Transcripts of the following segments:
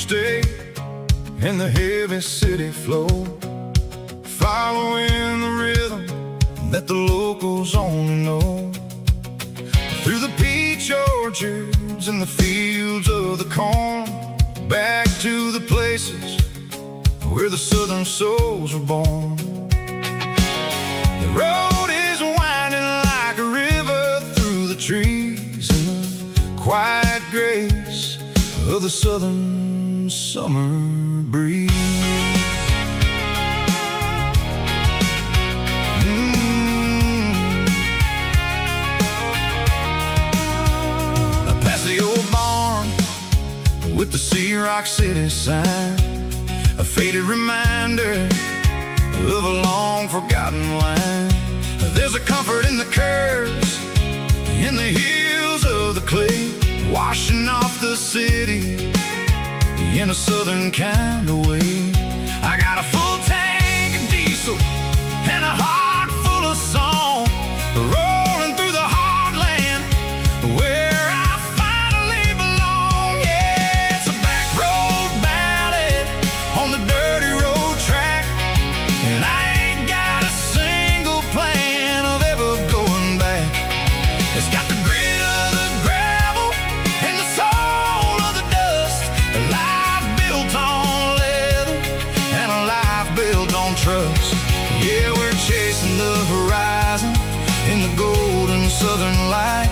stay in the heavy city flow, following the rhythm that the locals only know. Through the peach orchards and the fields of the corn, back to the places where the southern souls were born. The road is winding like a river through the trees in the quiet grace of the southern summer breeze. Past the old barn with the Sea Rock City sign, a faded reminder of a long forgotten line. There's a comfort in the curves, in the hills of the clay, washing off the city in a southern kind of way. I got a full tank of diesel and a heart full of song, rolling through the heartland where I finally belong. Yeah, it's a back road ballad on the dirty road track, and I ain't got a single plan of ever going back. It's got the grit of the gravel and the soul of the dust, a life built on leather and a life built on trust. Yeah, we're chasing the horizon in the golden southern light,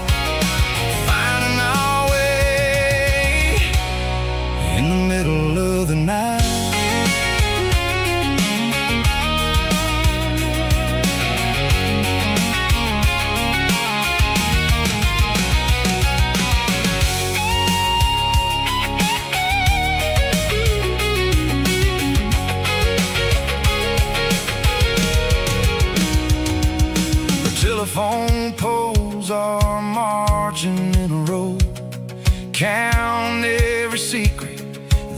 finding our way in the middle of the night. Telephone poles are marching in a row, count every secret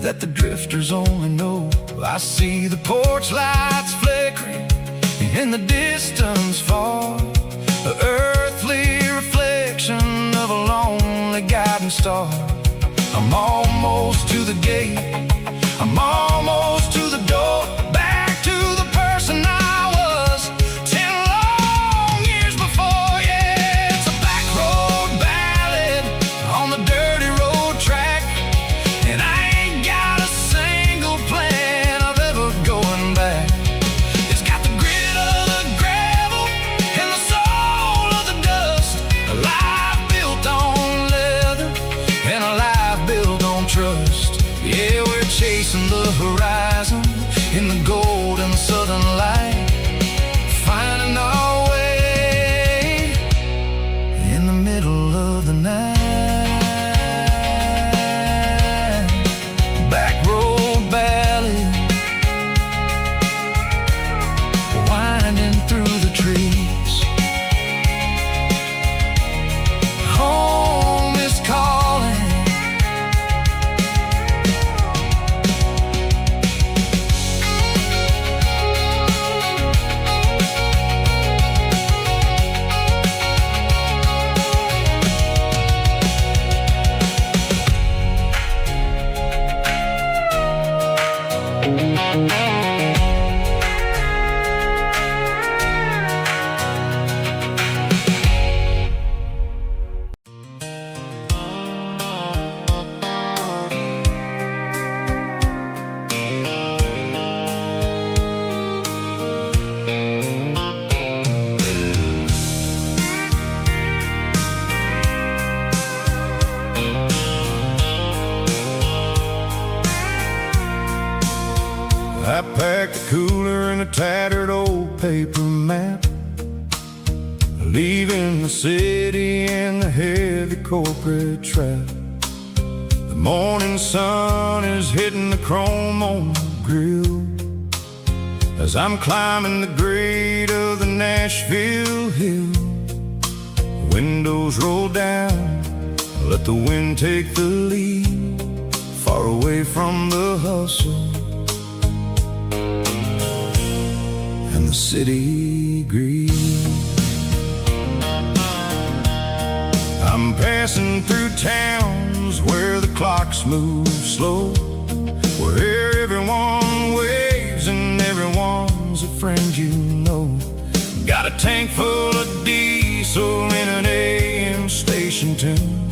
that the drifters only know. I see the porch lights flickering in the distance far, the earthly reflection of a lonely guiding star. I'm almost to the gate, I'm almost to the door, back to the person I was 10 long years before. Yeah, it's a back road ballad on the dirty road track, and I ain't got a single plan of ever going back. It's got the grit of the gravel and the soul of the dust, a life built on leather and a life built on trust. Yeah, we're chasing the horizon in the golden southern light, finding our way in the middle of the night. Back road ballad, winding through the trees. Home is calling. I packed a cooler and a tattered old paper map, leaving the city in the heavy corporate trap. The morning sun is hitting the chrome on the grill as I'm climbing the grade of the Nashville hill. The windows roll down, let the wind take the lead, far away from the hustle and the city greed. I'm passing through towns where the clocks move slow, where everyone waves and everyone's a friend you know. Got a tank full of diesel in an AM station tune,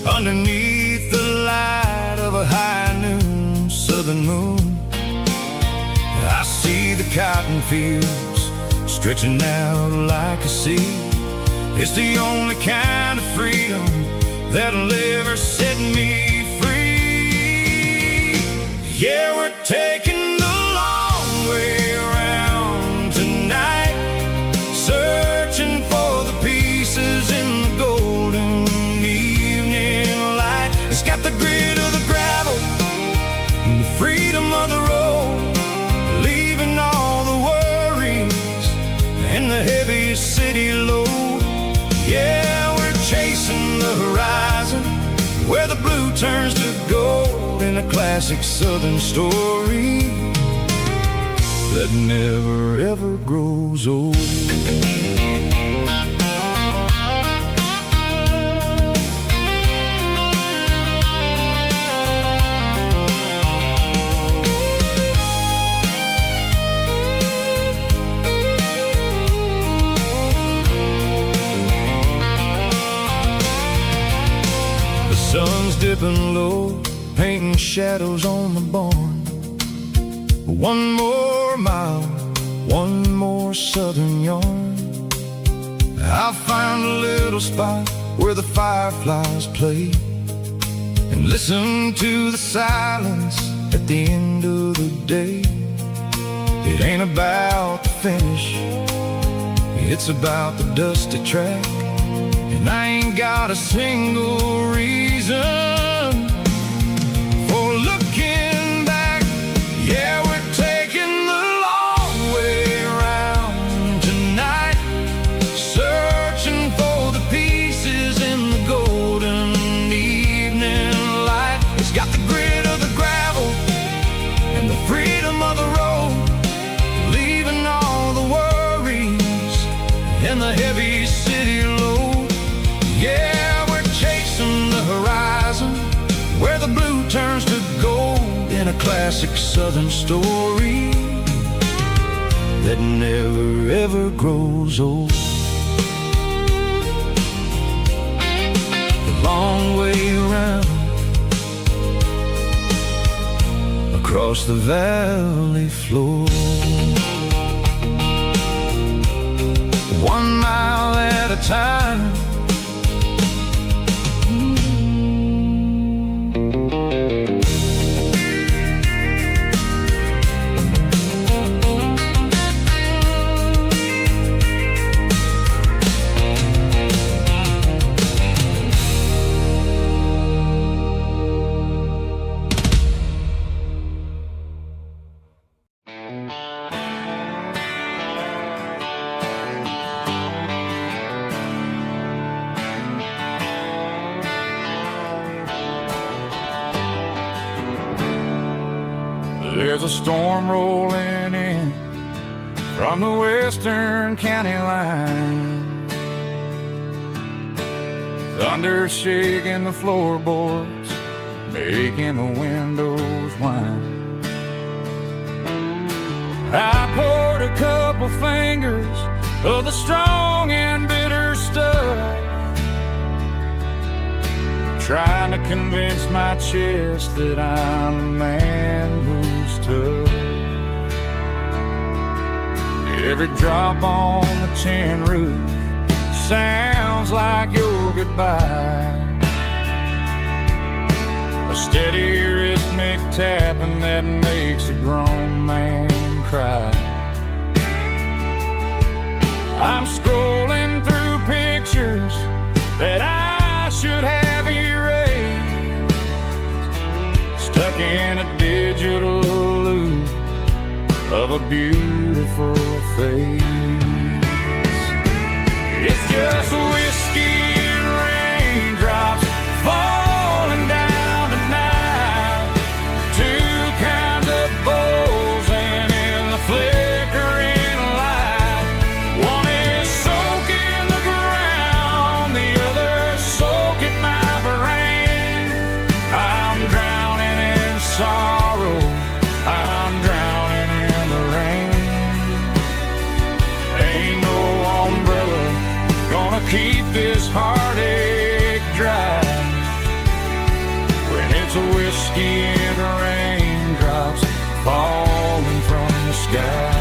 underneath the light of a high noon southern moon. I see the cotton fields stretching out like a sea. It's the only kind of freedom that'll ever set me free. Yeah, we're taking the long way around tonight, searching for the pieces in the golden evening light. It's got the grit of the gravel and the freedom of the road, leaving all the worries and the heavy city load. Yeah, we're chasing the horizon, where the blue turns to gold, in a classic southern story that never ever grows old. Sun's dipping low, painting shadows on the barn. One more mile, one more southern yarn. I'll find a little spot where the fireflies play, and listen to the silence at the end of the day. It ain't about the finish, it's about the dusty track. And I ain't got a single reason for looking back. Yeah, we're taking the long way around tonight, searching for the pieces in the golden evening light. It's got the grit of the gravel and the freedom of the road, leaving all the worries and the heavy city load. Yeah, we're chasing the horizon, where the blue turns to gold, in a classic southern story that never ever grows old. The long way around, across the valley floor, 1 mile at a time. There's a storm rolling in from the western county line, thunder shaking the floorboards, making the windows whine. I poured a couple fingers of the strong and bitter stuff, trying to convince my chest that I'm a man who's tough. Every drop on the tin roof sounds like your goodbye, a steady rhythmic tapping that makes a grown man cry. I'm scrolling through pictures that I should have erased, stuck in a digital loop of a beautiful face. It's just whiskey and raindrops falling down tonight, two kinds of bowls and in the flickering light. One is soaking the ground, the other soaking my brain. I'm drowning in sorrow, whiskey and raindrops falling from the sky.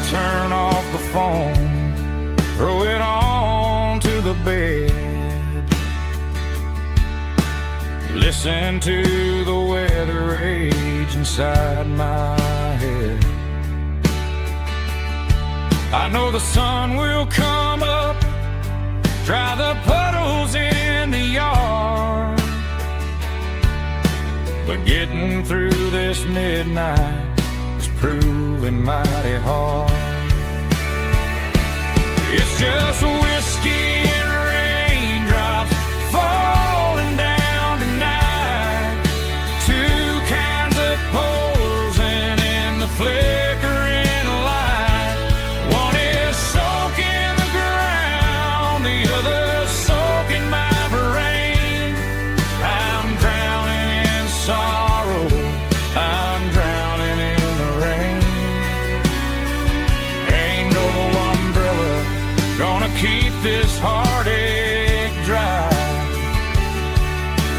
Turn off the phone, throw it on to the bed, listen to the weather rage inside my head. I know the sun will come up, dry the puddles in the yard, but getting through this midnight proving mighty hard. It's just whiskey and raindrops falling down tonight. Two kinds of posing in the flickering light. One is soaking the ground, the other soaking my brain. I'm drowning in sorrow, I'm drowning in the rain. Ain't no umbrella gonna keep this heartache dry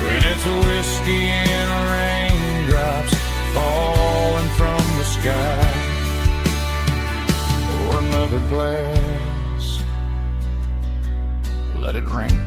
when it's whiskey and raindrops falling from the sky. Pour another glass, let it rain.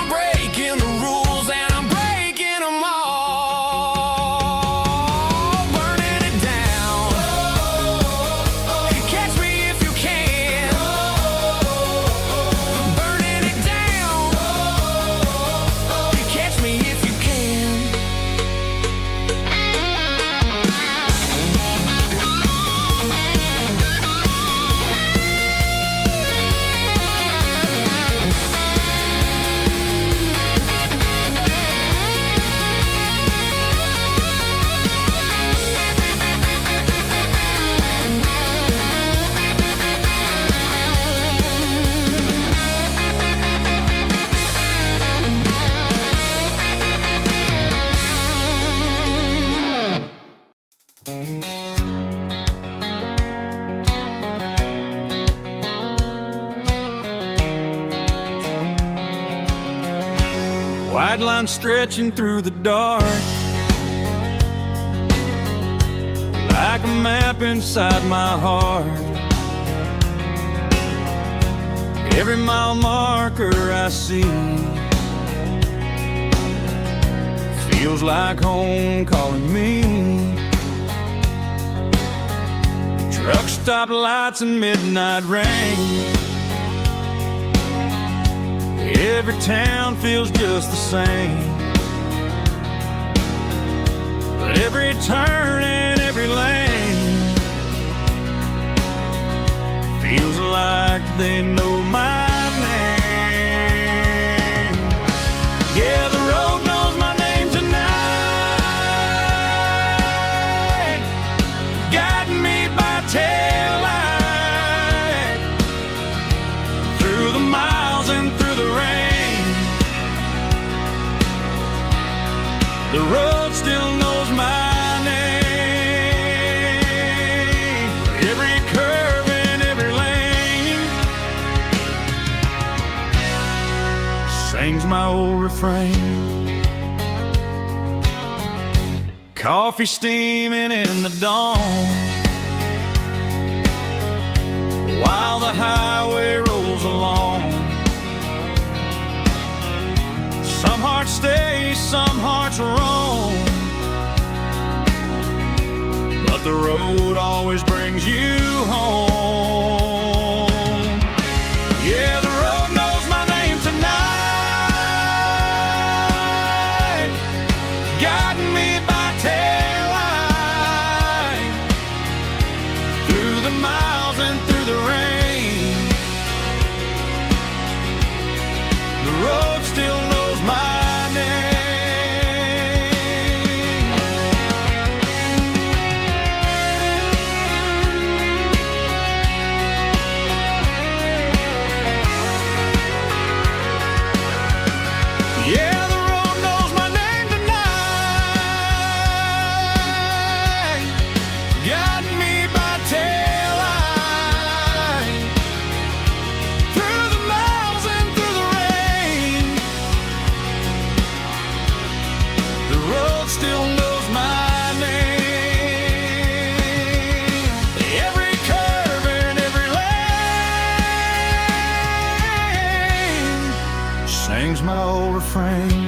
Breaking the rules and I'm breaking them white line stretching through the dark, like a map inside my heart. Every mile marker I see feels like home calling me. Truck stop lights and midnight rain, every town feels just the same. But every turn and every lane feels like they know my name. Yeah, the road knows my name tonight, guiding me by taillight, through the miles and through the rain. The road still knows my name. Every curve and every lane sings my old refrain. Coffee steaming in the dawn, while the highway rolls along. Some hearts stay, some hearts roam, but the road always brings you home. Yeah, the road knows my name tonight, guiding me by taillight, through the miles and through the rain. The road still knows my name. Yeah, the road knows my name tonight, guiding me by taillight, through the miles and through the rain. The road still knows my name. Every curve and every lane sings my old refrain.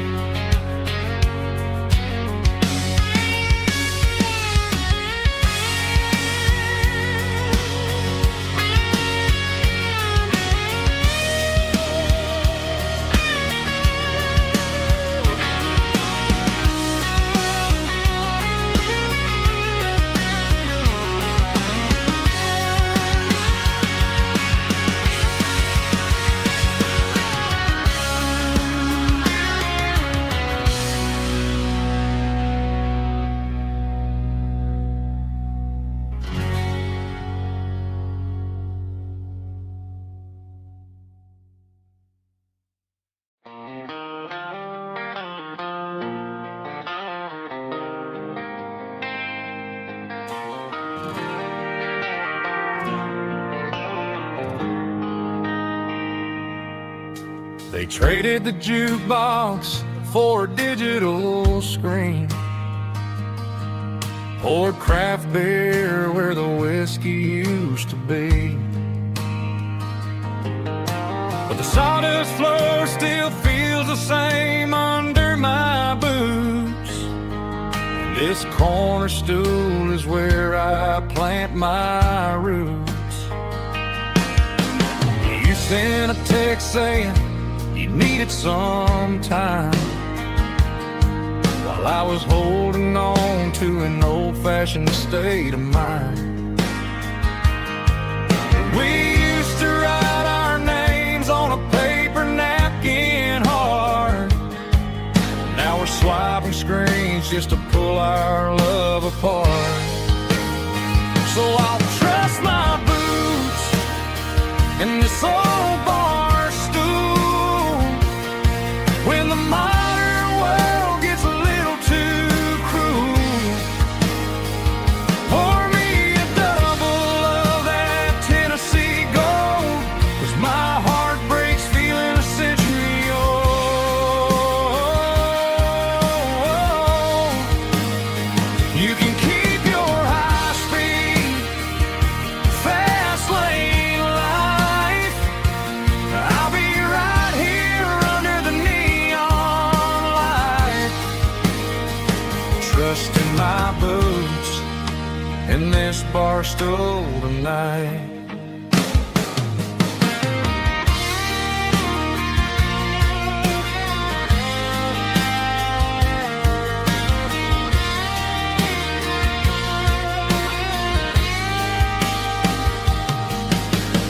They traded the jukebox for a digital screen, poured craft beer where the whiskey used to be. But the sawdust floor still feels the same under my boots. This corner stool is where I plant my roots. You sent a text saying you needed some time, while I was holding on to an old-fashioned state of mind. We used to write our names on a paper napkin hard. Now we're swiping screens just to pull our love apart. So I'll trust my boots in this old bar stool when the modern world gets a little too cruel. Pour me a double of that Tennessee Gold, 'cause my heart breaks feeling a century old. in this bar stool tonight.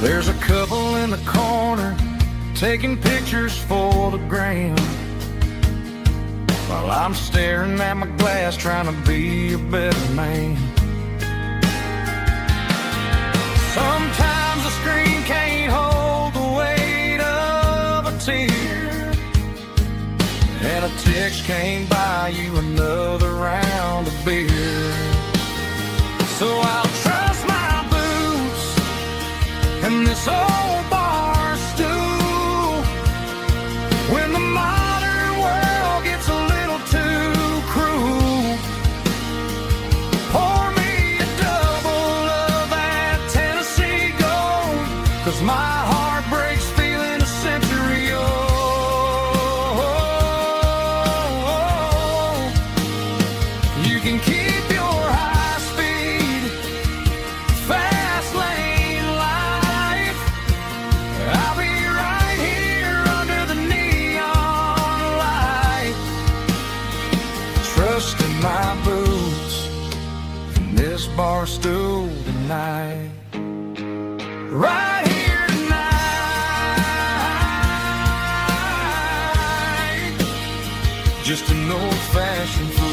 There's a couple in the corner taking pictures for the gram, while I'm staring at my glass trying to be a better man. Sometimes the screen can't hold the weight of a tear, and a text can't buy you another round of beer. So I'll trust my boots and this old bar stool when the modern world gets a little too cruel. Pour me a double of that Tennessee Gold, 'cause my heart breaks feeling a century old. You can keep your high speed, fast lane life. I'll be right here under the neon light, trusting my boots in this bar stool tonight. Right here tonight, just an old-fashioned fool.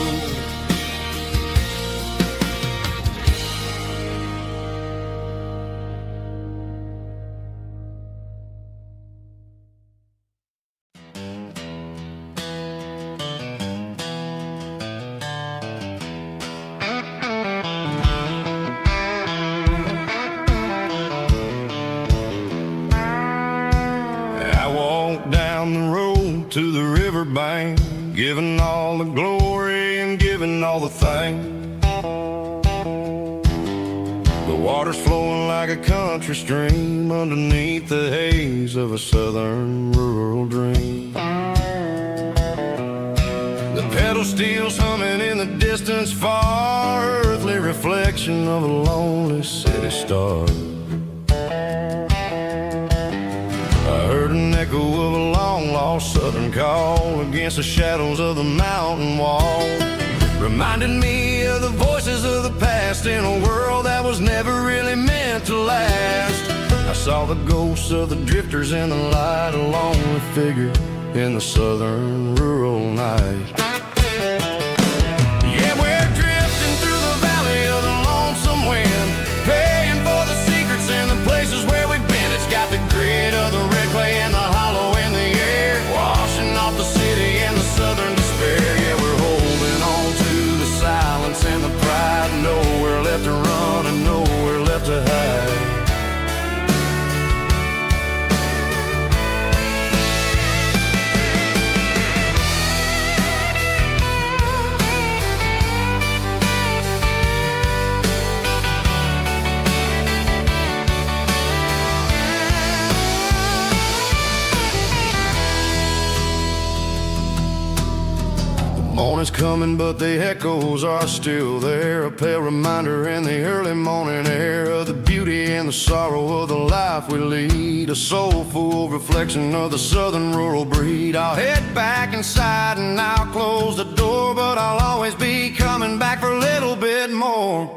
I walked down the road to the riverbank, giving all the glory and giving all the thanks. The water's flowing like a country stream underneath the haze of a southern rural dream. The pedal steel's humming in the distance far, earthly reflection of a lonely city star. I heard an echo of a long-lost southern call against the shadows of the mountain wall, reminded me of the voices of the past in a world that was never really meant to last. I saw the ghosts of the drifters in the light, a lonely figure in the southern rural night. Yeah, we're drifting through the valley of the lonesome wind, paying for the secrets and the places where we've been. It's got the grit of the red clay and the hollow in the air, washing off the city and the southern despair. Yeah, we're holding on to the silence and the pride, nowhere left to run and nowhere left to hide. Morning's coming, but the echoes are still there, a pale reminder in the early morning air of the beauty and the sorrow of the life we lead, a soulful reflection of the southern rural breed. I'll head back inside and I'll close the door, but I'll always be coming back for a little bit more.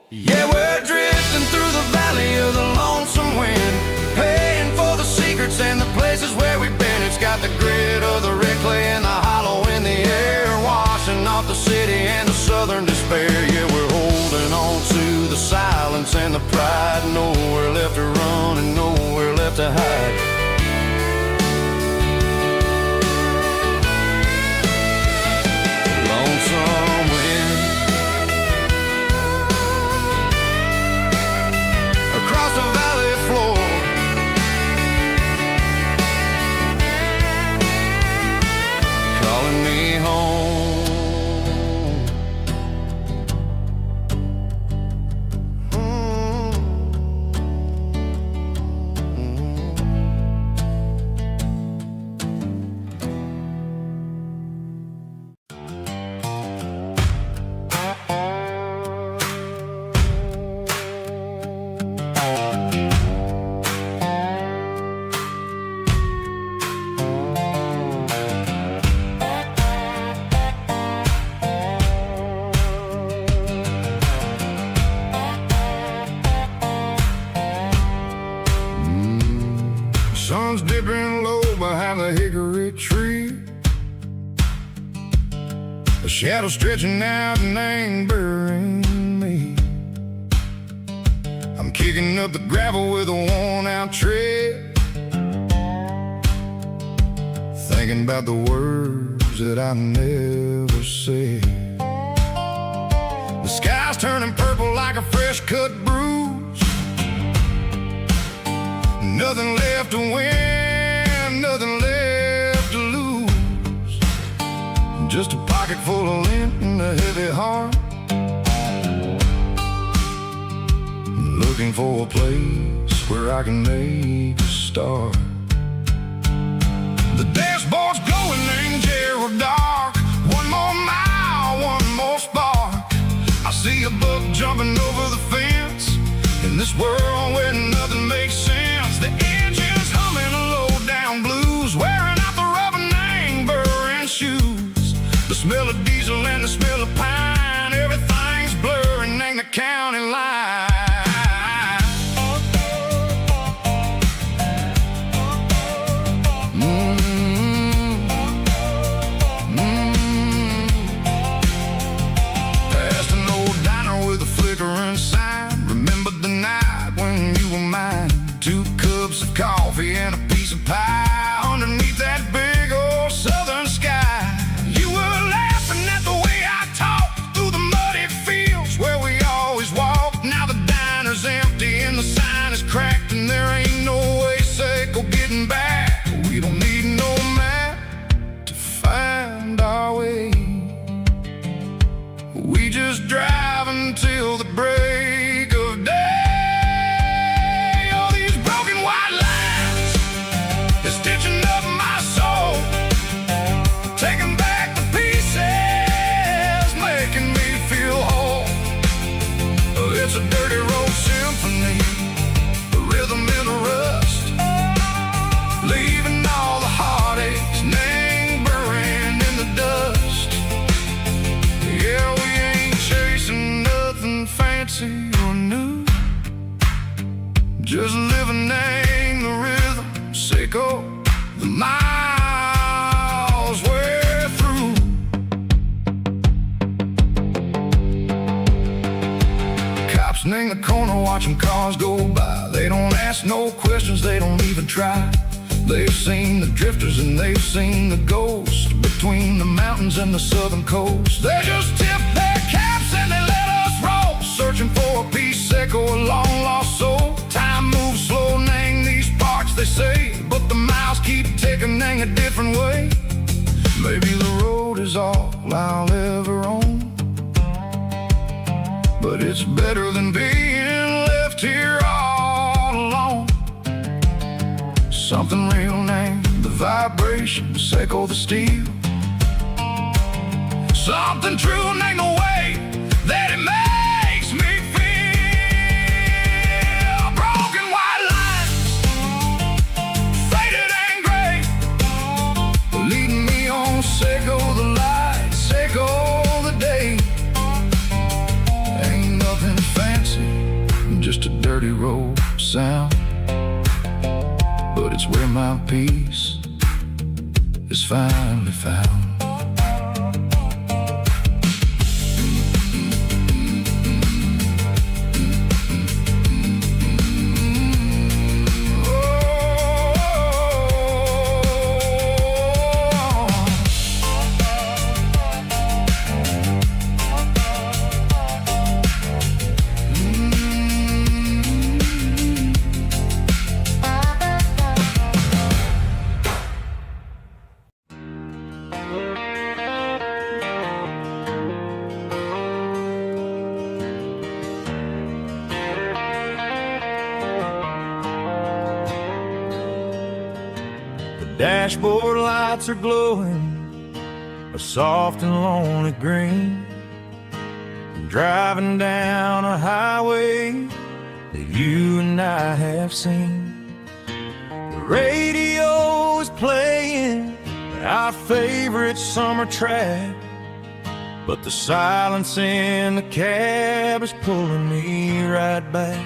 Yeah, we're drifting through the valley of the lonesome wind, paying for the secrets and the places where we've been. It's got the grit of the red clay and the hollow in the air, washing off the city and the southern despair. Yeah, we're holding on to the silence and the pride, nowhere left to run and nowhere left to hide. Lonesome wind across the valley floor, calling me home. behind the hickory tree. A shadow stretching out and angering me. I'm kicking up the gravel with a worn-out tread, thinking about the words that I never said. The sky's turning purple like a fresh-cut bruise. Nothing left to win, nothing left to lose. Just a pocket full of lint and a heavy heart, looking for a place where I can make a start. The dashboard's glowing, angel dark. One more mile, one more spark. I see a buck jumping over the fence in this world where nothing makes sense. The engine's humming a low-down blues, wearing out the rubber name burring shoes. The smell of diesel and the smell of pine, everything's blurring in the county line. Coffee and a piece of pie underneath that big old southern sky. You were laughing at the way I talked through the muddy fields where we always walked. Now the diner's empty and the sign is cracked, and there ain't no way safe or getting back. We don't need no map to find our way. We just drive until the break of day. It's a dirty road symphony, a rhythm in the rust, leaving all the heartaches lingering in the dust. Yeah, we ain't chasing nothing fancy or new, just living in the rhythm, sick of the miles we're through. In the corner watching cars go by. They don't ask no questions, they don't even try. They've seen the drifters and they've seen the ghosts between the mountains and the southern coast. They just tip their caps and they let us roll, searching for a piece sick or a long lost soul. Time moves slow, nang these parts they say, but the miles keep ticking, nang a different way. Maybe the road is all I'll ever own, but it's better than being left here all alone. Something real named the vibration, echo the steel. Something true named the way that it makes me feel. Broken white lines, faded and gray, leading me on, echo the light, echo the day. Just a dirty road sound, but it's where my peace is finally found. Dashboard lights are glowing a soft and lonely green. I'm driving down a highway that you and I have seen. The radio is playing our favorite summer track, but the silence in the cab is pulling me right back.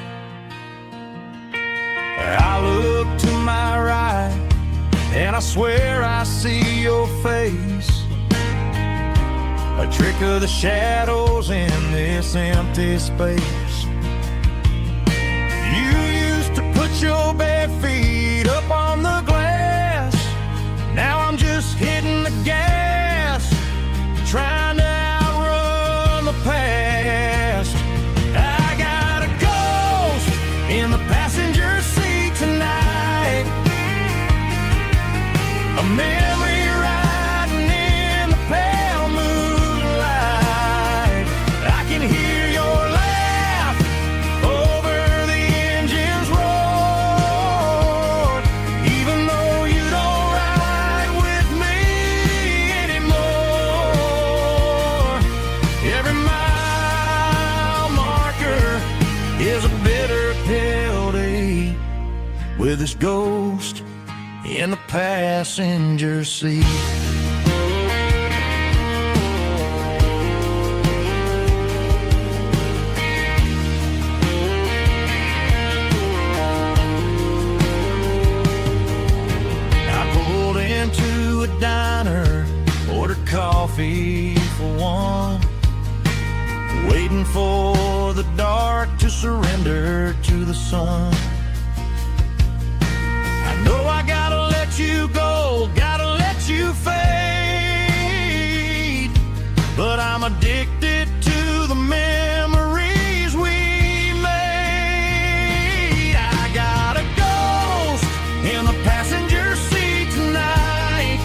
I look to my right and I swear I see your face. A trick of the shadows in this empty space. You used to put your bare feet up on the glass. Now I'm just hitting the gas, trying to outrun the past. I got a ghost in the passenger seat tonight, a memory riding in the pale moonlight. I can hear your laugh over the engine's roar, even though you don't ride with me anymore. Every mile marker is a bitter pill to eat, with this ghost in the passenger seat. I pulled into a diner, ordered coffee for one, waiting for the dark to surrender to the sun. I know I gotta let you go, gotta let you fade, but I'm addicted to the memories we made. I got a ghost in the passenger seat tonight,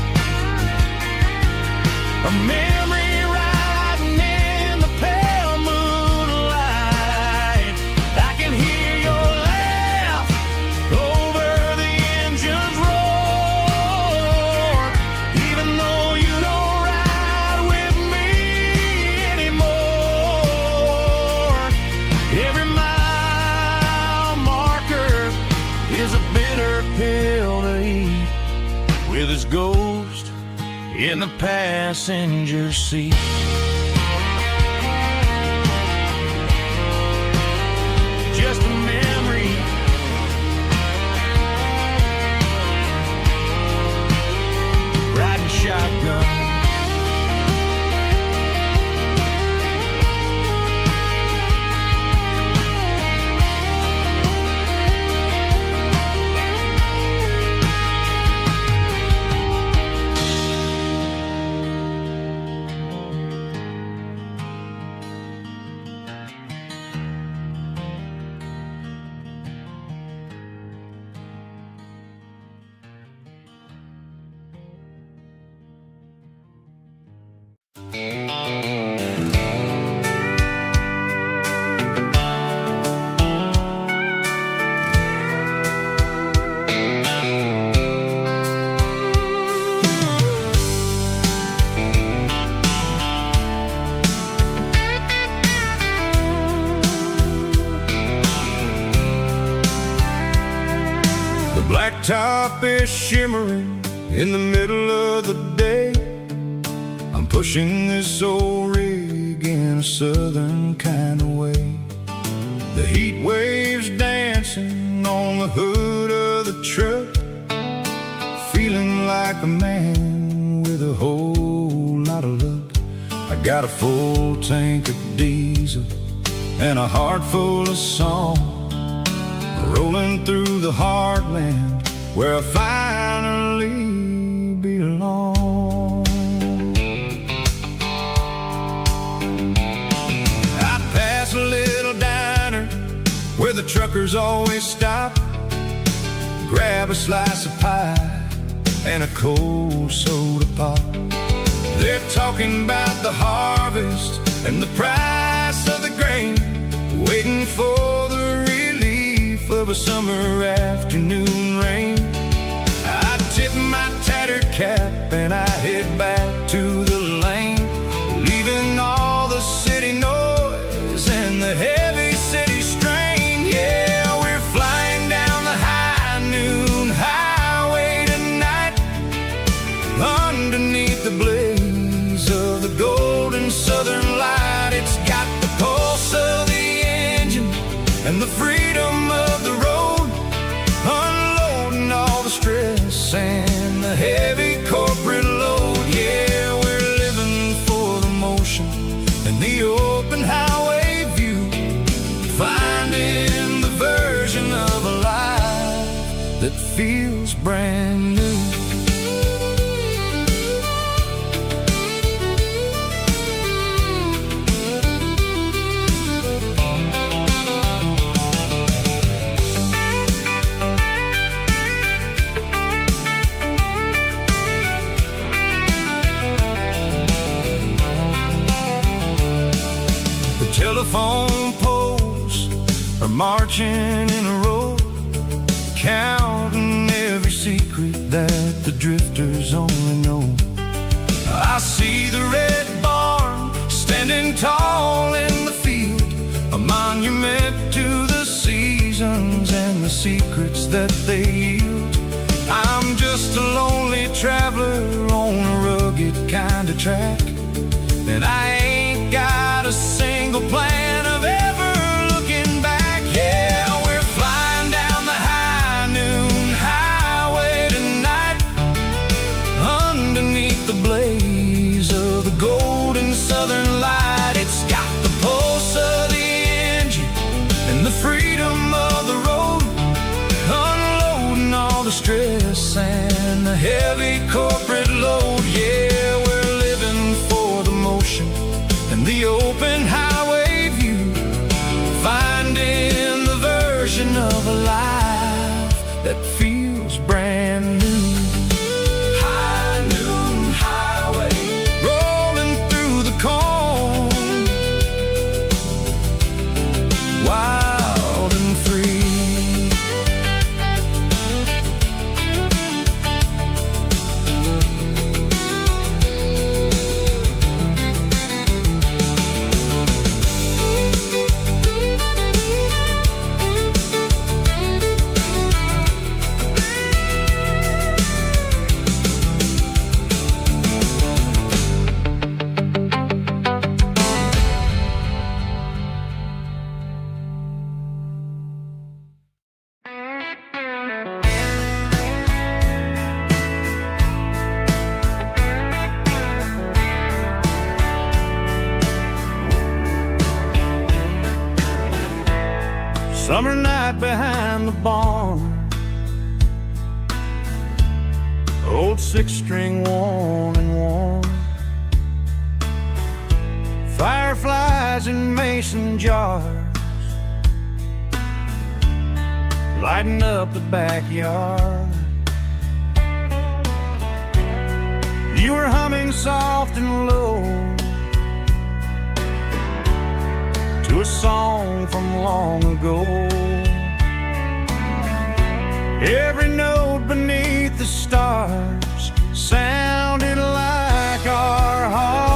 a memory riding in the pale moonlight. I can hear your laugh over the engine's roar, even though you don't ride with me anymore. Every mile marker is a bitter pill to eat, with his ghost in the passenger seat. Just a memory, riding shotgun. The blacktop is shimmering in the middle of the day. I'm pushing this old rig in a southern kind of way. The heat waves dancing on the hood of the truck, feeling like a man with a whole lot of luck. I got a full tank of diesel and a heart full of song, rolling through the heartland where I finally belong. I pass a little diner where the truckers always stop, grab a slice of pie and a cold soda pop. They're talking about the harvest and the price of the grain, waiting for the relief of a summer afternoon rain. I tip my tattered cap and I head back to the lane, leaving all the city noise and the heavy city strain. Yeah, we're flying down the high noon highway tonight, underneath the blaze of the golden southern light. It's got the pulse of the engine and the freedom of the road, unloading all the stress and the feels brand new. Telephone poles are marching in a row, counting every secret that the drifters only know. I see the red barn standing tall in the field, a monument to the seasons and the secrets that they yield. I'm just a lonely traveler on a rugged kind of track, and I ain't got a single plan of ever looking back. Yeah, we're flying down the high noon highway tonight, underneath the blaze of the golden southern light. It's got the pulse of the engine and the freedom of the road, unloading all the stress and the heavy corporate load. Yeah, we're living for the motion and the open highway view, finding the version of a life that feels brand new. High noon highway, rolling through the corn, wild and free. Summer night behind the barn, old six-string worn and worn, fireflies in mason jars, lighting up the backyard. You were humming soft and low to a song from long ago. Every note beneath the stars sounded like our hearts.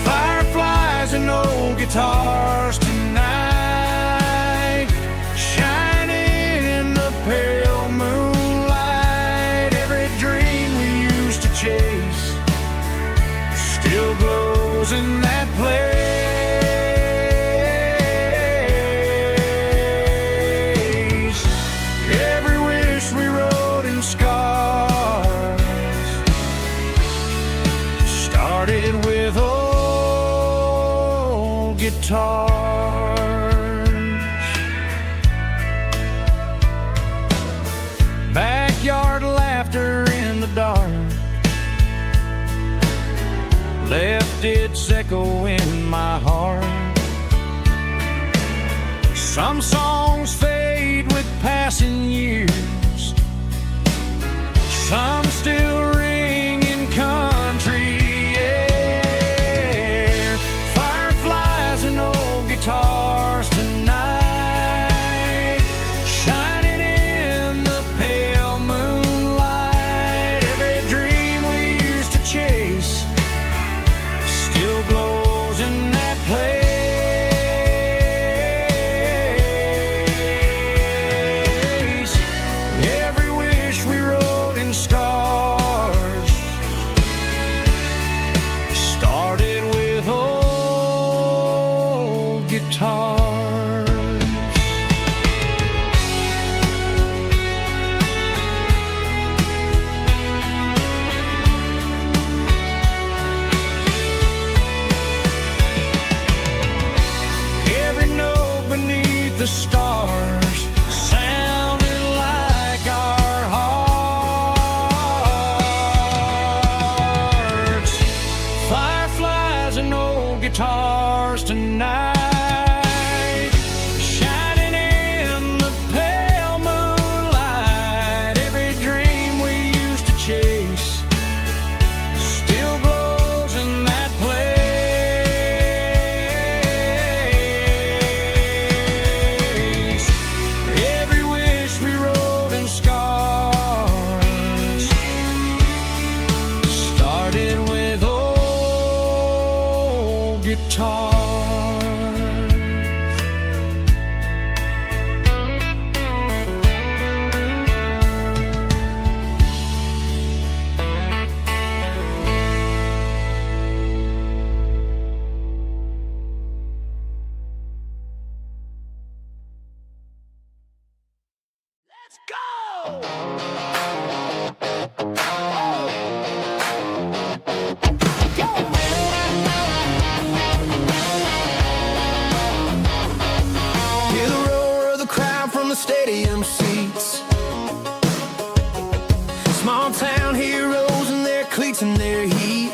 Fireflies and old guitars tonight, shining in the pale moonlight. Every dream we used to chase still glows in that place. Every wish we wrote in scars started with old guitars. Backyard laughter in the dark left its echo in my heart. Some songs fade with passing years, some still ring in country air. Fireflies and old guitars tonight, shining in the pale moonlight. Every dream we used to chase still glows in that place. guitars. Let's go! Hear the roar of the crowd from the stadium seats. Small town heroes in their cleats and their heat.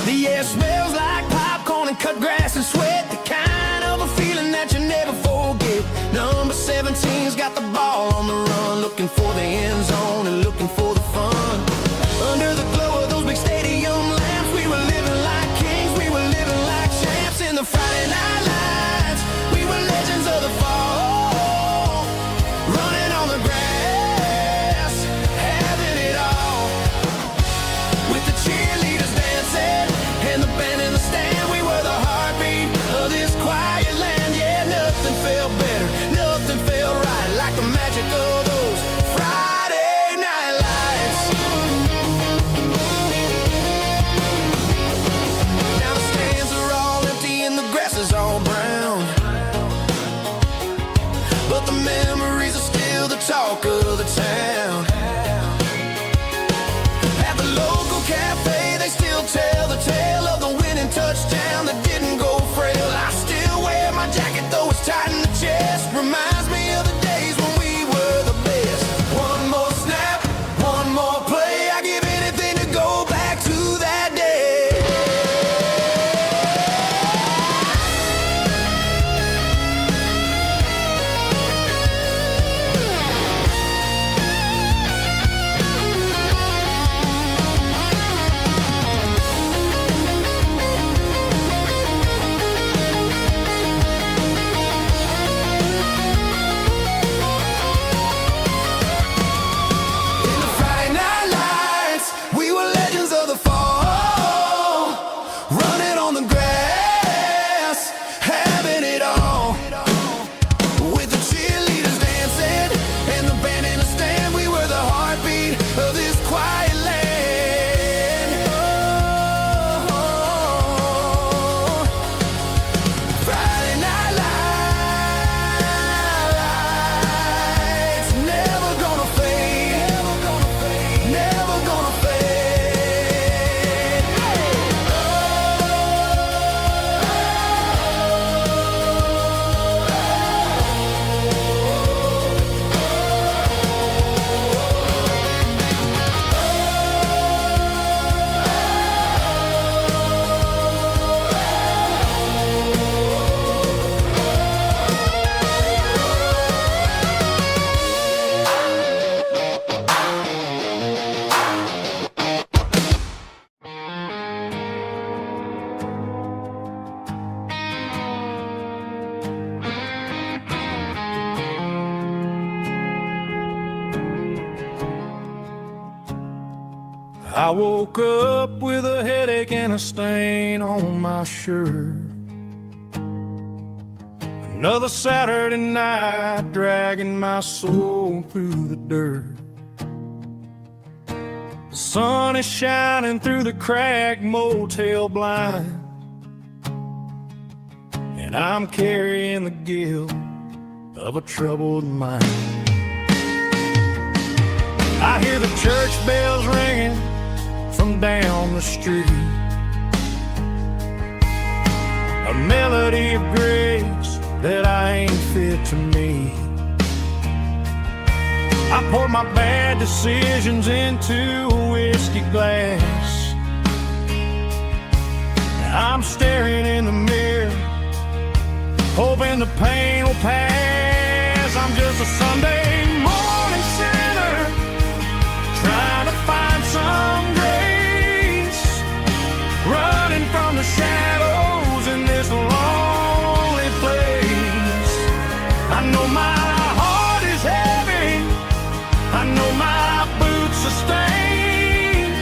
The air smells like popcorn and cut grass and sweat. The kind of a feeling that you never forget. Number 17's got the ball on the run, looking for the end zone and looking for the fun. Under the glow of those big stadium lamps, we were living like kings, we were living like champs. In the Friday night lights, we were legends of the fall, running on the grass, having it all. With the cheerleaders dancing and the band in the stand, we were the heartbeat of this quiet land. Yeah, nothing felt better, nothing felt right like the magic of those Friday night lights. Now the stands are all empty and the grass is all brown, but the memories are still the talk of the town. At the local cafe, they still tell the tale of the winning touchdown that didn't go frail. I still wear my jacket though it's tight in the chest. Reminds me of the days when we were the best. One more snap, one more play. I give anything to go back to that day. In the Friday night lights, we were legends of the fall, running on the grass, having it all. With the cheerleaders dancing and the band in the stand, we were the heartbeat of this quiet land. Oh, Friday night lights, never gonna fade, never gonna fade. I woke up with a headache and a stain on my shirt. Another Saturday night dragging my soul through the dirt. The sun is shining through the cracked motel blind, and I'm carrying the guilt of a troubled mind. I hear the church bells ringing from down the street, a melody of grace that I ain't fit to meet. I poured my bad decisions into a whiskey glass. I'm staring in the mirror, hoping the pain will pass. I'm just a Sunday morning sinner, trying to find some grace, running from the shadows in this lonely place. I know my heart is heavy, I know my boots are stained,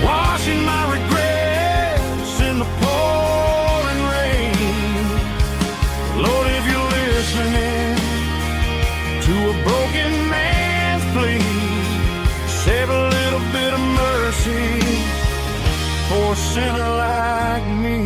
washing my regrets to a broken man's plea. Save a little bit of mercy for a sinner like me.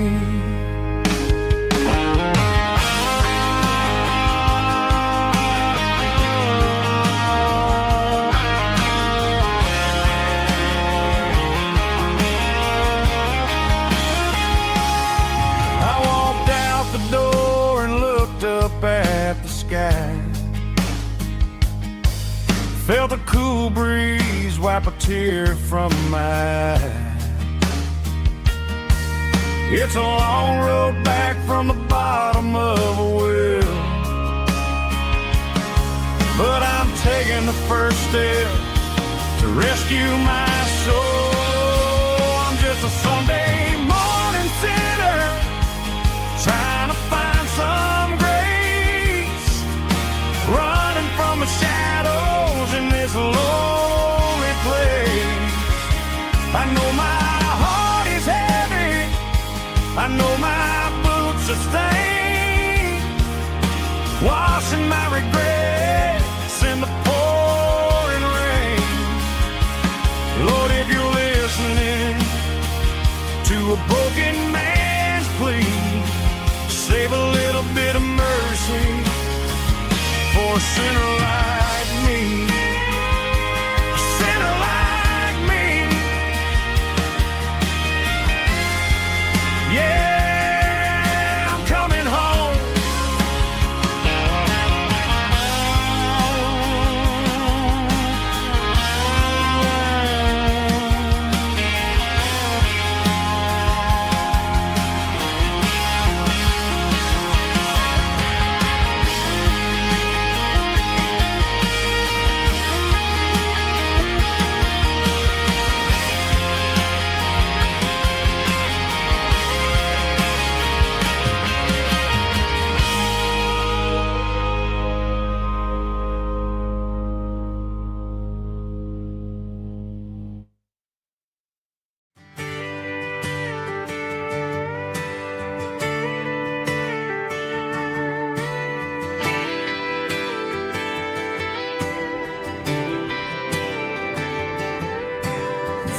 At the sky, felt a cool breeze wipe a tear from my eye. It's a long road back from the bottom of a well, but I'm taking the first step to rescue my soul. I'm just a Sunday morning sinner trying to find some grace, running from the shadows in this lonely place. I know my heart is heavy, I know my boots are stained, washing my regrets in the pouring rain. Lord, if you're listening to a broken man's plea, save a little bit of mercy for a sinner like me. A sinner like me. Yeah, I'm coming home.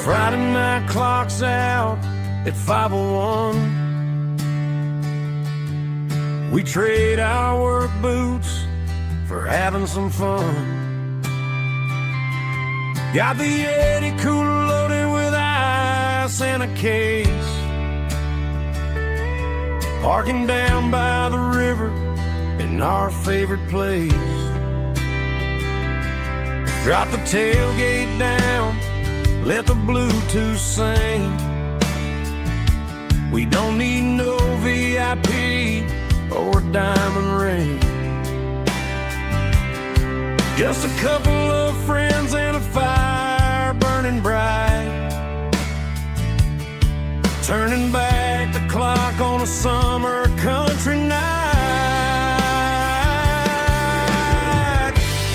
Friday night clock's out at 5:01. We trade our work boots for having some fun. Got the Yeti cooler loaded with ice and a case, parking down by the river in our favorite place. Drop the tailgate down, let the Bluetooth sing. We don't need no VIP or a diamond ring. Just a couple of friends and a fire burning bright, turning back the clock on a summer country night.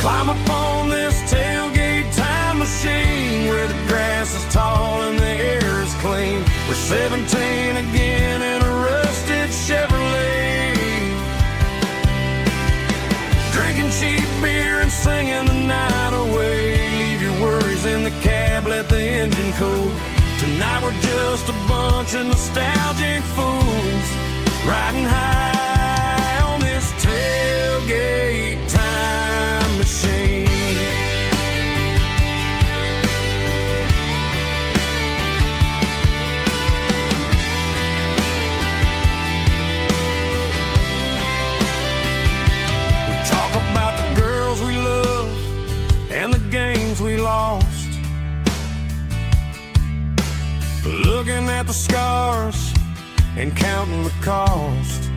Climb up on this tailgate time machine where the grass is tall and the air is clean. We're 17 again in a rusted Chevrolet, drinking cheap beer and singing the night away. Leave your worries in the cab, let the engine cool. Tonight we're just a bunch of nostalgic fools riding high on this tailgate time machine. And the games we lost, looking at the scars and counting the cost.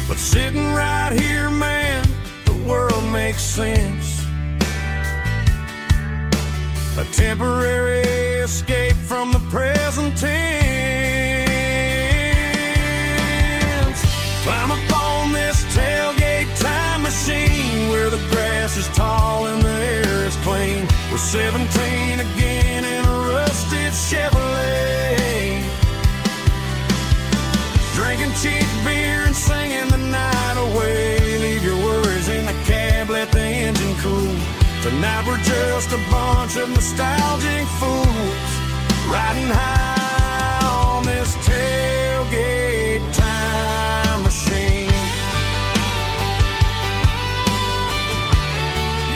But sitting right here, man, the world makes sense. A temporary escape from the present tense. Climb up on this tailgate time machine where the grass is tall and the air is clean. We're 17 again in a rusted Chevrolet, drinking cheap beer and singing the night away. Leave your worries now we're just a bunch of nostalgic fools riding high on this tailgate time machine.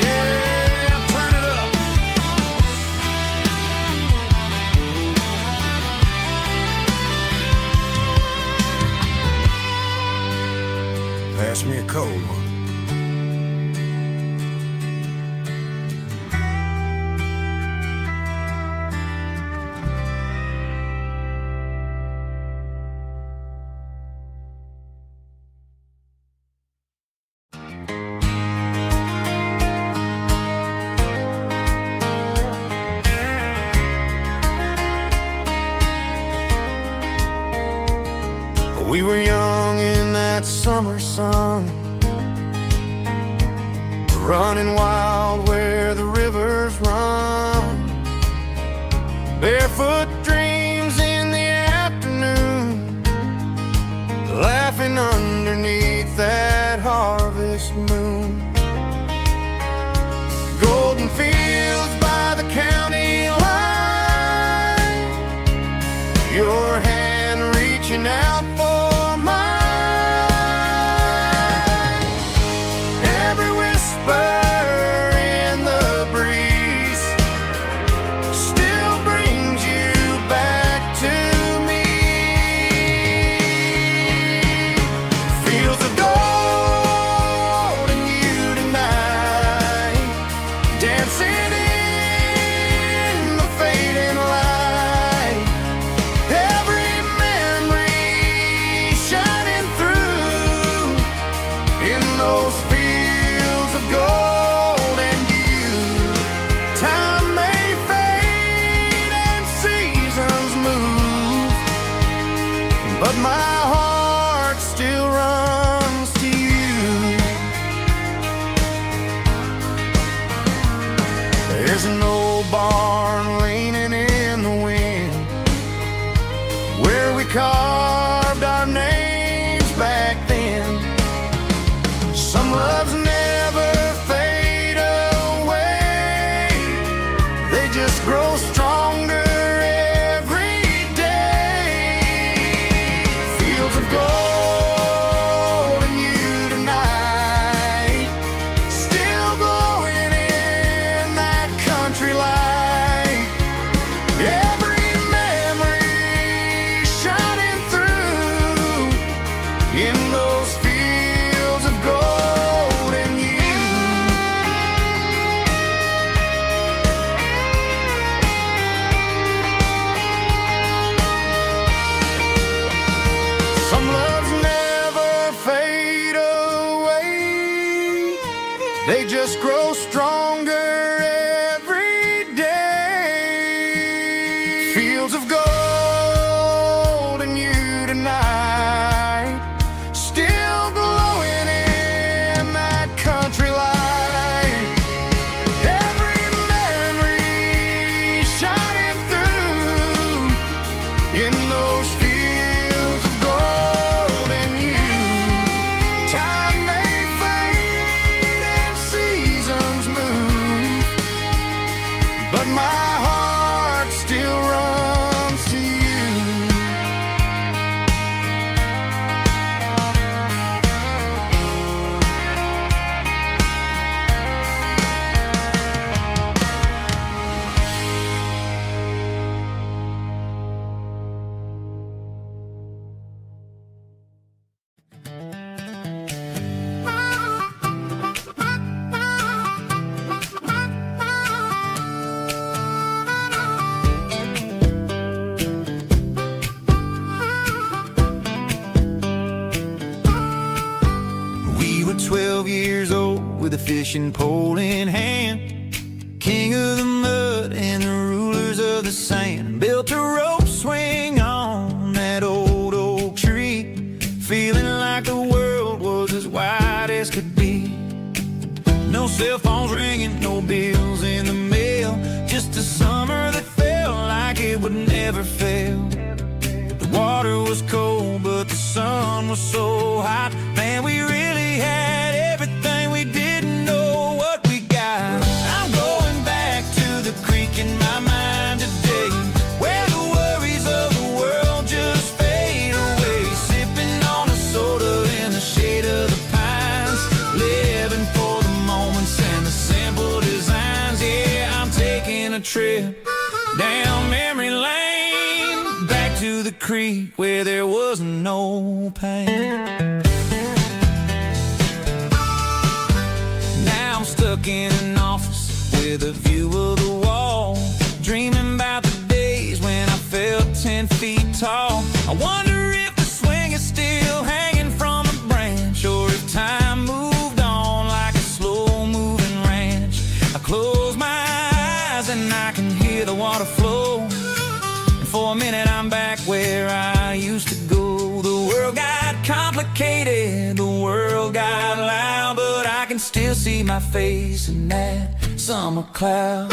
Yeah, turn it up. Pass me a cold one. We were young in that summer sun, running wild where the rivers run, barefoot dreams in the afternoon, laughing underneath that harvest moon. Golden fields by the county line, your hand reaching out for but my heart still runs to you. There's an old barn leaning in the wind, where we carved our names back then. Some loves never fade away, they just grow stronger. They just grow stronger every day. Fields of gold and you tonight, still glowing in that country light. Every memory shining through in those fields of gold and you. Time may fade and seasons move, but my heart still runs to you. We were 12 years old with a fishing pole in hand, king of the mud and the rulers of the sand. Built a rope swing on that old oak tree, feeling like the world was as wide as could be. No cell phones ringing, no bills in the mail, just a summer that felt like it would never fail. The water was cold, but the sun was so hot. Man, we really had everything, we didn't know what we got. I'm street where there was no pain. Now I'm stuck in an office with a view of the wall, dreaming about the days when I felt 10 feet tall. I wonder if the swing is still hanging from a branch, or if time moved on like a slow-moving ranch. I close my eyes and I can hear the water flow, and for a minute I'm back where I used to go. The world got complicated, the world got loud, but I can still see my face in that summer cloud.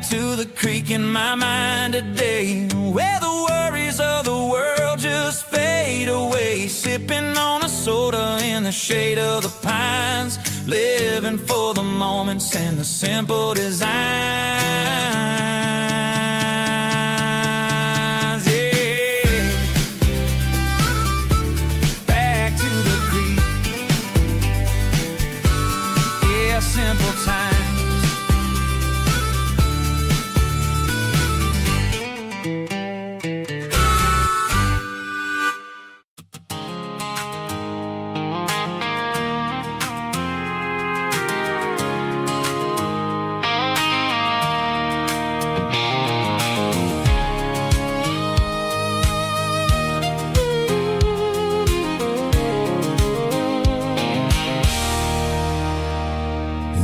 To the creek in my mind today, where the worries of the world just fade away, sipping on a soda in the shade of the pines, living for the moments and the simple designs. Yeah, back to the creek. Yeah, simple times.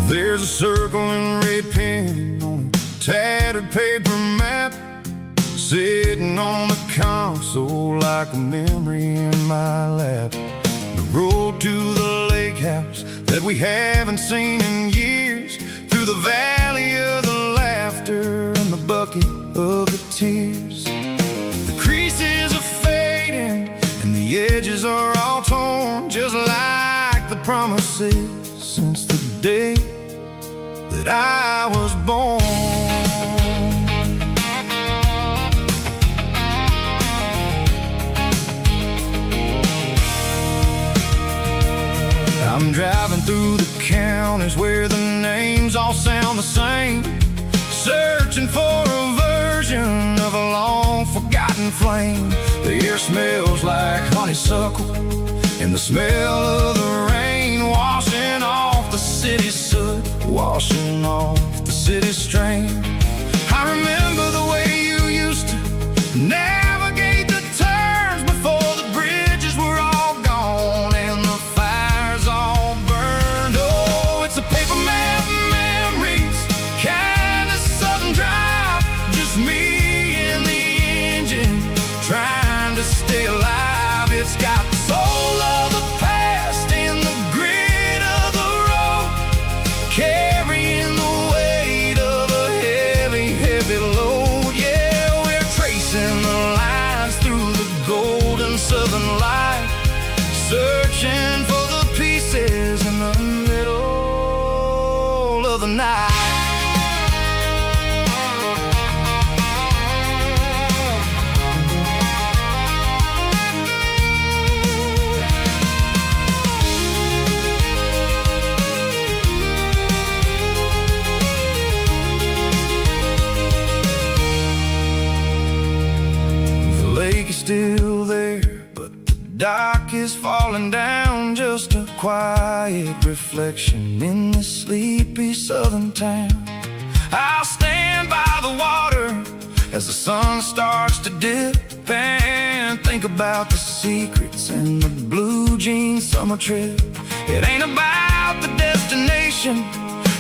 There's a circle in red pen on a tattered paper map, sitting on the console like a memory in my lap. The road to the lake house that we haven't seen in years, through the valley of the laughter and the bucket of the tears. The creases are fading and the edges are all torn, just like the promises since the day that I was born. I'm driving through the counties where the names all sound the same, searching for a version of a long forgotten flame. The air smells like honeysuckle and the smell of the rain, washing off the city's soot, washing off the city's strain. I remember the way you used to navigate the turns before the bridges were all gone and the fires all burned. Oh, it's a paper map memories, kind of southern drive, just me and the engine trying to stay alive. It's got the soul of the past and the grit of the road, carrying the weight of a heavy, heavy load. Yeah, we're tracing the lines through the golden southern light, searching for the pieces in the middle of the night. The lake is still there, but the dock is falling down, just a quiet reflection in this sleepy southern town. I'll stand by the water as the sun starts to dip and think about the secrets in the blue jean summer trip. It ain't about the destination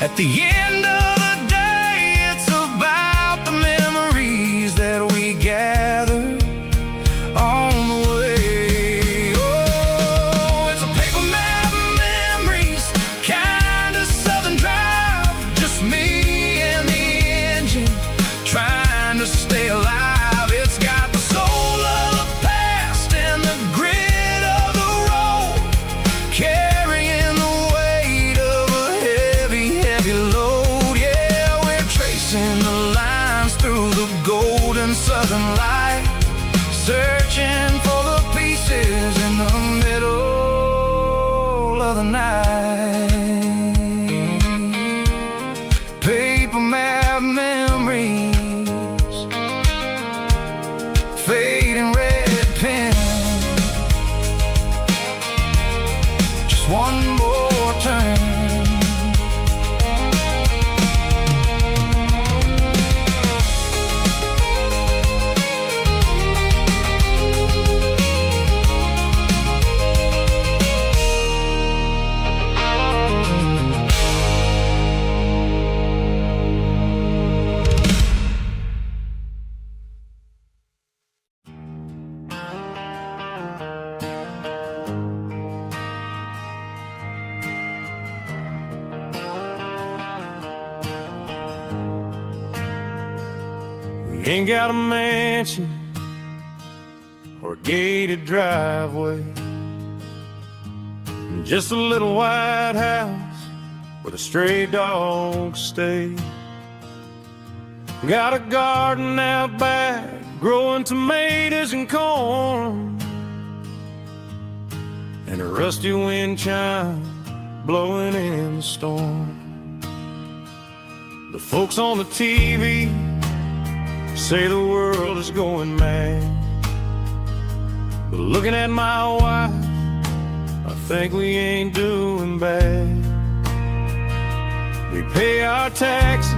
at the end of the day, it's about the memories that we gather on the way. Oh, it's a paper map memories, kind of southern drive, just me and the engine trying to stay alive. It's got the soul of the past and the grit of the road, carrying the weight of a heavy, heavy load. Yeah. and light, searching for the pieces in the middle of the night. Paper map memories, fading red pen, just one more turn. Ain't got a mansion or a gated driveway, just a little white house where the stray dogs stay. Got a garden out back growing tomatoes and corn, and a rusty wind chime blowing in the storm. The folks on the TV say the world is going mad, but looking at my wife, I think we ain't doing bad. We pay our taxes,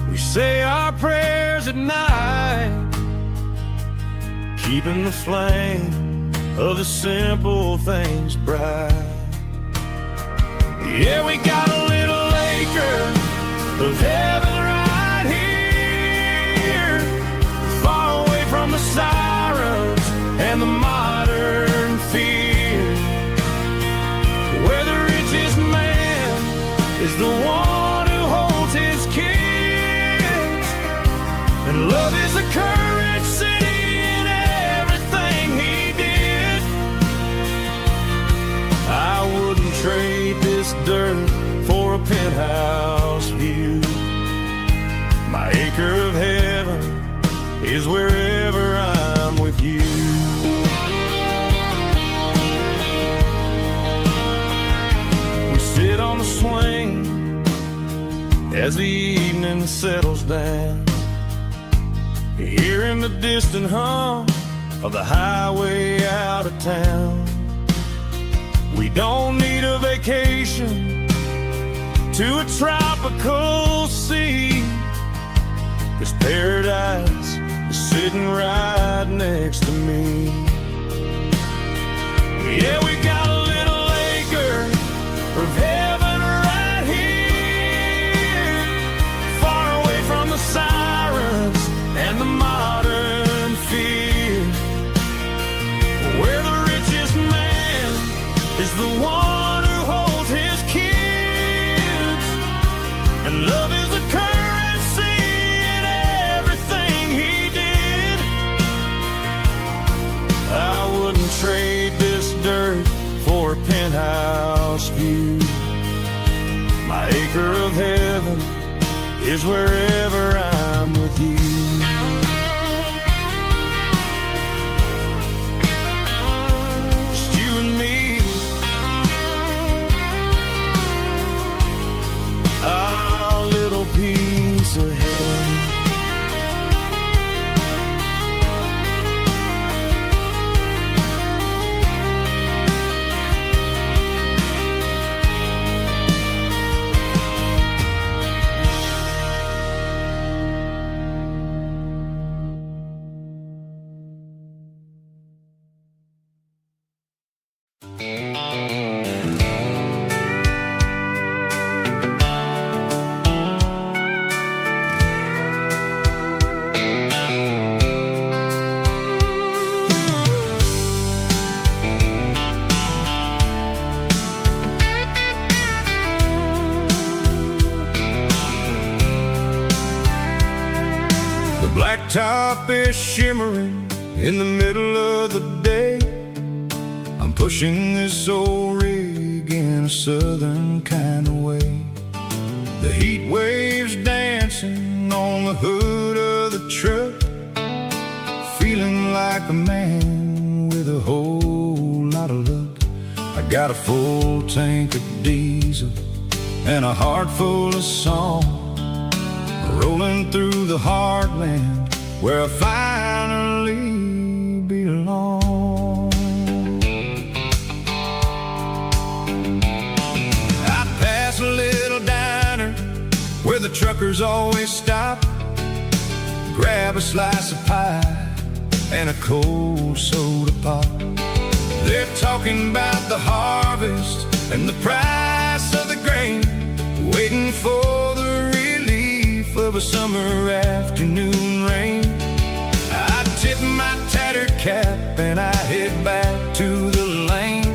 we say our prayers at night, keeping the flame of the simple things bright. Yeah, we got a little acre of heaven right here, far away from the sirens and the modern fear, where the richest man is the one who holds his kids, and love is the currency in everything he did. I wouldn't trade this dirt for a penthouse view. My acre of heaven is wherever I'm with you. We sit on the swing as the evening settles down, hearing the distant hum of the highway out of town. We don't need a vacation to a tropical sea, 'cause paradise is sitting right next to me. Yeah, we got a little acre of heaven right here, far away from the sirens and the modern fear, where the richest man is the one who holds his kids, and love is the currency in everything he did. I wouldn't trade this dirt for a penthouse view. My acre of heaven is wherever I'm with you. Just you and me, our little piece of heaven. Blacktop is shimmering in the middle of the day. I'm pushing this old rig in a southern kind of way. The heat waves dancing on the hood of the truck, like a man with a whole lot of luck. I got a full tank of diesel and a heart full of song, rolling through the heartland where I finally belong. I pass a little diner where the truckers always stop, grab a slice of pie and a cold soda pop. They're talking about the harvest and the price of the grain, waiting for the relief of a summer afternoon rain. I tip my tattered cap and I head back to the lane,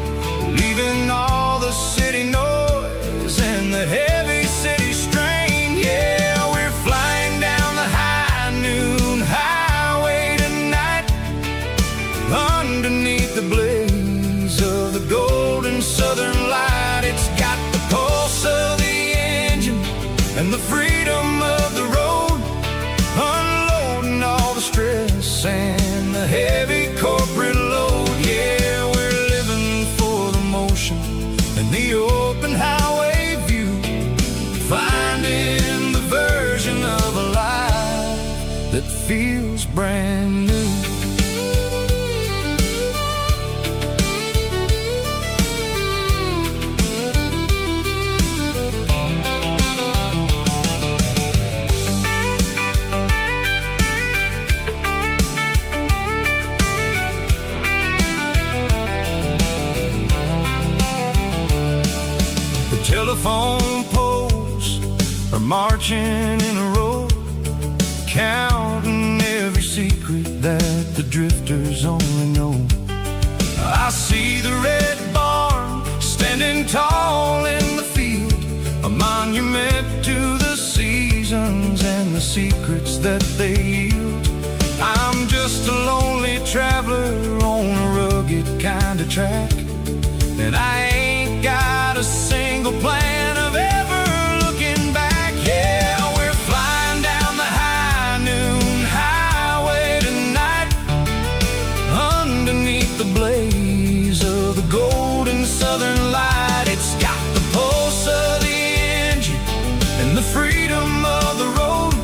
leaving all the city noise and the heavy city strain. Yeah, we're flying down the high noon highway tonight, underneath the blaze of the golden southern light. It's got the pulse of the engine and the freedom of the road, unloading all the stress and the heavy corporate load. Yeah, we're living for the motion and the open highway view, finding the version of a life that feels brand new. Telephone poles are marching in a row, counting every secret that the drifters only know. I see the red barn standing tall in the field, a monument to the seasons and the secrets that they yield. I'm just a lonely traveler on a rugged kind of track, and I ain't got a single plan of ever looking back. Yeah, we're flying down the high noon highway tonight, underneath the blaze of the golden southern light. It's got the pulse of the engine and the freedom of the road,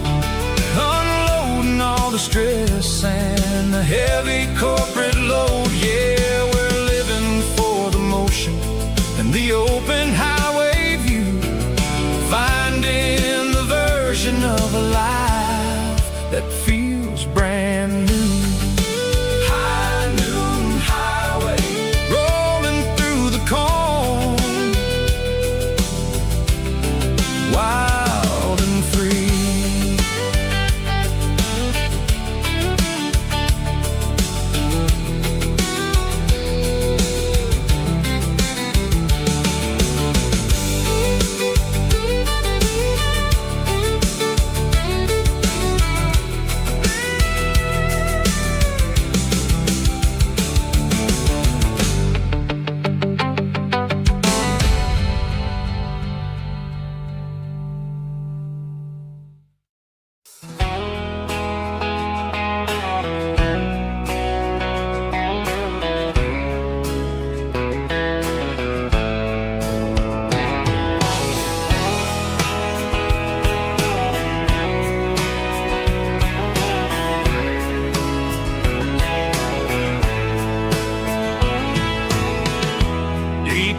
unloading all the stress and the heavy corporate load. Yeah, we're living for the motion and the open highway view, finding the version of a life that feels brand new. High noon highway, rolling through the corn, wild and free.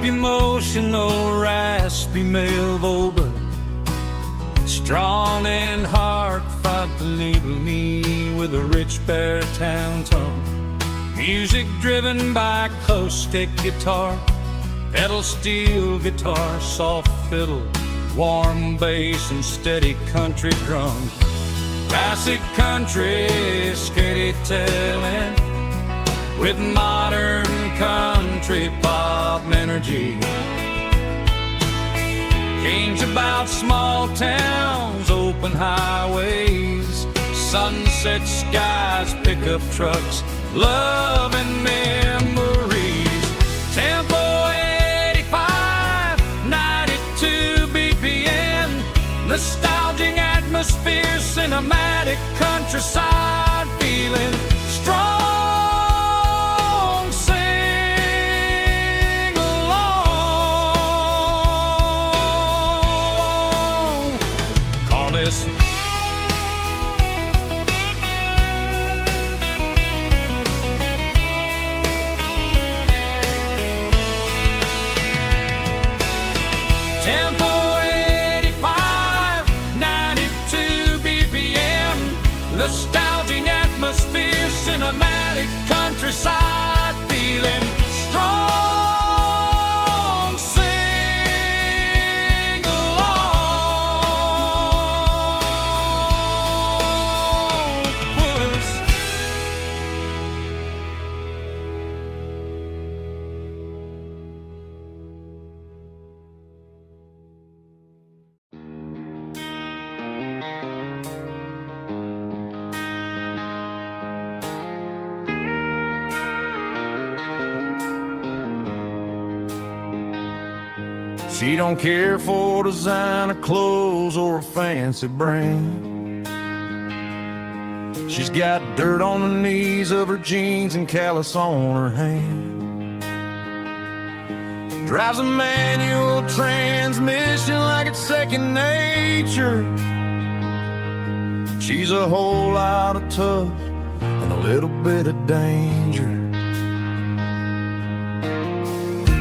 Emotional, raspy male but strong and hard, fought to label me with a rich baritone tone. Music driven by acoustic guitar, pedal steel guitar, soft fiddle, warm bass and steady country drums. Classic country storytelling with modern country pop energy. Games about small towns, open highways, sunset skies, pickup trucks, love and memories. Tempo 85, 92 BPM, nostalgic atmosphere, cinematic countryside feeling strong. cinematic countryside, feeling strong. Sing along with us. She don't care for designer clothes or a fancy brand. She's got dirt on the knees of her jeans and callus on her hand. Drives a manual transmission like it's second nature. She's a whole lot of tough and a little bit of danger.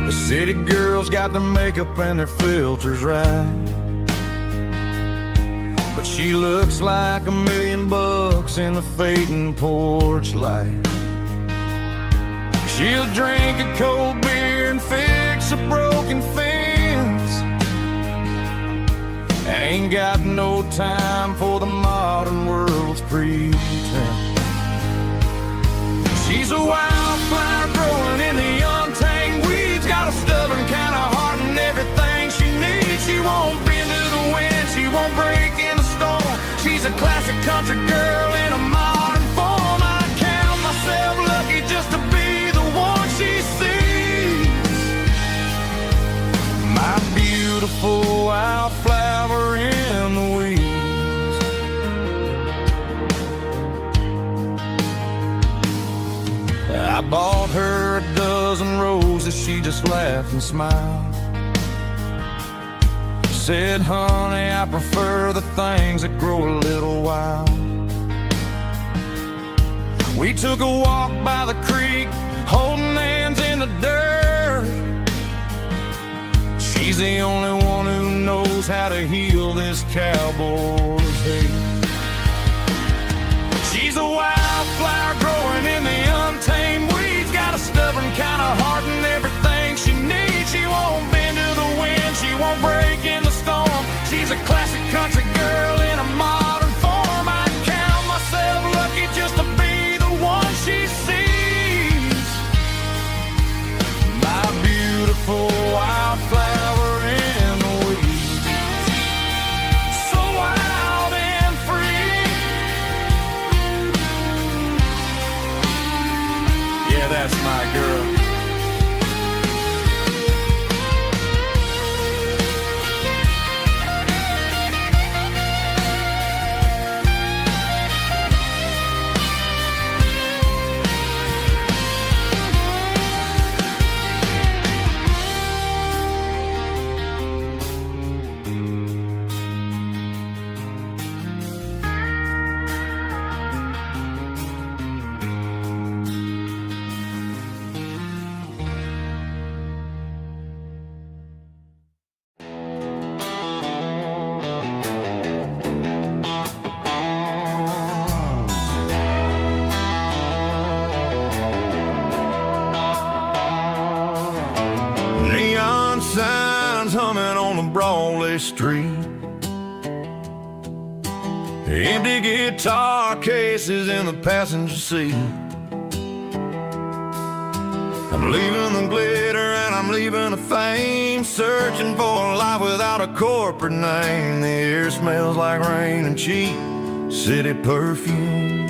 The city girls got their makeup and their filters right, but she looks like $1,000,000 in the fading porch light. She'll drink a cold beer and fix a broken fence. Ain't got no time for the modern world's pretense. She's a wildflower growing in the untamed weeds. Got a stubborn kind of heart and everything she needs. She won't bend to the wind, she won't break in the storm. She's a classic country girl in a modern form. I count myself lucky just to be the one she sees. My beautiful wildflower in the weeds. I bought her a dozen roses, she just laughed and smiled. Said, honey, I prefer the things that grow a little wild. We took a walk by the creek, holding hands in the dirt. She's the only one who knows how to heal this cowboy's hate. She's a wildflower growing in the untamed weeds. Got a stubborn kind of heart and everything she needs. She won't bend to the wind, she won't break in the storm. She's a classic country girl in a modern form. I count myself lucky just to be the one she sees. My beautiful wildflower in the weeds. So wild and free. Yeah, that's my girl. Neon signs humming on the Broadway street. Empty guitar cases in the passenger seat. I'm leaving the glitter and I'm leaving the fame, searching for a life without a corporate name. The air smells like rain and cheap city perfume.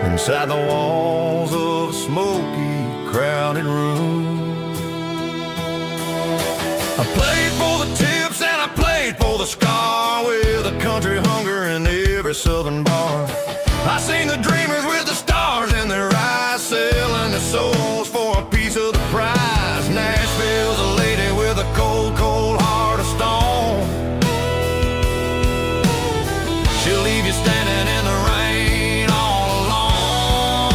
Inside the walls of a smoky, crowded room. I played for the tips and I played for the scar, with a country hunger in every southern bar. I seen the dreamers with the stars in their eyes, selling their souls for a piece of the prize. Nashville's a lady with a cold, cold heart of stone. She'll leave you standing in the rain all alone.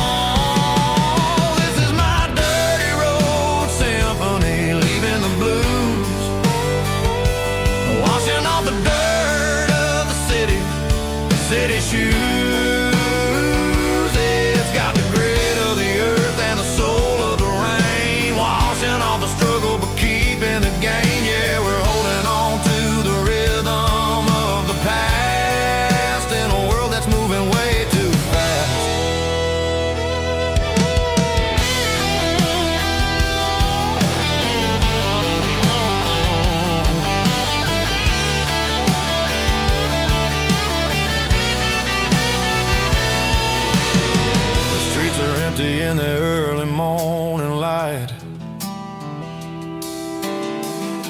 This is my dirty road symphony, leaving the blues, washing off the dirt of the city shoes.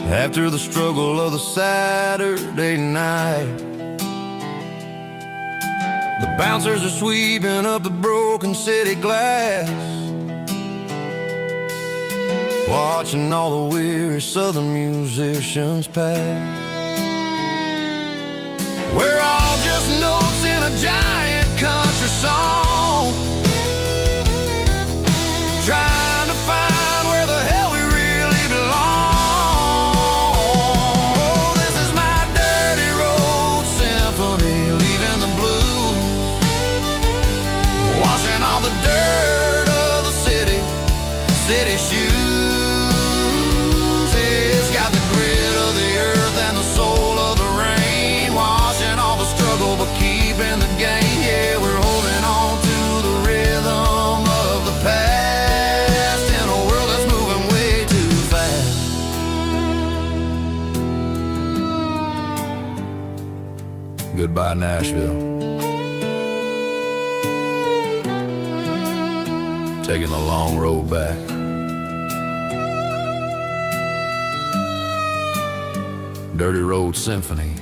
after the struggle of the Saturday night. The bouncers are sweeping up the broken city glass, watching all the weary southern musicians pass. We're all just notes in a giant country song, trying to find where the hell we really belong. Oh, this is my dirty road symphony, leaving the blues, washing all the dirt of the city shoes. It's got the grit of the earth and the soul of the rain, washing all the struggle but keeping the game. Yeah, we're holding on to the rhythm of the past in a world that's moving way too fast. Goodbye, Nashville. Taking the long road back. Dirty Road Symphony.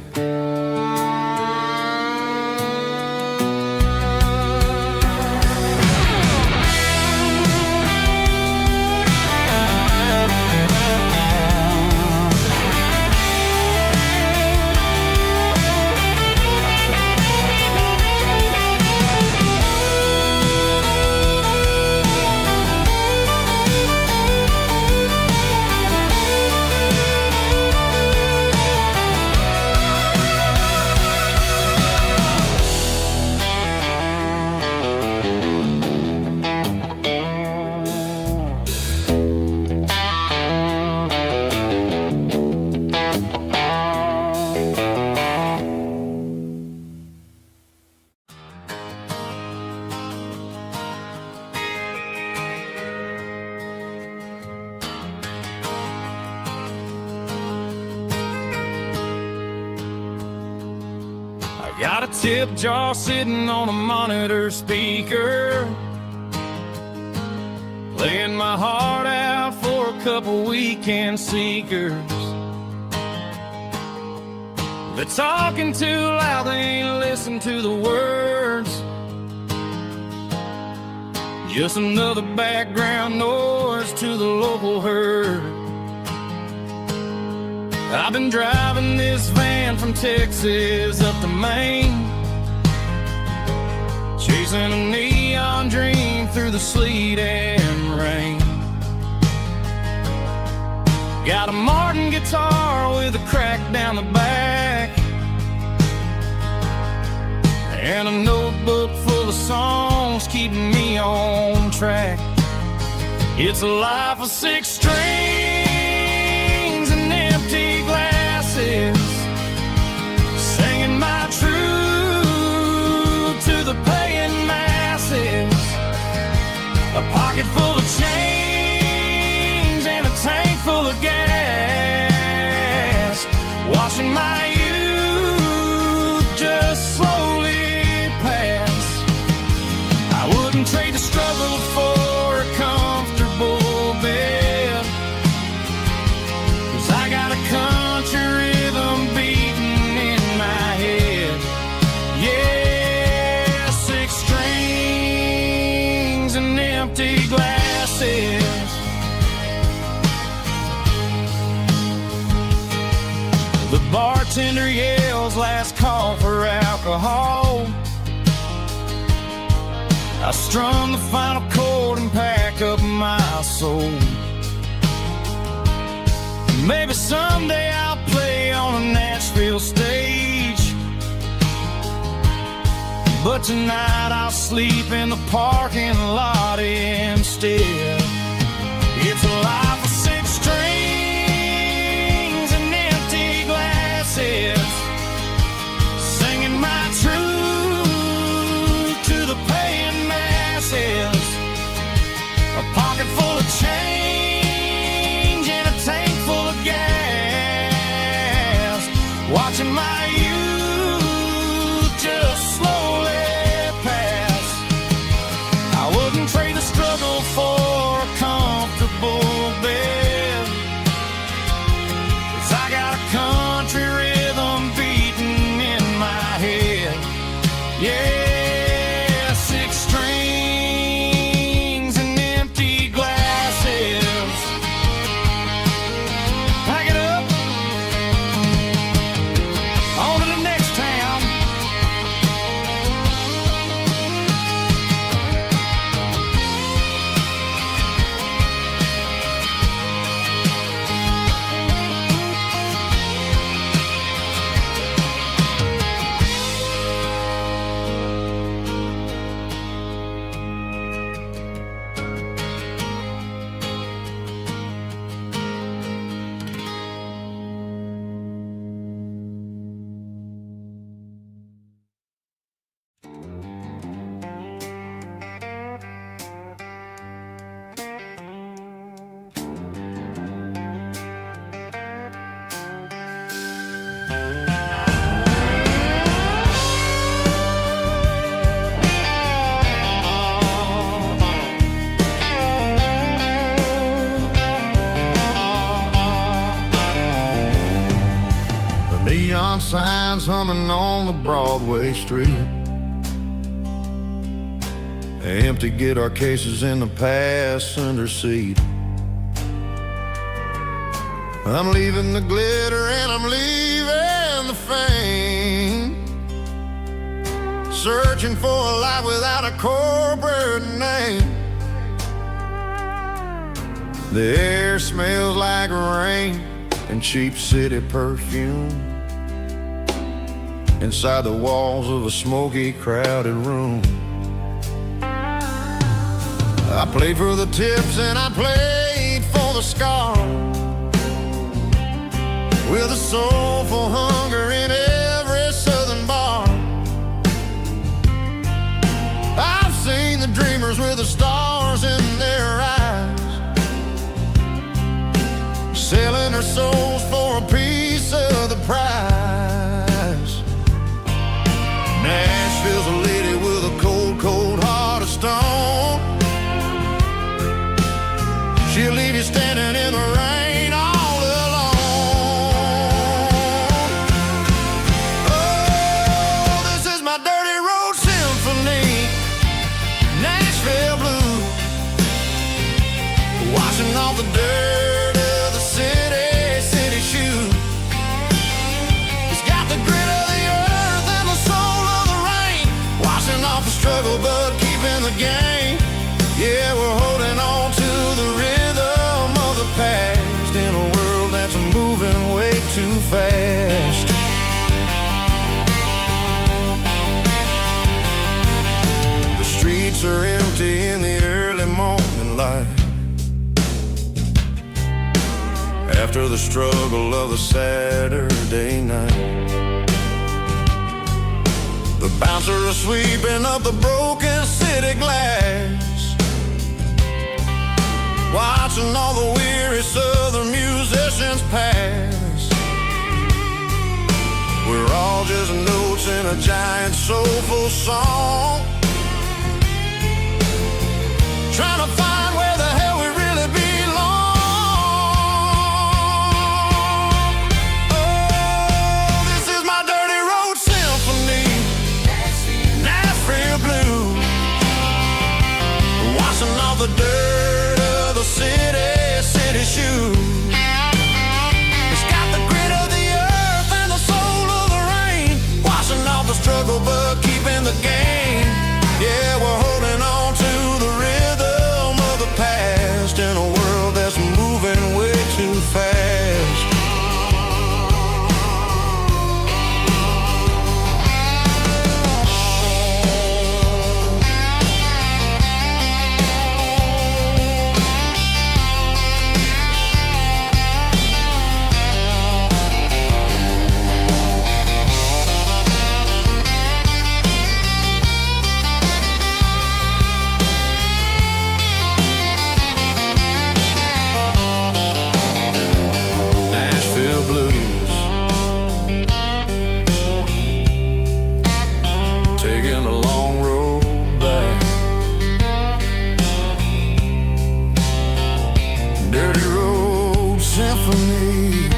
Got a tip jar sitting on a monitor speaker, playing my heart out for a couple weekend seekers. They're talking too loud, they ain't listen to the words. Just another background noise to the local herd. I've been driving this van from Texas up to Maine, chasing a neon dream through the sleet and rain. Got a Martin guitar with a crack down the back, and a notebook full of songs keeping me on track. It's a life of 6 strings and empty glasses, singing my truth to the paying masses. A pocket full of change and a tank full of gas, watching my youth just slowly pass. I wouldn't trade the struggle for a comfortable bed, 'cause I got a country rhythm beating in my head. Yeah, 6 strings and empty glasses. The bartender yells last call for alcohol. I strum the final chord and pack up my soul. Maybe someday I'll play on a Nashville stage, but tonight I'll sleep in the parking lot instead. It's a life of 6 strings and empty glasses, singing my truth to the paying masses. A pocket full of change and a tank full of gas, watching my youth just slowly pass. I wouldn't trade the struggle for a comfortable bed, 'cause neon signs humming on the Broadway street. Empty guitar cases in the passenger seat. I'm leaving the glitter and I'm leaving the fame, searching for a life without a corporate name. The air smells like rain and cheap city perfume inside the walls of a smoky, crowded room. I played for the tips and I played for the scars, with a soulful hunger in every southern bar. I've seen the dreamers with the stars in their eyes, selling their souls for a piece of the prize. Nashville's a lady with a cold, cold heart of stone. She'll leave you standing in the rain all alone. Oh, this is my dirty road symphony, Nashville blues, washing off the dirt of the city shoes. It's got the grit of the earth and the soul of the rain, washing off the struggle but keeping the game. Yeah, we're holding on to the rhythm of the past in a world that's moving way too fast. The streets are empty in the early morning light, after the struggle of the Saturday night. The bouncer is sweeping up the broken city glass, watching all the weary southern musicians pass. We're all just notes in a giant soulful song, trying to find where the hell we really belong. Oh, this is my dirty road symphony, Nashville blues, washing off the dirt of the city shoes. It's got the grit of the earth and the soul of the rain, washing off the struggle but keeping the game. Yeah, we're holding on to the rhythm of the past in a world that's moving way too fast. Taking a long road back, dirty road symphony.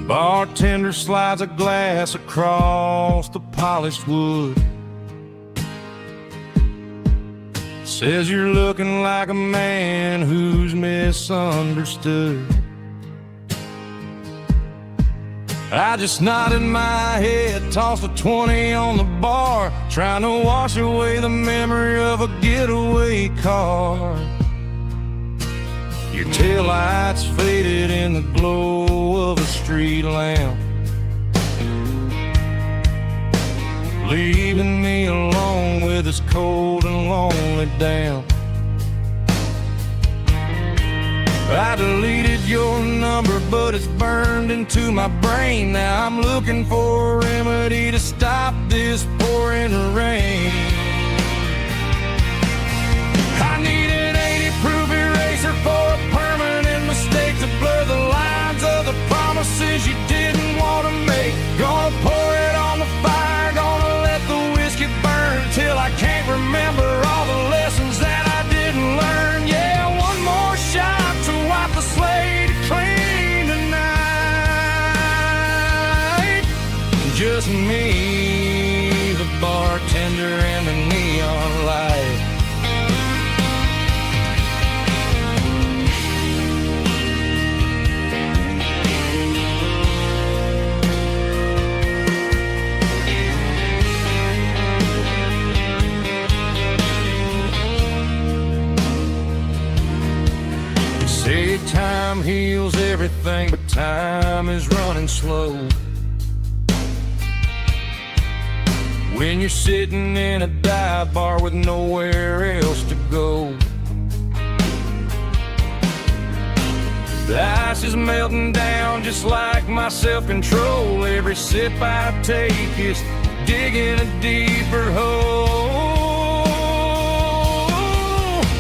Bartender slides a glass across the polished wood. Says you're looking like a man who's misunderstood. I just nodded my head, tossed a 20 on the bar, trying to wash away the memory of a getaway car. Your taillights faded in the glow of a street lamp, leaving me alone with this cold and lonely damp. I deleted your number, but it's burned into my brain. Now I'm looking for a remedy to stop this pouring rain. I need an 80-proof eraser for a permanent mistake to blur the lines of the promises you didn't want to make. Gonna pour it on the fire, gonna let the whiskey burn till I can't remember all the lessons that I didn't learn. Yeah, one more shot to wipe the slate clean tonight. Just me, the bartender, and the neon light. Say time heals everything, but time is running slow. When you're sitting in a dive bar with nowhere else to go, the ice is melting down just like my self-control. Every sip I take is digging a deeper hole.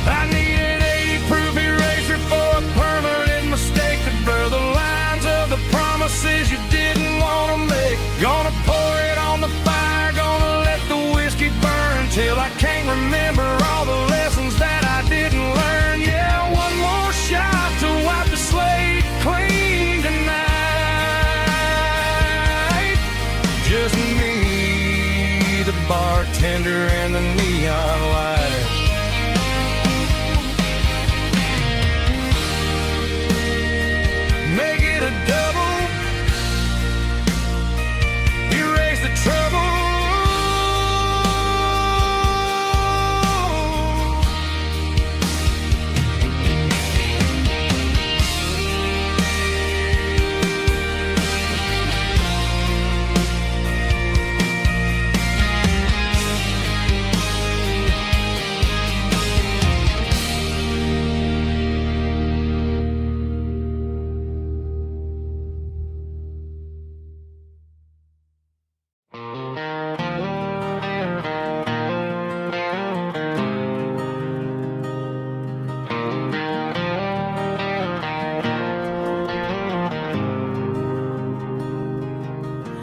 I need an 80-proof eraser for a permanent mistake to blur the lines of the promises you didn't want to make. Gonna pour it on the fire, gonna let the whiskey burn till I can't remember all the lessons that I didn't learn. Yeah, one more shot to wipe the slate clean tonight. Just me, the bartender, and the neon light. Make it a double, erase the trouble.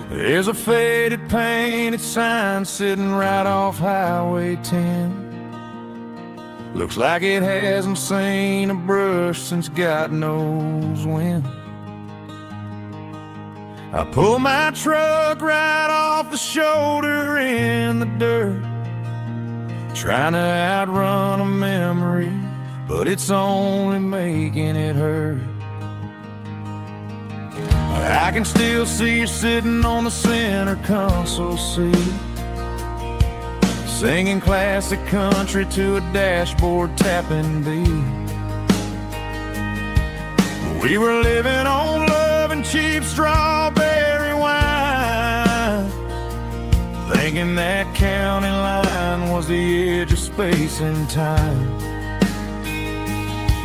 There's a faded painted sign sitting right off Highway 10. Looks like it hasn't seen a brush since God knows when. I pull my truck right off the shoulder in the dirt, trying to outrun a memory, but it's only making it hurt. I can still see you sitting on the center console seat, singing classic country to a dashboard tapping beat. We were living on love and cheap strawberry wine, thinking that county line was the edge of space and time.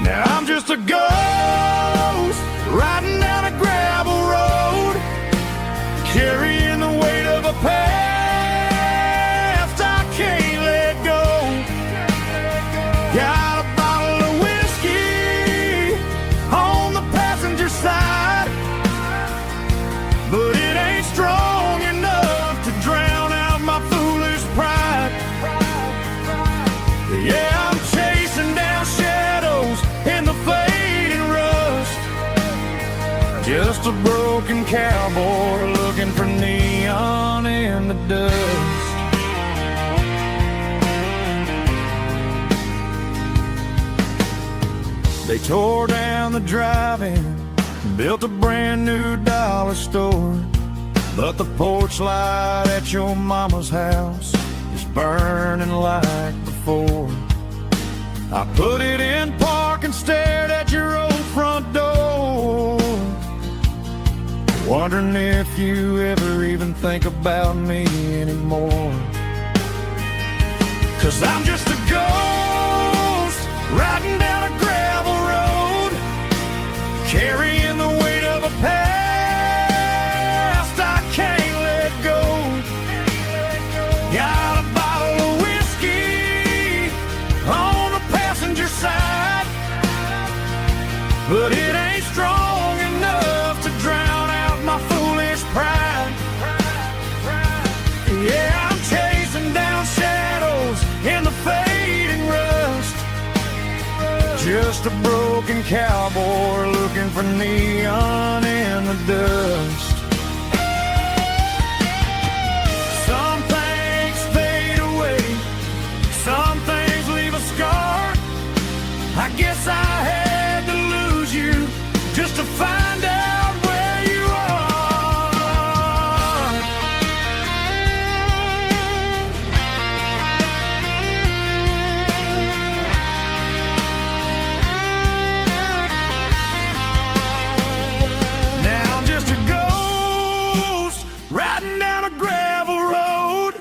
Now I'm just a ghost riding down a gravel road, carrying the weight of a past I can't let go. Got a bottle of whiskey on the passenger side, but it ain't strong enough to drown out my foolish pride. Yeah, I'm chasing down shadows in the fading rust, just a broken cowboy looking for neon in the dust. They tore down the drive-in, built a brand new dollar store. But the porch light at your mama's house is burning like before. I put it in park and stared at your old front door, wondering if you ever even think about me anymore. 'Cause I'm just a ghost riding down a gravel road, carrying the weight of a past I can't let go. Got a bottle of whiskey on the passenger side, but it ain't strong enough to drown out my foolish pride. Yeah, I'm chasing down shadows in the fading rust, just a broken cowboy looking for neon in the dust. Some things fade away, some things leave a scar. I guess I had to lose you just to find out where you are. Now I'm just a ghost riding down a gravel road,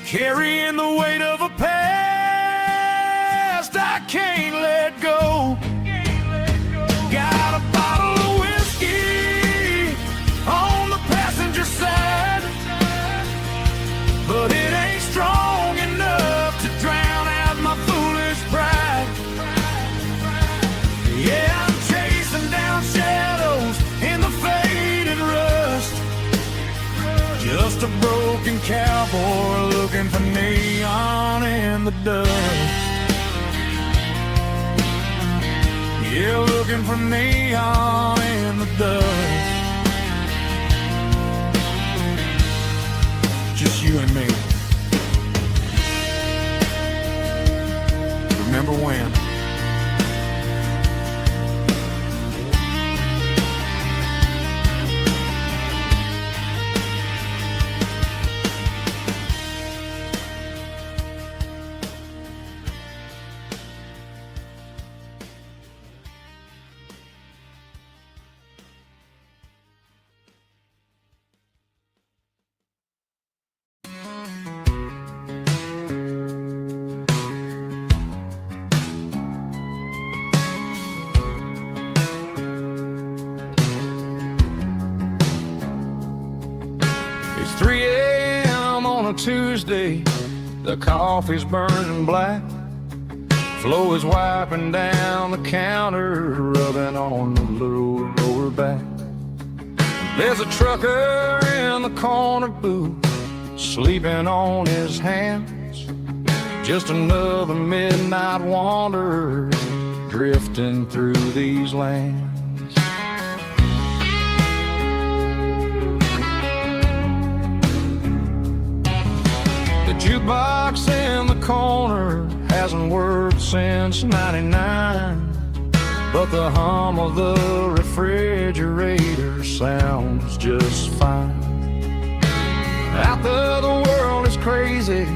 carrying the weight of a past I can't let go. Got a bottle of whiskey on the passenger side, but it ain't strong enough to drown out my foolish pride. Yeah, I'm chasing down shadows in the faded rust, just a broken cowboy looking for neon in the dust. Yeah, looking for neon in the dust. Just you and me. Remember when? It's 3 a.m. on a Tuesday, the coffee's burning black. Flo is wiping down the counter, rubbing on the lower back. There's a trucker in the corner booth, sleeping on his hands. Just another midnight wanderer drifting through these lands. The jukebox in the corner hasn't worked since '99, but the hum of the refrigerator sounds just fine. Out there the world is crazy,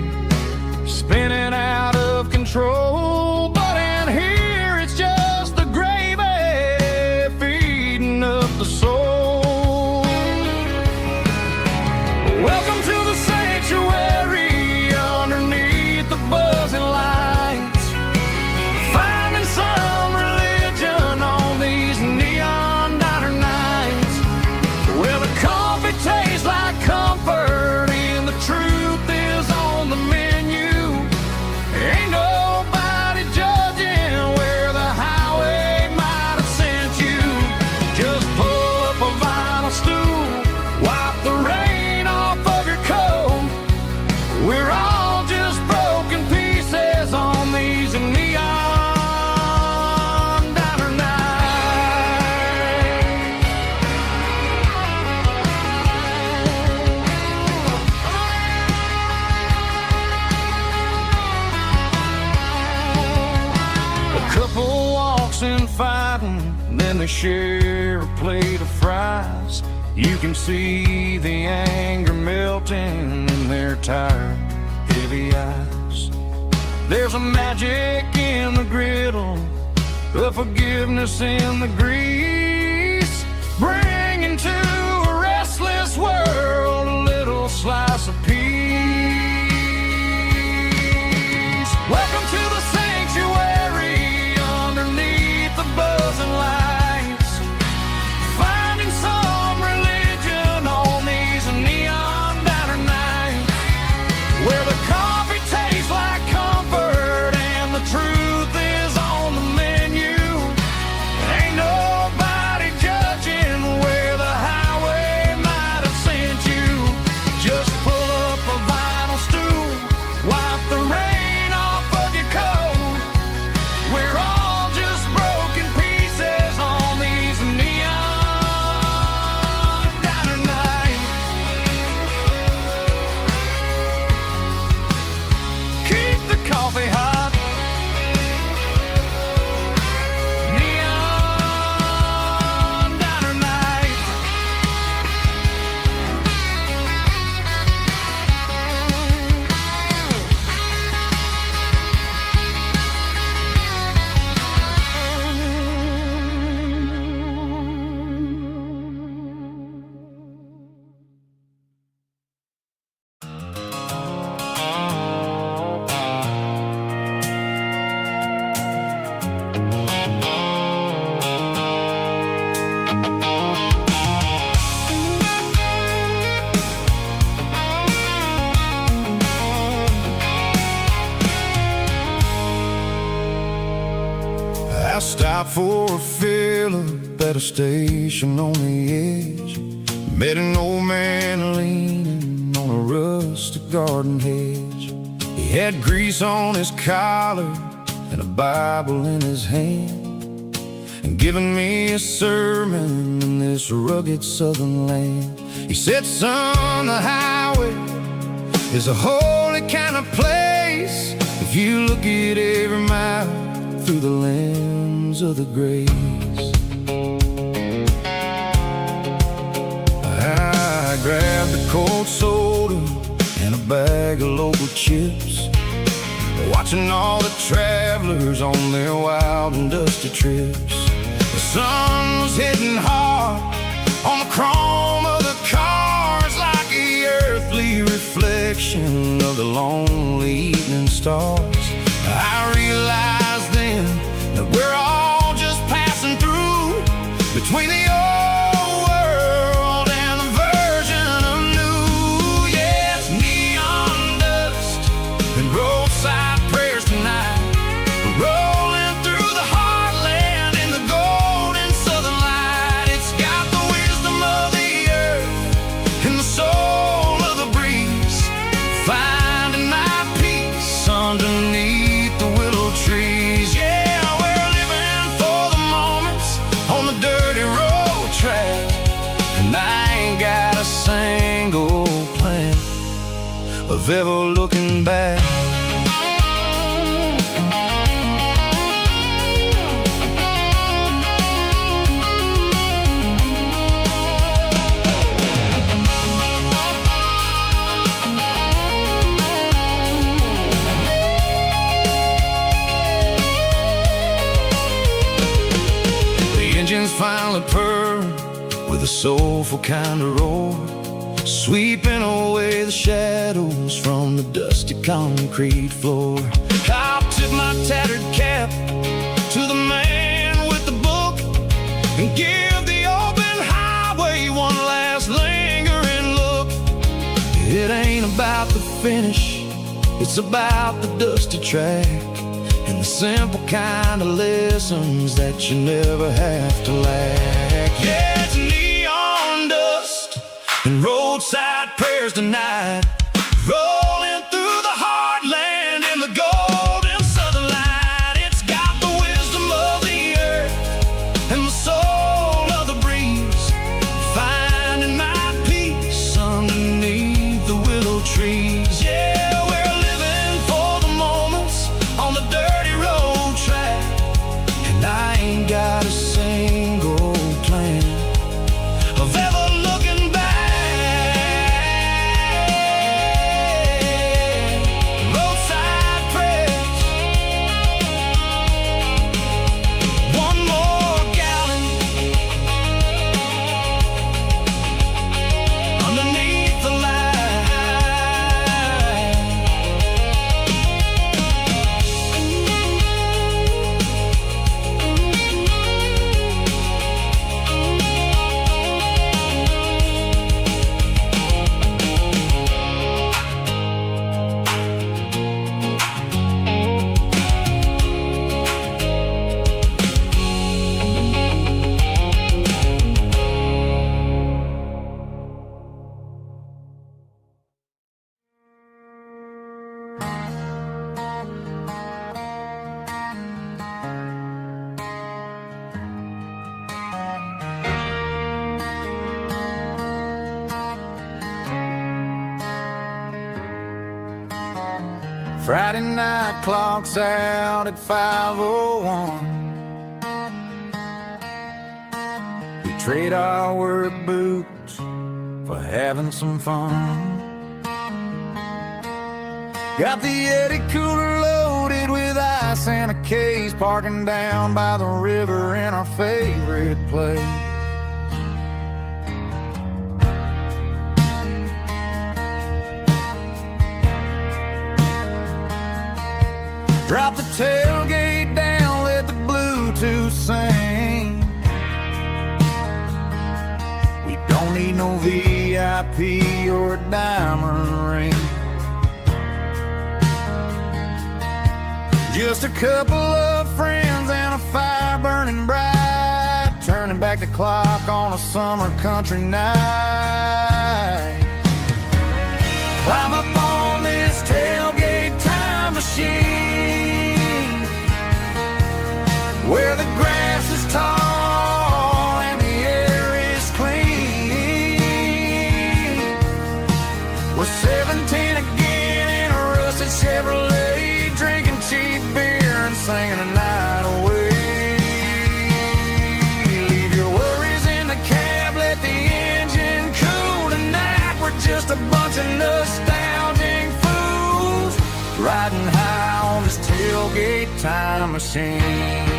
spinning out of control, but in here it's just the gravy feeding up the soul. Welcome to the sanctuary underneath the buzzing lights, finding some religion on these neon diner nights, where the coffee tastes like comfort and the truth is on the menu. then they share a plate of fries. You can see the anger melting in their tired, heavy eyes. There's a magic in the griddle, a forgiveness in the grease, bringing to a restless world a little slice of peace. Welcome to the sanctuary underneath the buzzing lights, finding some religion on these neon diner nights, where the coffee tastes like comfort and the truth is on the menu. Ain't nobody judging where the highway might have sent you. Just pull up a vinyl stool, wipe the rain off of your coat. We're all just broken pieces on these neon diner nights. Keep the coffee hot. Neon diner night. I stopped for a fill-up at a station on the edge. Met an old man leaning on a rustic garden hedge. He had grease on his collar and a Bible in his hand, and giving me a sermon in this rugged southern land. He said, son, the highway is a holy kind of place if you look at every mile through the lens of the grace. I grabbed a cold soda and a bag of local chips, watching all the travelers on their wild and dusty trips. The sun was hitting hard on the chrome of the cars, like the earthly reflection of the lonely evening stars. I realized then that we're all just passing through between the old world and the version of new. Yes, neon dust and roadside prayers tonight, rolling through the heartland in the golden southern light. It's got the wisdom of the earth and the soul of the breeze, finding my peace underneath the willow trees. Yeah, we're living for the moments on the dirty road track, and I ain't got a single plan of ever looking back. Engines finally purr with a soulful kind of roar, sweeping away the shadows from the dusty concrete floor. I'll tip my tattered cap to the man with the book and give the open highway one last lingering look. It ain't about the finish, it's about the dusty track and the simple kind of lessons that you never have to lack. Yeah, it's neon dust and roadside prayers tonight, rolling through the heartland in the golden southern light. It's got the wisdom of the earth and the soul of the breeze, finding my peace underneath the willow trees. Yeah, we're living for the moments on the dirty road track, and I ain't got a single Friday night clocks out at 5:01. We trade our work boots for having some fun. Got the Yeti cooler loaded with ice and a case, parking down by the river in our favorite place. Drop the tailgate down, let the Bluetooth sing. We don't need no VIP or a diamond ring. Just a couple of friends and a fire burning bright, turning back the clock on a summer country night. Climb up on this tailgate time machine, where the grass is tall and the air is clean. We're 17 again in a rusted Chevrolet, drinking cheap beer and singing the night away. Leave your worries in the cab, let the engine cool tonight. We're just a bunch of nostalgic fools, riding high on this tailgate time machine.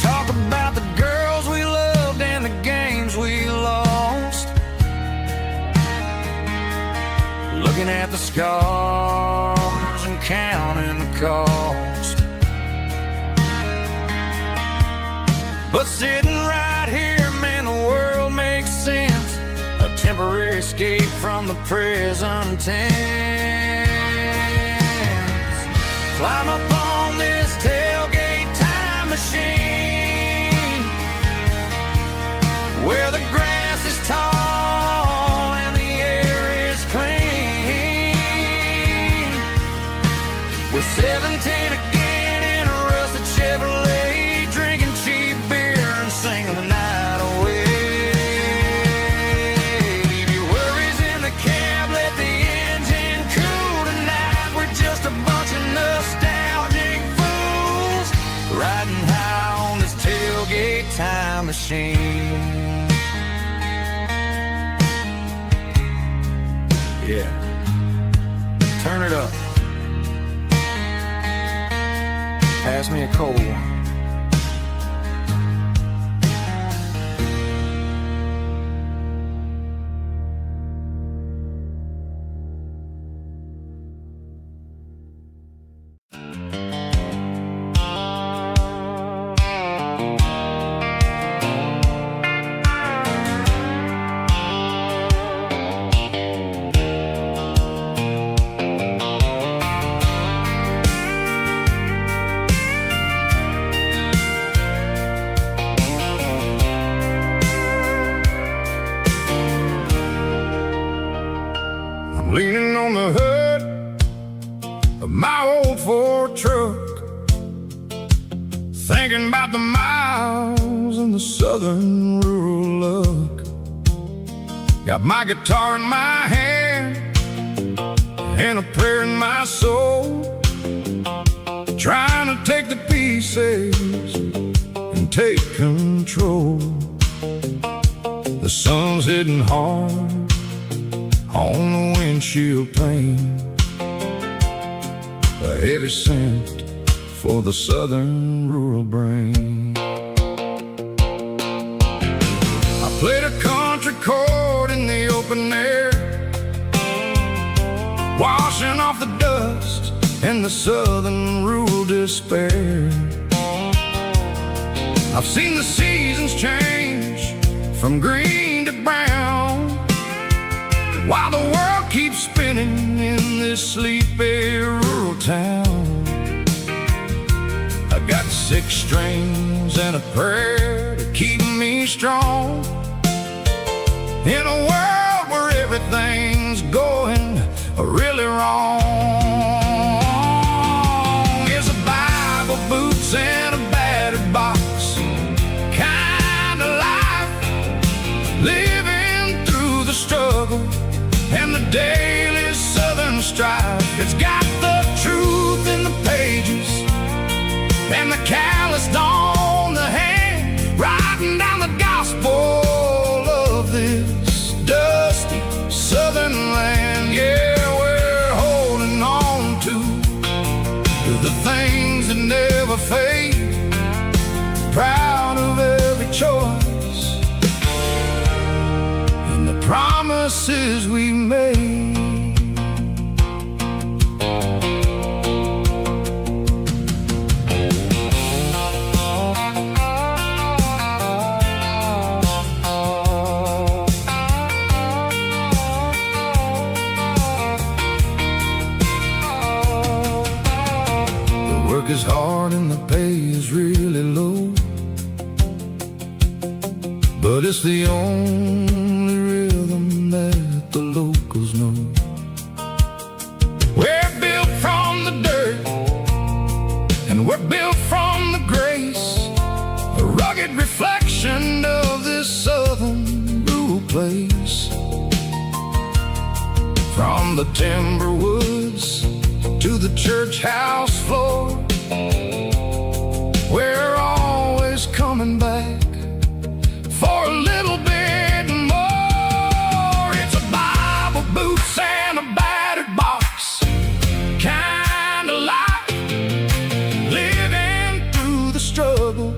Talk about the girls we loved and the games we lost, looking at the scars and counting the cost. But sitting right here, man, the world makes sense, a temporary escape from the present tense. Climb up on this tailgate time machine, where the grass is tall and the air is clean. We're 17 again in a rusted Chevrolet, drinking cheap beer and singing the night away. Leave your worries in the cab, let the engine cool tonight. We're just a bunch of nostalgic fools, riding high on this tailgate time machine. Yeah, turn it up. Pass me a cold one. Leaning on the hood of my old Ford truck, thinking about the miles and the southern rural look. Got my guitar in my hand and a prayer in my soul, trying to take the pieces and take control. The sun's hitting hard on the windshield pane, a heavy scent for the southern rural brain. I played a country chord in the open air, washing off the dust and the southern rural despair. I've seen the seasons change from green to brown, while the world keeps spinning in this sleepy rural town. I got 6 strings and a prayer to keep me strong, in a world where everything's going really wrong. strife. It's got the truth in the pages and the calloused on the hand, writing down the gospel of this dusty southern land. Yeah, we're holding on to the things that never fade, proud of every choice and the promises we made. Work is hard and the pay is really low, but it's the only rhythm that the locals know. We're built from the dirt and we're built from the grace, a rugged reflection of this southern rural place. From the timber woods to the church house floor, we're always coming back for a little bit more. It's a Bible, boots, and a battered box kind of life, living through the struggle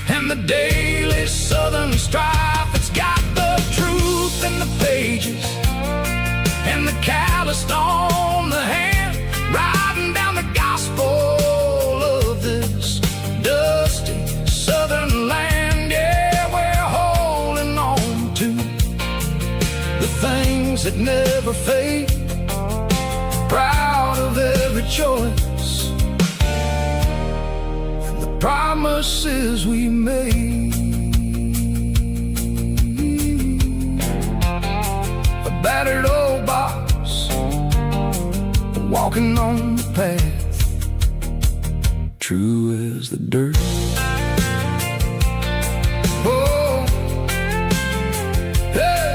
and the daily southern strife. It's got the truth in the pages and the calloused on the hand, writing down the gospel of this dusty southern land. Yeah, we're holding on to the things that never fade, proud of every choice and the promises we made. A battered old box, walking on the path, true as the dirt. Oh, hey.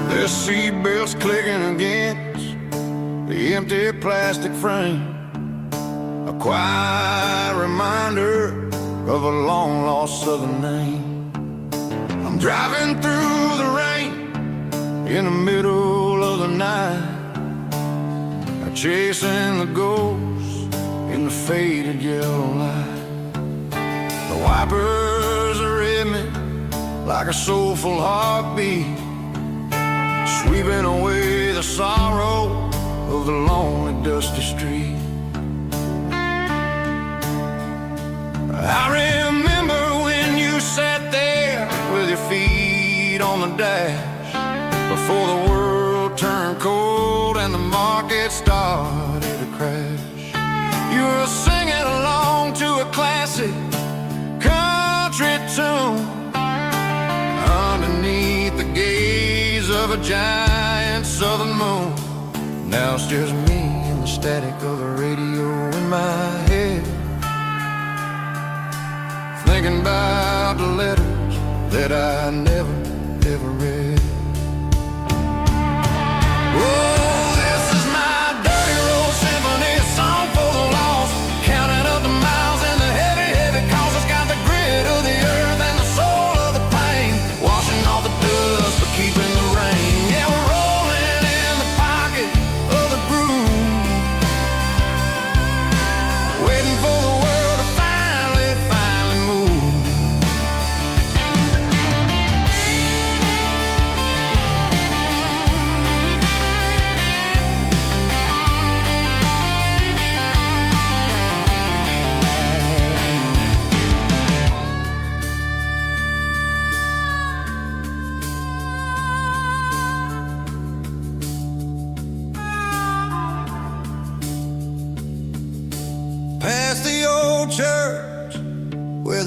The seatbelt's clicking against the empty plastic frame, a quiet reminder of a long-lost southern name. I'm driving through the rain in the middle of the night, chasing the ghosts in the faded yellow light. The wipers are in me like a soulful heartbeat, sweeping away the sorrow of the lonely, dusty street. I remember when you sat there with your feet on the dash, before the world turned cold and the market started to crash. You were singing along to a classic country tune underneath the gaze of a giant southern moon. Now it's just me and the static of the radio in my head, thinking about the letters that I never, ever read. Oh, this is my dirty road symphony, a song for the lost, counting up the miles and the heavy, heavy calls. It's got the grit of the earth and the soul of the pain, washing off the dust but keeping the rain. Yeah, we're rolling in the pocket of the groove, waiting for the world to finally move.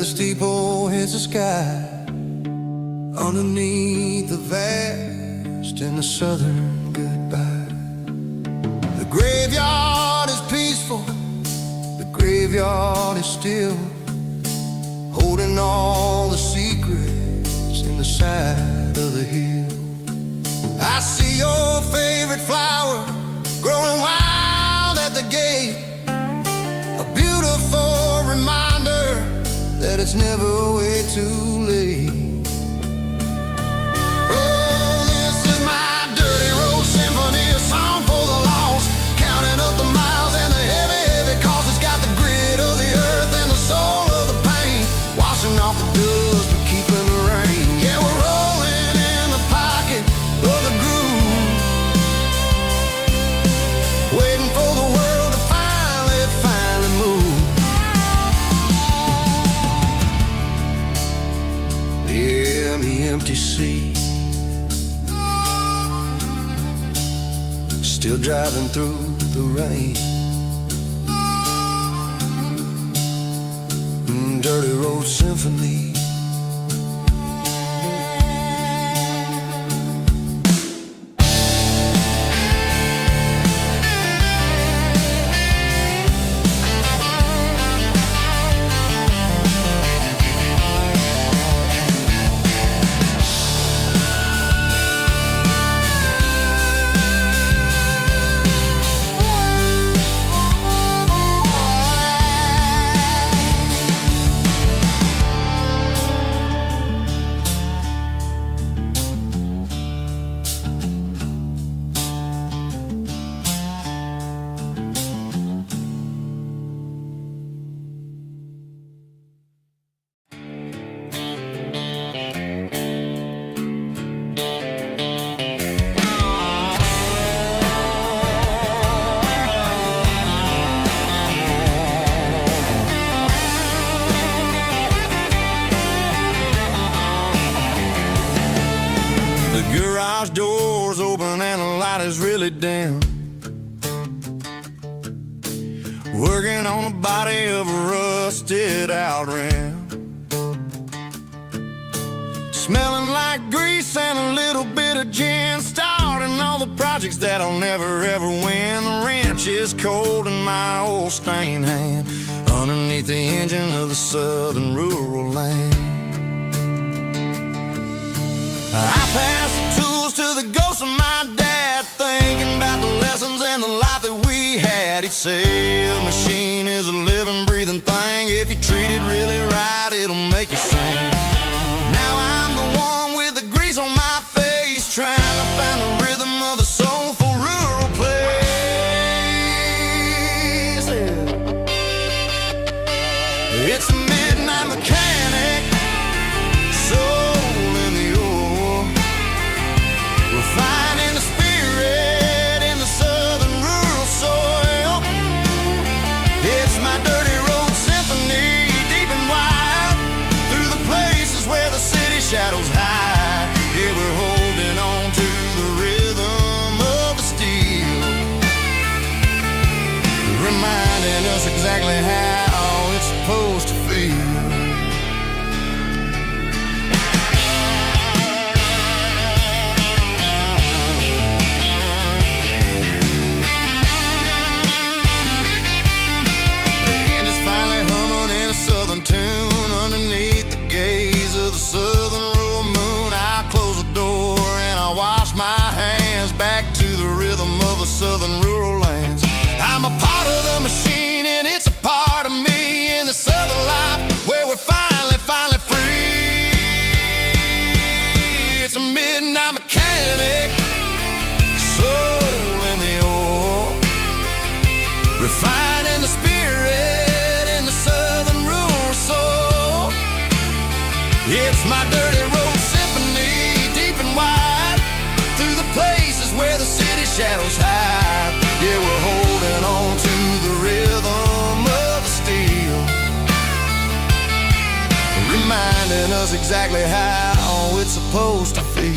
the steeple hits the sky, underneath the vast and the southern goodbye. The graveyard is peaceful, the graveyard is still, holding all the secrets in the side of the hill. I see your favorite flower growing wild at the gate, a beautiful reminder that it's never way too late. Oh, this is my dirty road symphony, a song for the lost, counting up the miles and the heavy, heavy cost. It's got the grit of the earth and the soul of the pain, washing off the dust but keeping the rain. Yeah, we're rolling in the pocket of the groove, waiting for the world to finally move. Yeah, the empty sea, still driving through the rain. Dirty road symphony. Garage doors open and the light is really dim, working on the body of a rusted out rim, smelling like grease and a little bit of gin, starting all the projects that I'll never ever win. The wrench is cold in my old stained hand, underneath the engine of the southern rural land. I pass the tools to the ghost of my dad, thinking about the lessons and the life that we had. He'd say a machine is a living, breathing thing. If you treat it really right, it'll make you sing. Now I'm the one with the grease on my face, trying to find the rhythm of the soulful rural place. It's a midnight mechanic, soul in the ore, refining the spirit in the southern rural soil. It's my dirty road symphony, deep and wide, through the places where the city shadows hide. Yeah, we're holding on to the rhythm of the steel, reminding us exactly how it's supposed to feel. Tune underneath the gaze of the southern rural moon. I close the door and I wash my hands, back to the rhythm of the southern rural lands. I'm a part of the machine and it's a part of me, in the southern life where we're finally free. It's a midnight mechanic, soul in the ore, refining the spirit in the southern rural soul. It's my dirty road symphony, deep and wide, through the places where the city shadows hide. Yeah, we're holding on to the rhythm of the steel, reminding us exactly how it's supposed to feel.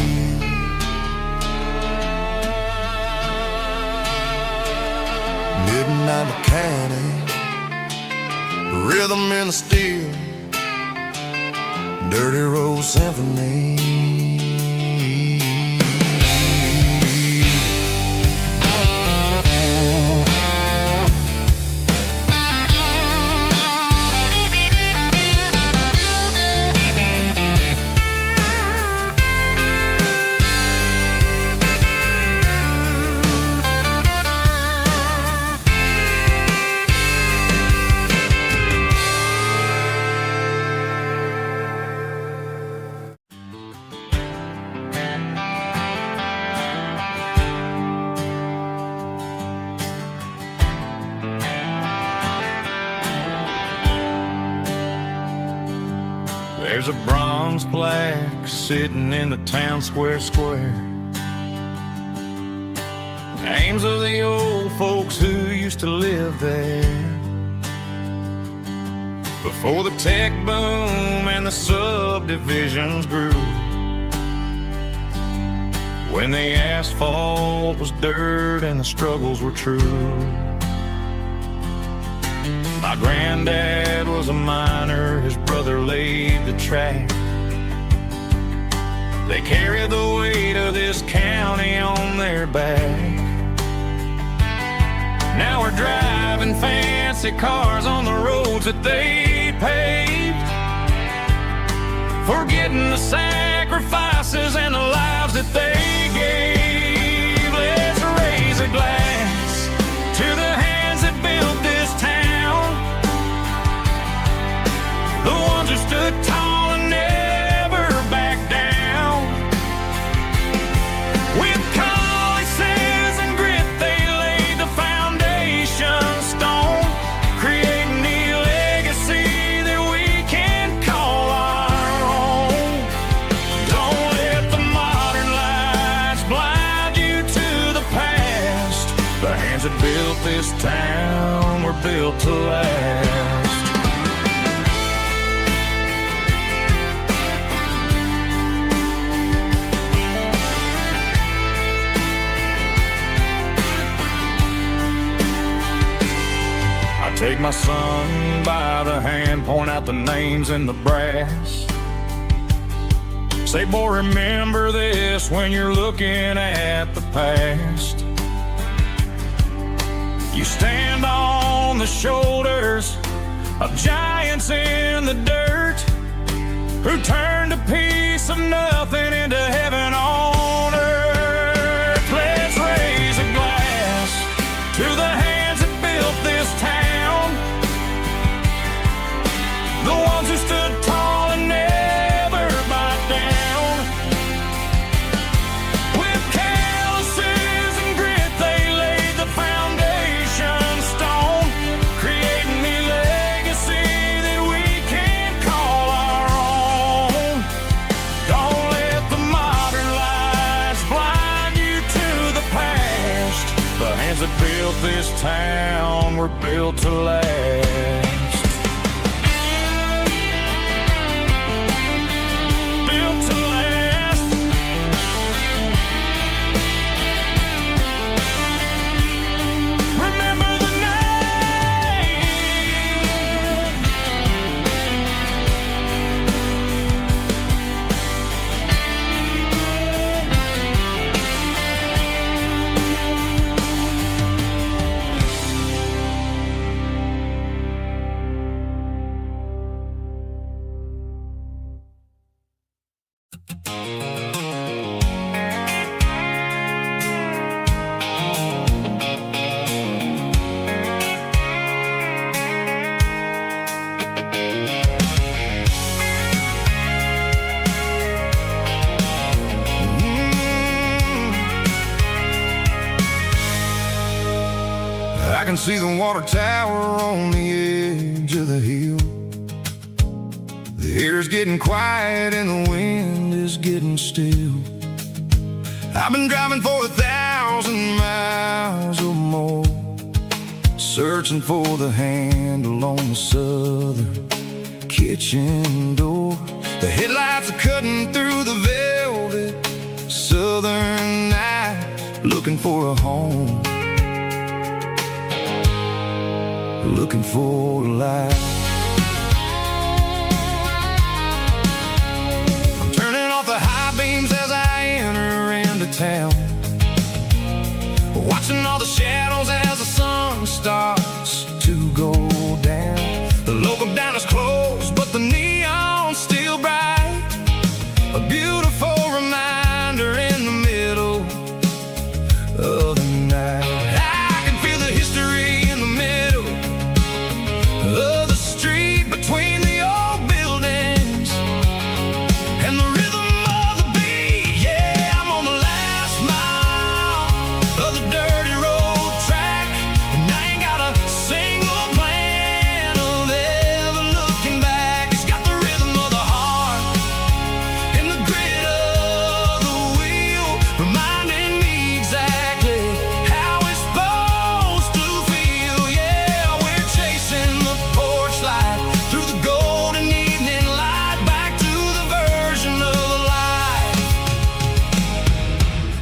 Midnight mechanic, rhythm in the steel, Dirty Road Symphony. There's a bronze plaque sitting in the town square. Names of the old folks who used to live there before the tech boom and the subdivisions grew, when the asphalt was dirt and the struggles were true. My granddad was a miner, his brother laid the track. They carried the weight of this county on their back. Now we're driving fancy cars on the roads that they paved, forgetting the sacrifices and the lives that they gave. Let's raise a glass to the hands that built this town, the ones who stood tall and never backed down. With calluses and grit, they laid the foundation stone, creating the legacy that we can call our own. Don't let the modern lights blind you to the past. The hands that built this town were built to last. Take my son by the hand, point out the names in the brass. Say, boy, remember this when you're looking at the past. You stand on the shoulders of giants in the dirt, who turned a piece of nothing into heaven on earth. Let's raise a glass to the hands that built this town, the ones who stood tall and never backed down. With calluses and grit, they laid the foundation stone, creating the legacy that we can call our own. Don't let the modern lights blind you to the past. The hands that built this town were built to last. I can see the water tower on the edge of the hill. The air's getting quiet and the wind is getting still. I've been driving for 1,000 miles or more, searching for the handle on the southern kitchen door. The headlights are cutting through the velvet southern night, looking for a home, looking for a life. town, watching all the shadows as the sun starts to go down. The local diner's closed, but the neon's still bright, a beautiful reminder in the middle of the night. I can feel the history in the middle of the street, between the old buildings and the rhythm of the beat. Yeah, I'm on the last mile of the dirty road track, and I ain't got a single plan of ever looking back. It's got the rhythm of the heart and the grit of the wheel, reminding me exactly how it's supposed to feel. Yeah, we're chasing the porch light through the golden evening light, back to the version of life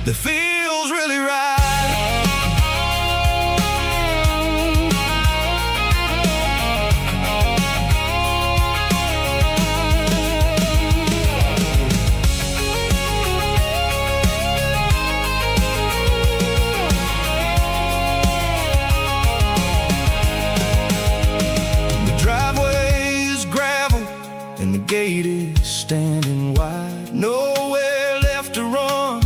that feels really right. The driveway is gravel and the gate is standing wide. Nowhere left to run,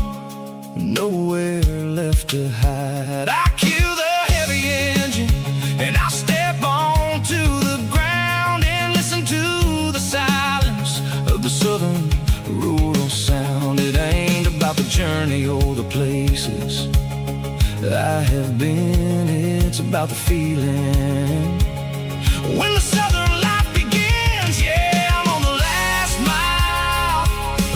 nowhere left to hide. I kill the heavy engine and I step onto the ground and listen to the silence of the southern rural sound. It ain't about the journey or the places I have been, it's about the feeling when the southern life begins. Yeah, I'm on the last mile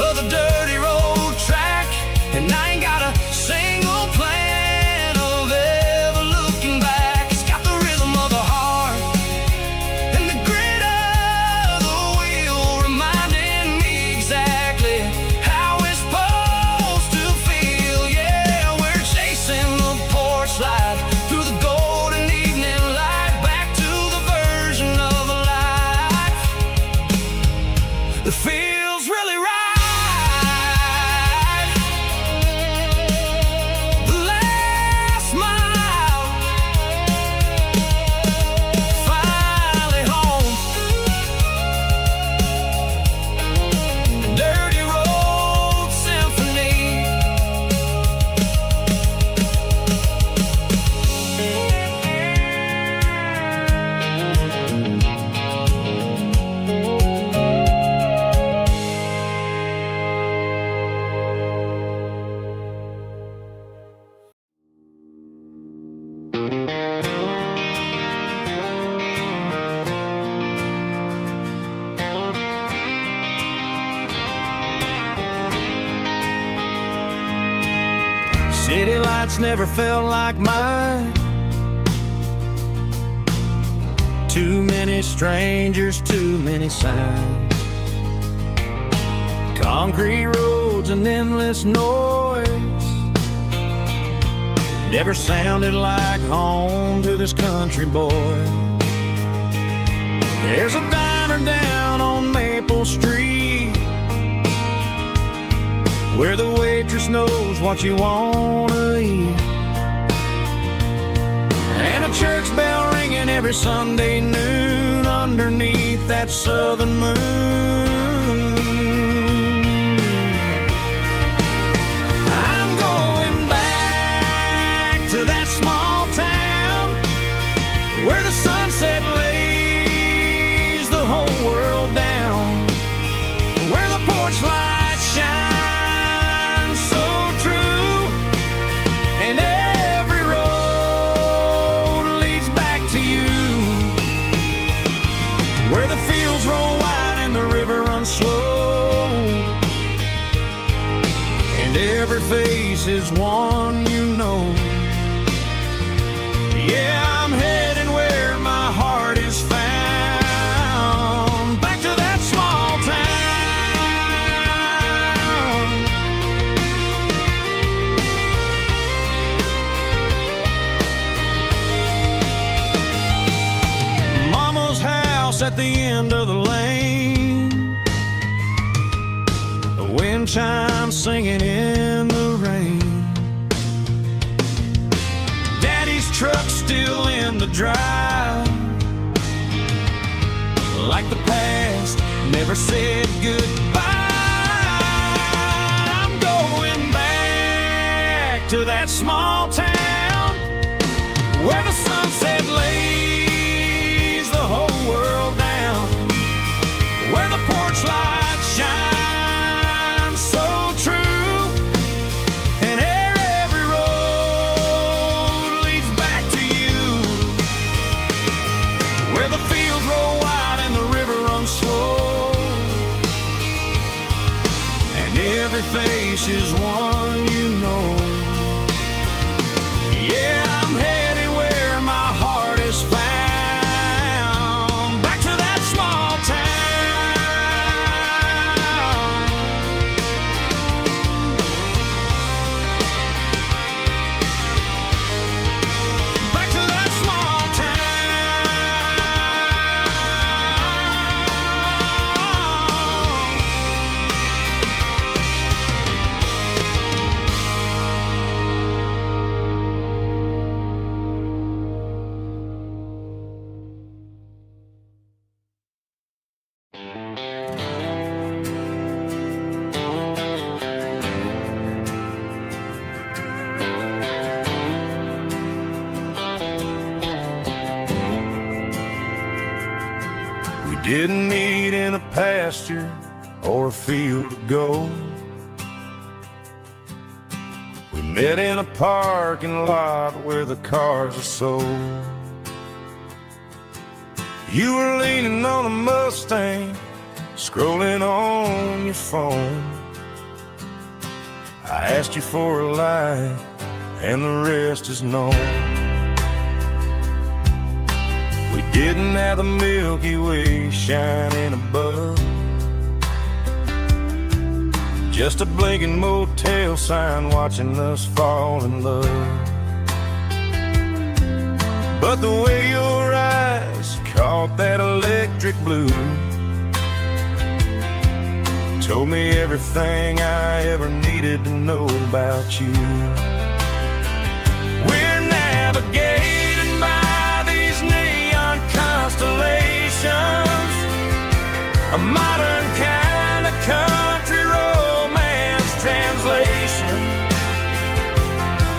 of the dirty road track, and I ain't got a single plan of ever looking back. It's got the rhythm of the heart and the grit of the wheel, reminding me exactly how it's supposed to feel. Yeah, we're chasing the porch light through the golden evening light, back to the version of life that feels really right. The last mile, finally home. Dirty road symphony. City lights never felt like mine. Too many strangers, too many signs. Concrete roads and endless noise never sounded like home to this country boy. There's a diner down on Maple Street where the waitress knows what you wanna eat, and a church bell ringing every Sunday noon underneath that southern moon. I'm going back to that small town where the sunset lays the whole world down, where the porch lights shine so true, and every road leads back to you, where the fields roll wide and the river runs slow, and every face is one you know. Yeah, I'm heading where my heart is found, back to that small town. Mama's house at the end of the lane, the wind chimes singing in the rain. drive, like the past never said goodbye. I'm going back to that small town where the sunset lays the whole world down, where the porch light shines so true, and every road leads back to you, where the fields roll wide and the river runs slow, and every face is one you know. Yeah, I'm headed where my heart is found, back to that small town, back to that small Didn't meet in a pasture or a field of gold. We met in a parking lot where the cars are sold. You were leaning on a Mustang, scrolling on your phone. I asked you for a light, and the rest is known. We didn't have the Milky Way shining above, just a blinking motel sign watching us fall in love. But the way your eyes caught that electric blue told me everything I ever needed to know about you. We're navigating by these neon constellations, a modern kind of country romance translation.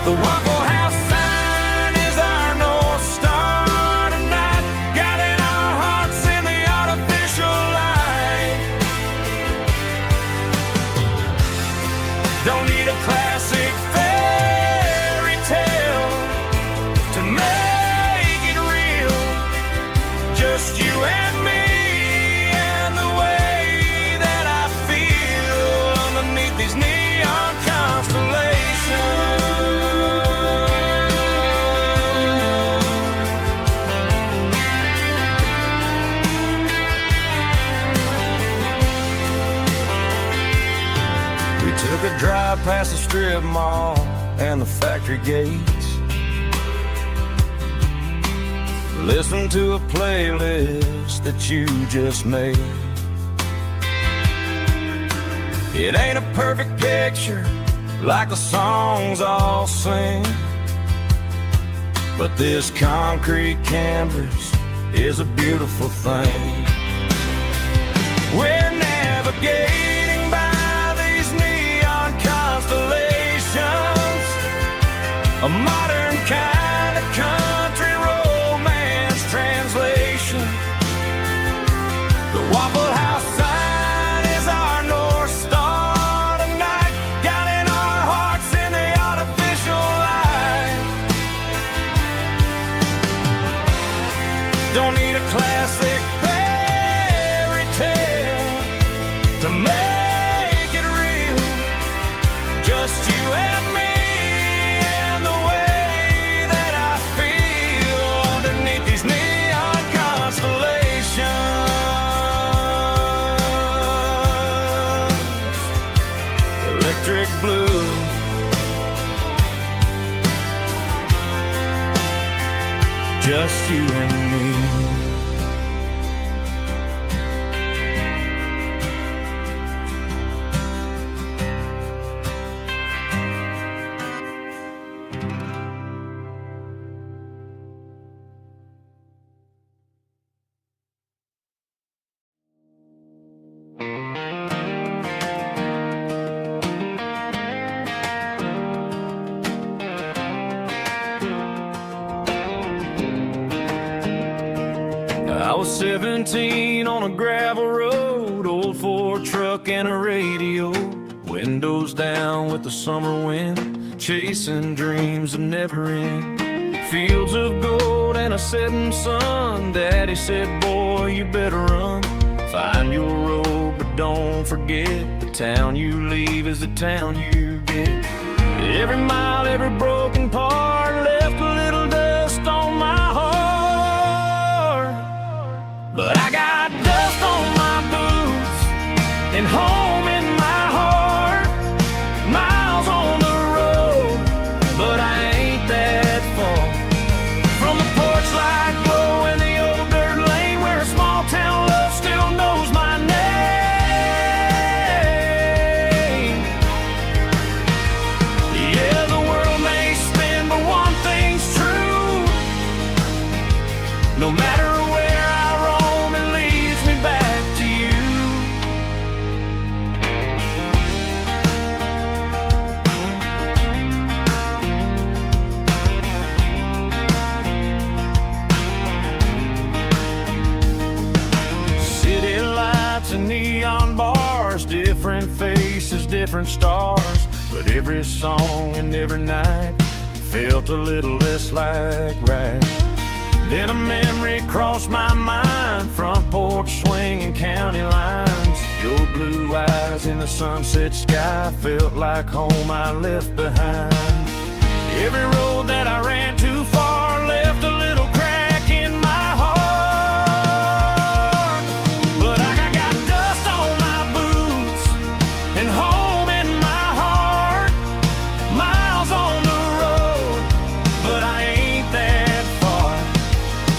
The Waffle House sign is our North Star tonight, guiding our hearts in the artificial light. Don't need a classic fairy tale to make it real, just you and me and the way that I feel underneath these neon constellations. We took a drive past the strip mall and the factory gates, listened to a playlist that you just made. It ain't a perfect picture like the songs all sing, but this concrete canvas is a beautiful thing. We're navigating by these neon constellations, a modern kind of country romance translation. The Waffle House sign is our North Star tonight, guiding our hearts in the artificial light. Don't need a classic fairy tale to make it real, just you and me and the way that I feel underneath these neon constellations. Electric blue, just you and me. was 17 on a gravel road, old Ford truck and a radio, windows down with the summer wind, chasing dreams that never end. Fields of gold and a setting sun. Daddy said, boy, you better run. Find your road, but don't forget, the town you leave is the town you get. Every mile, every broken part left a little dust on my heart. But I got dust on my boots and home in my heart. Miles on the road, but I ain't that far from the porch light glow in the old dirt lane where a small town love still knows my name. Yeah, the world may spin, but one thing's true. No matter where I roam, it leads me back to you. City lights and neon bars, different faces, different stars, but every song and every night felt a little less like right. Then a memory crossed my mind, front porch swinging county lines. Your blue eyes in the sunset sky felt like home I left behind. Every road that I ran too far left a little crack in my heart. But I got dust on my boots and home in my heart. Miles on the road, but I ain't that far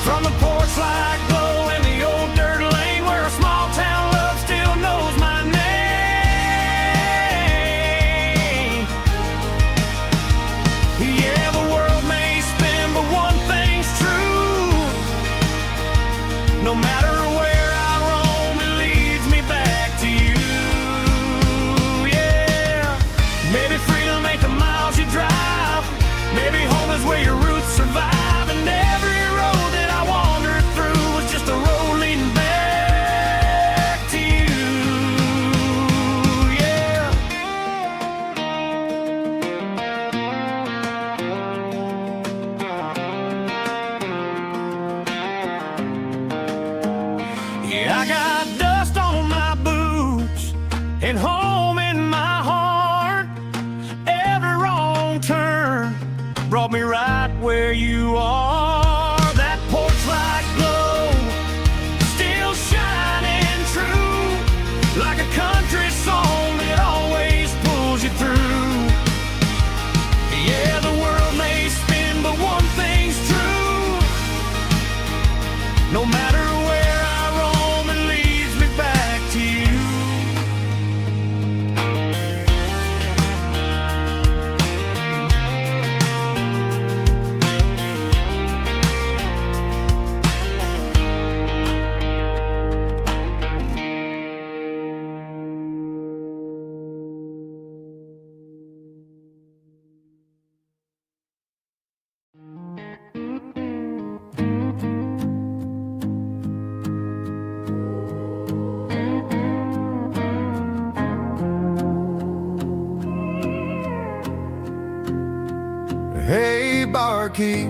from the porch light glow in the old dirt lane where a small town love still knows my name. Yeah, the world may spin, but one thing's true. No matter where I roam, it leads me back to you. Yeah, maybe freedom ain't the miles you drive. Maybe home is where your roots survive. And every road that I wandered through was just a road leading back to you. Yeah. Yeah, I got dust on my boots and home in my heart. Every wrong turn brought me right where you are. That porch light glow still shining true, like a country song that always pulls you through. Yeah, the world may spin, but one thing's true. No matter where I roam, it leads me back to you. Hey, barkeep,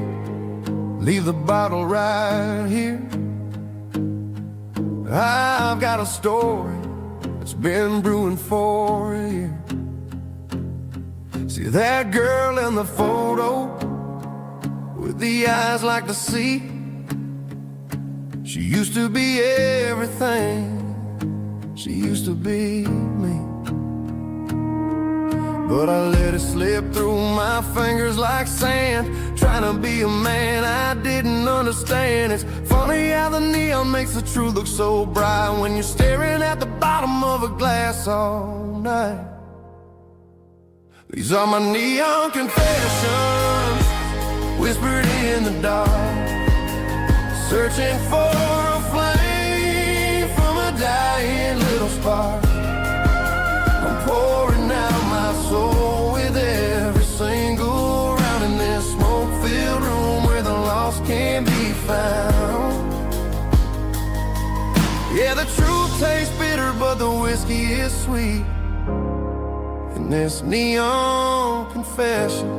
leave the bottle right here. I've got a story that's been brewing for a year. See that girl in the photo with the eyes like the sea? She used to be everything. She used to be me. But I let it slip through my fingers like sand, trying to be a man I didn't understand. It's funny how the neon makes the truth look so bright when you're staring at the bottom of a glass all night. These are my neon confessions, whispered in the dark, searching for a flame from a dying little spark. I'm pouring out my soul with every single round in this smoke-filled room where the lost can be found. tastes bitter, but the whiskey is sweet. In this neon confession,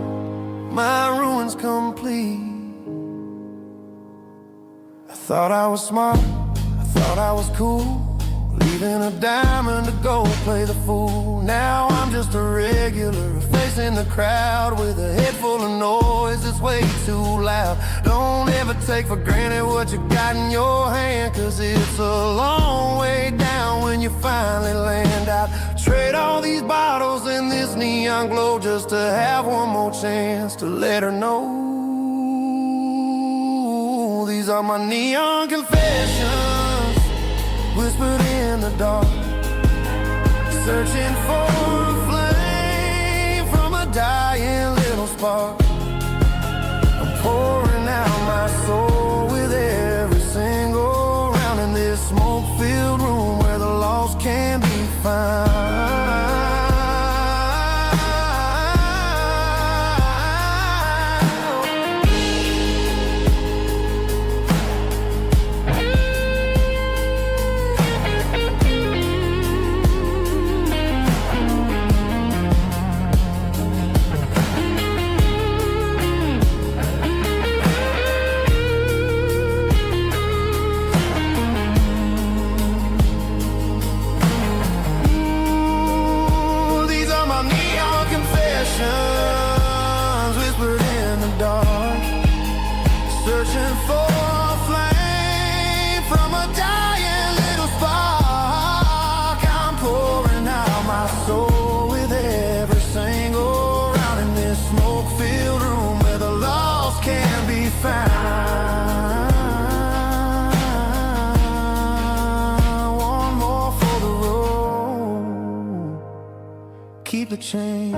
my ruin's complete. I thought I was smart, I thought I was cool, leaving a diamond to go play the fool. Now I'm just a regular, facing the crowd with a head full of noise that's way too loud. Don't ever take for granted what you got in your hand, 'cause it's a long way down when you finally land out. Trade all these bottles and this neon glow just to have one more chance to let her know. These are my neon confessions, whispered in the dark, searching for a flame from a dying little spark. I'm pouring out my soul with every single round in this smoke-filled room where the lost can be found. Whispered in the dark, searching for a flame from a dying little spark. I'm pouring out my soul with every single round in this smoke-filled room where the lost can be found. One more for the road, keep the change.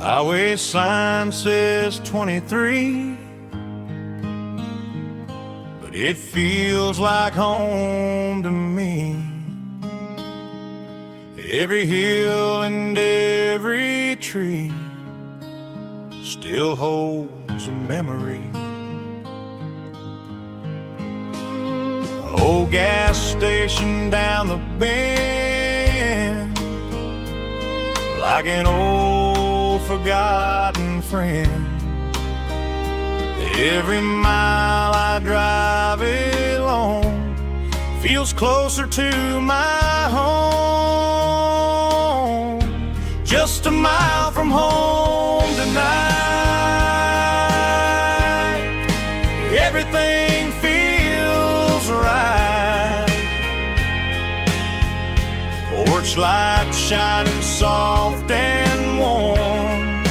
Highway sign says 23, but it feels like home to me. Every hill and every tree still holds a memory. Old gas station down the bend, like an old forgotten friend. Every mile I drive along feels closer to my home. Just a mile from home tonight, everything feels right. Porch light shining soft and warm,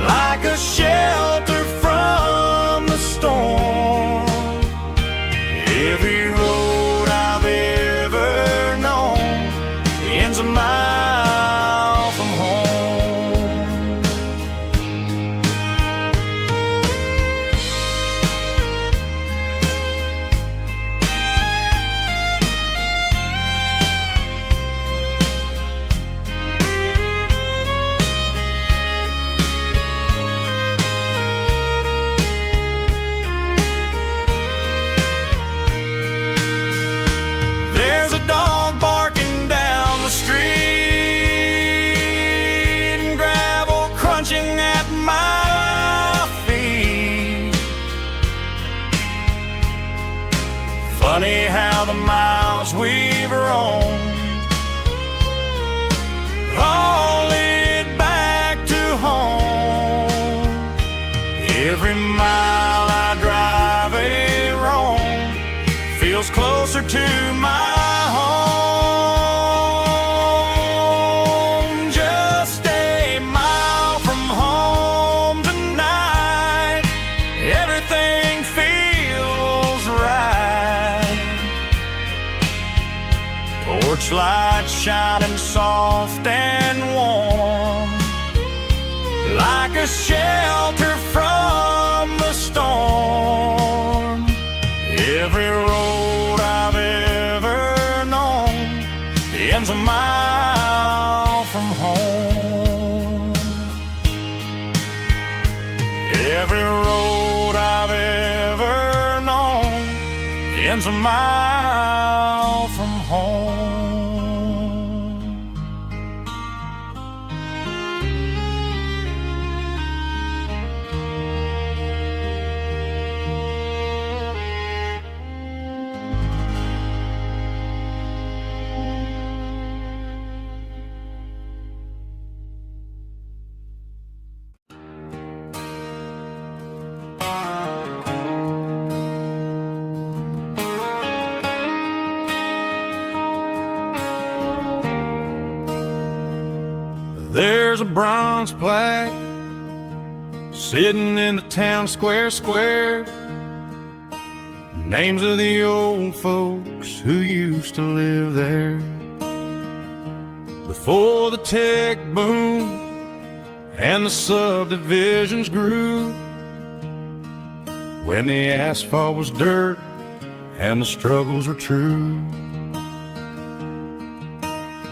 like a shelter from the storm. Every road I've ever known ends a mile from home. There's a dog barking down the street and gravel crunching at my feet. Funny how the miles we've roamed all lead back to home. Every mile I drive a roam soft and warm, like a shelter from the storm. Every road I've ever known ends a mile from home. Every road I've ever known ends a mile from home. There's a bronze plaque sitting in the town square. Names of the old folks who used to live there. Before the tech boom and the subdivisions grew, when the asphalt was dirt and the struggles were true.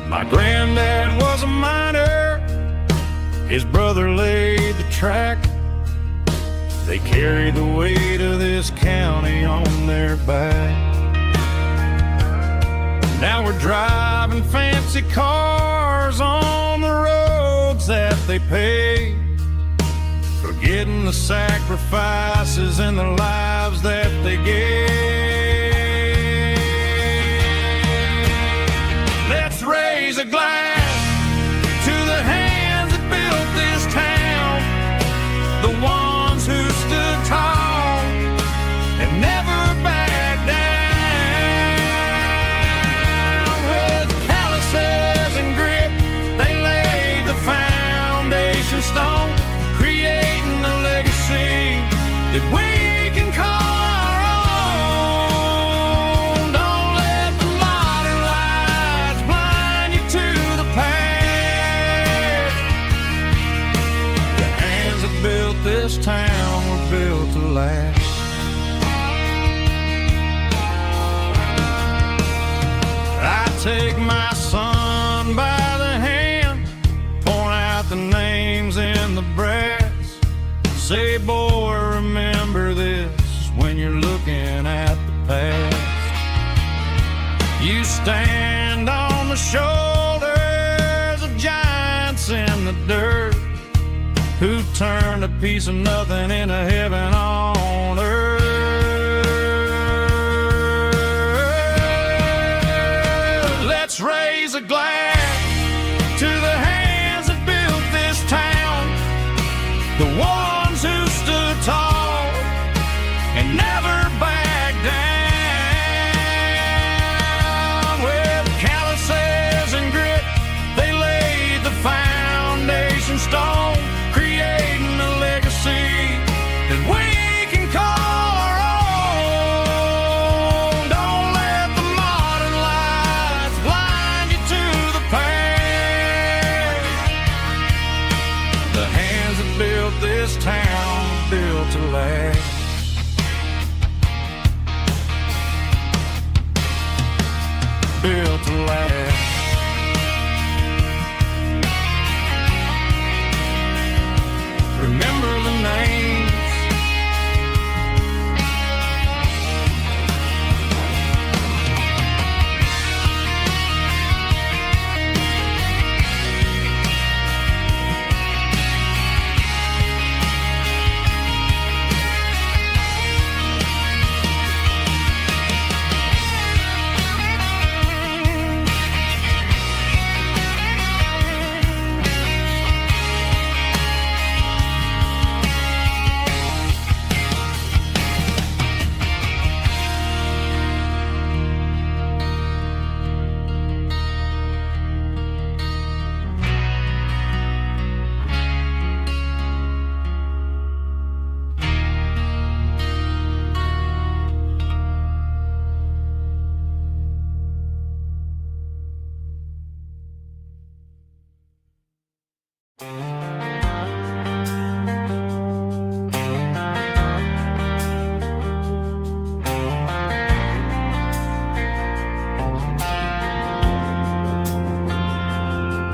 My granddad was a miner, his brother laid the track. They carried the weight of this county on their back. Now we're driving fancy cars on the roads that they paved, forgetting the sacrifices and the lives that they gave. Let's raise a glass to the hands that built this town, the ones who stood tall and never backed down. With calluses and grit, they laid the foundation stone, creating a legacy that we can call our own. Don't let the modern lights blind you to the past. The hands that built this town were built to last. I take my son by the hand, point out the names in the brass, say, boy, remember this when you're looking at the past. You stand on the shoulders of giants in the dirt, who turned a piece of nothing into heaven on earth. Let's raise a glass to the hands that built this town, the ones who stood tall and never backed down. With calluses and grit, they laid the foundation stone, creating a legacy that we can call our own. Don't let the modern lights blind you to the past. The hands that built this town were built to last. Built to last. Remember the names.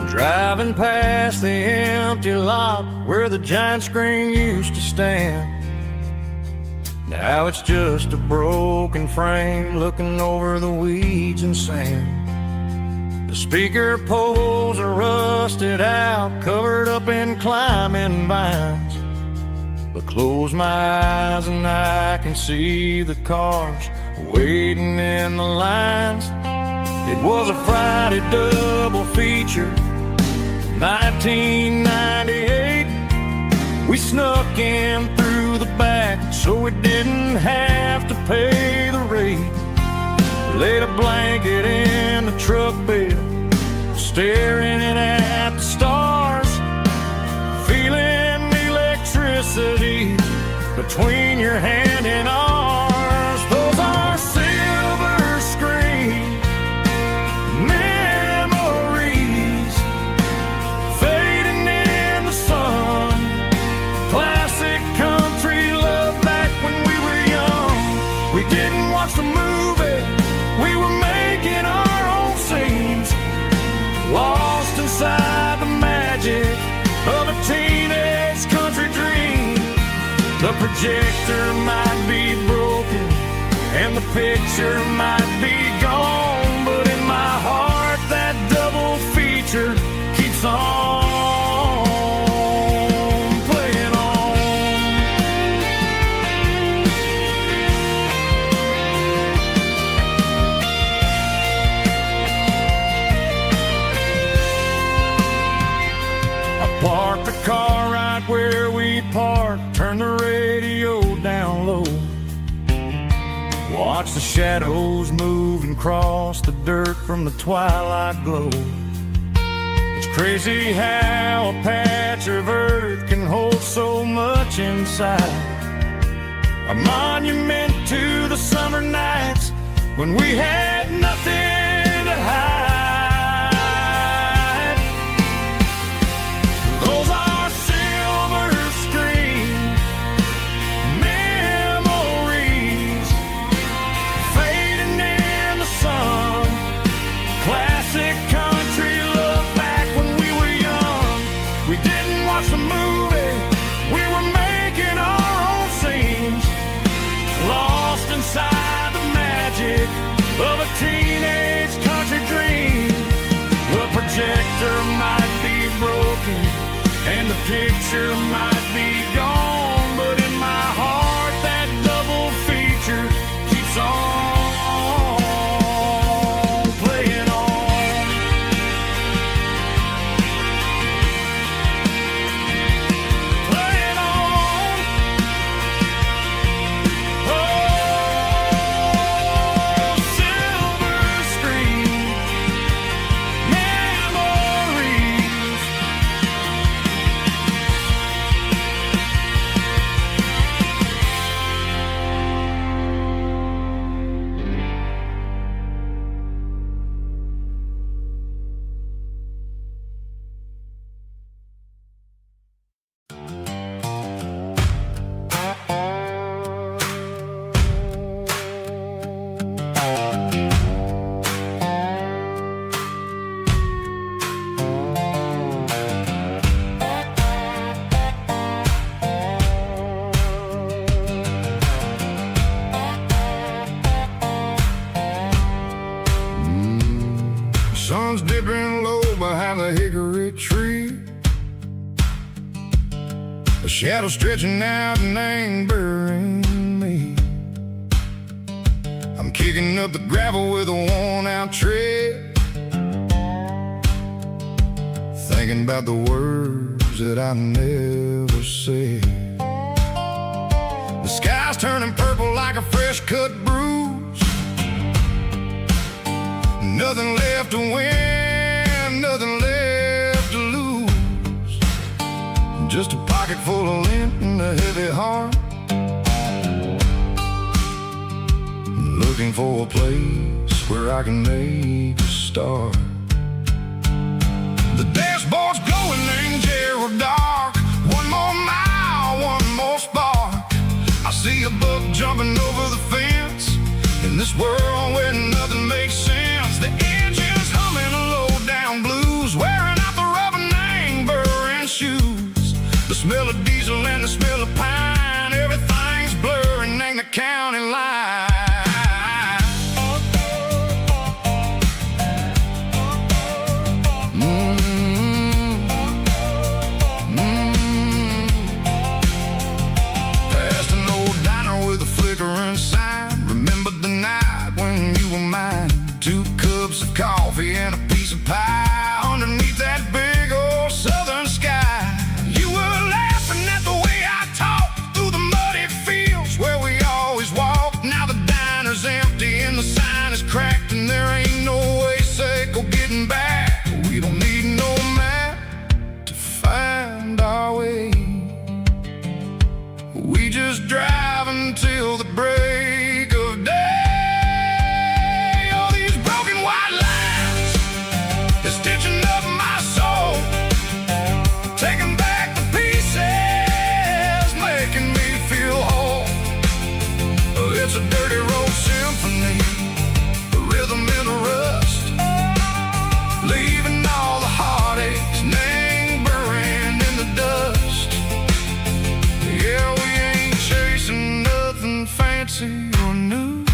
Driving past the empty lot where the giant screen used to stand. Now it's just a broken frame looking over the weeds and sand. The speaker poles are rusted out, covered up in climbing vines. But close my eyes and I can see the cars waiting in the lines. It was a Friday double feature, 1998. We snuck in through the back so we didn't have to pay the rate. Laid a blanket in the truck bed, staring at the stars, feeling the electricity between your hand and ours. Those are silver screen memories fading in the sun. Classic country love back when we were young. We didn't watch the movie, we were making our own scenes, lost inside the magic of a teenage country dream. The projector might be broken and the picture might be gone, but in my heart that double feature keeps on playing on. I parked the car right where we parked, turned the radio down low, watch the shadows move and cross the dirt from the twilight glow. It's crazy how a patch of earth can hold so much inside. A monument to the summer nights when we had nothing to hide. Those are silver screen memories fading in the sun. Classic country love back when we were young. We didn't watch the movie, we were making our own scenes, lost inside the magic of a teenage country dream. The projector might be broken and the picture might be gone, but in my heart that double feature keeps on playing on. Playing on. Oh, silver screen memories. Sun's dipping low behind the hickory tree, a shadow stretching out and angering me. I'm kicking up the gravel with a worn-out tread, thinking about the words that I never said. The sky's turning purple like a fresh-cut bruise. Nothing left to win, nothing left to lose. Just a pocket full of lint and a heavy heart, looking for a place where I can make a start. The dashboard's glowing in Geralkyo jumping over the fence. In this world where nothing makes sense, the engine's humming a low-down blues, wearing out the rubber name burring shoes. The smell of diesel and the smell of pine, everything's blurring, ain't the county line. Past an old diner with a flickering sign, remember the night when you were mine. 2 cups of coffee and a piece of pie underneath that big old southern sky. You were laughing at the way I talked through the muddy fields where we always walked. Now the diner's empty and the sign is cracked, and there ain't no way Seiko getting back. We don't need no map to find our way. We just drive until the break of day. All these broken white lines is stitching up my soul, taking back the pieces, making me feel whole. It's a dirty road symphony, a rhythm in a rust, leaving all the heartaches, name buried in the dust. Yeah, we ain't chasing nothing fancy or new,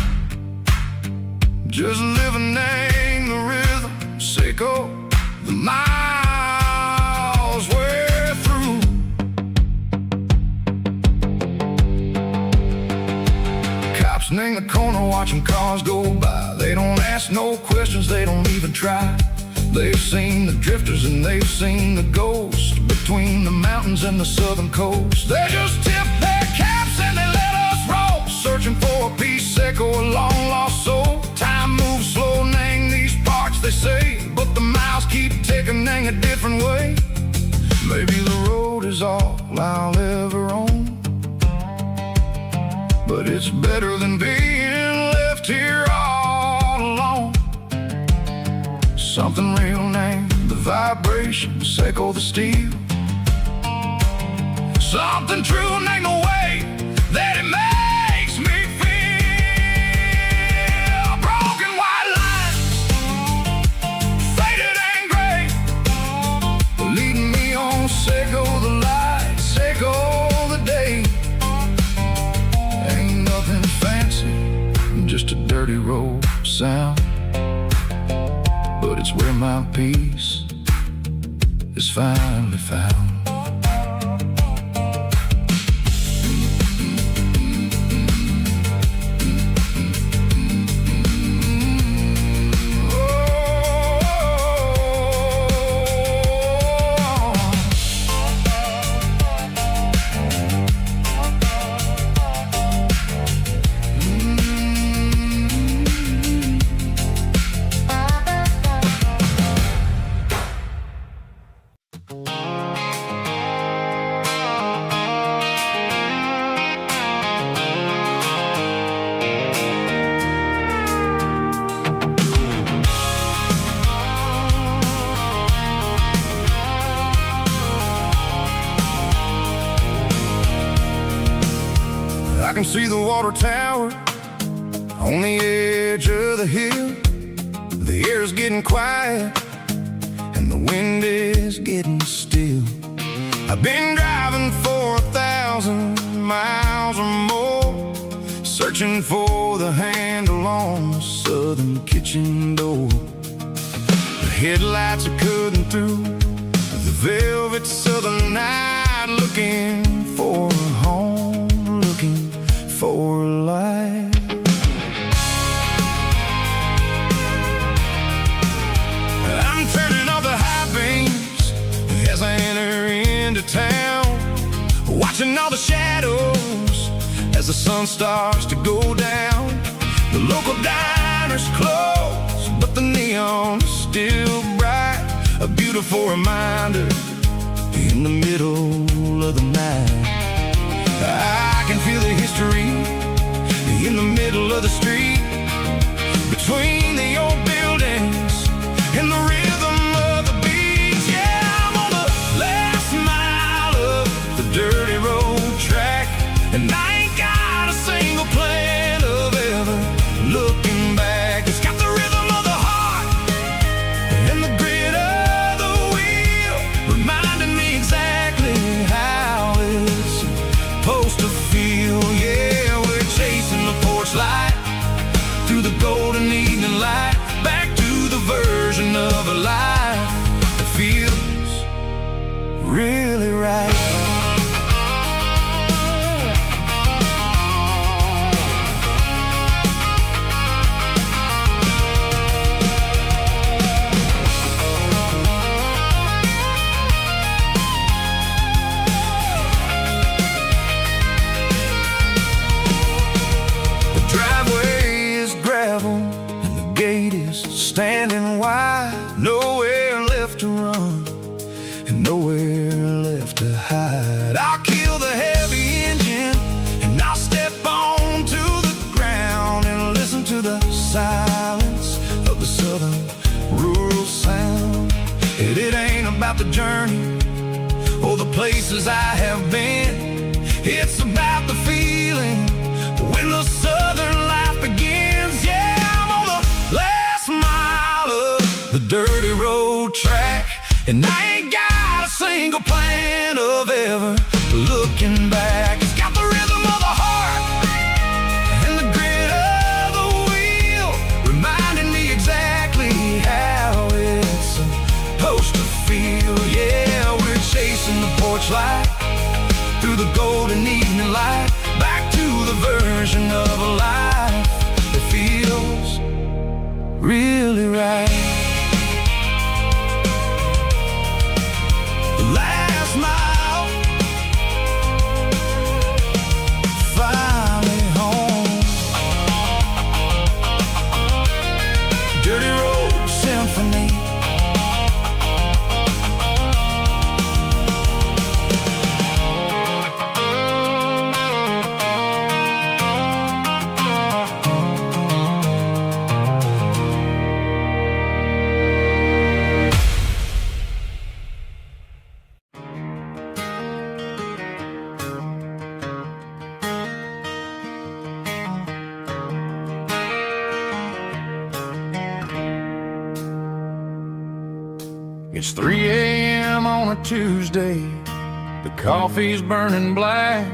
just living in the rhythm, Seiko, the miles we're through. Cops in the corner watching cars go by. They don't ask no questions, they don't even try. They've seen the drifters and they've seen the ghosts between the mountains and the southern coast. They just tip their caps and they let us roll, searching for a piece, Seiko, a long lost soul. Time moves slow, nang these parts, they say, but the miles keep ticking, nang a different way. Maybe the road is all I'll ever own, but it's better than being left here all alone. Something real, name the vibration, Seiko the steel. Something true, name the way that it makes me feel. Broken white lines, faded and gray, leading me on, Seiko the light, Seiko the day. Ain't nothing fancy, just a dirty road sound, but it's where my peace is finally found. I can see the water tower on the edge of the hill. The air's getting quiet and the wind is getting still. I've been driving for 1,000 miles or more, searching for the handle on the southern kitchen door. The headlights are cutting through the velvet southern night, looking for a home, looking for a life. I'm turning off the high beams as I enter into town, watching all the shadows as the sun starts to go down. The local diner's closed, but the neon is still bright, a beautiful reminder in the middle of the night. I can feel the history in the middle of the street, between the old buildings and the rhythm of the beats. Yeah, I'm on the last mile of the dirty road track, and I ain't got a single place really right. And the gate is standing wide. Nowhere left to run and nowhere left to hide. I'll kill the heavy engine and I'll step onto the ground and listen to the silence of the southern rural sound. It ain't about the journey or the places I have been. It's about the feeling when the southern life begins. Yeah, I'm on the last mile of the dirty road track, and I ain't got a single plan of ever looking back. It's got the rhythm of the heart and the grit of the wheel, reminding me exactly how it's supposed to feel. Yeah, we're chasing the porch light through the golden evening light, back to the version of a life that feels really right. The last mile, finally home. Dirty Road Symphony. It's 3 a.m. on a Tuesday. The coffee's burning black.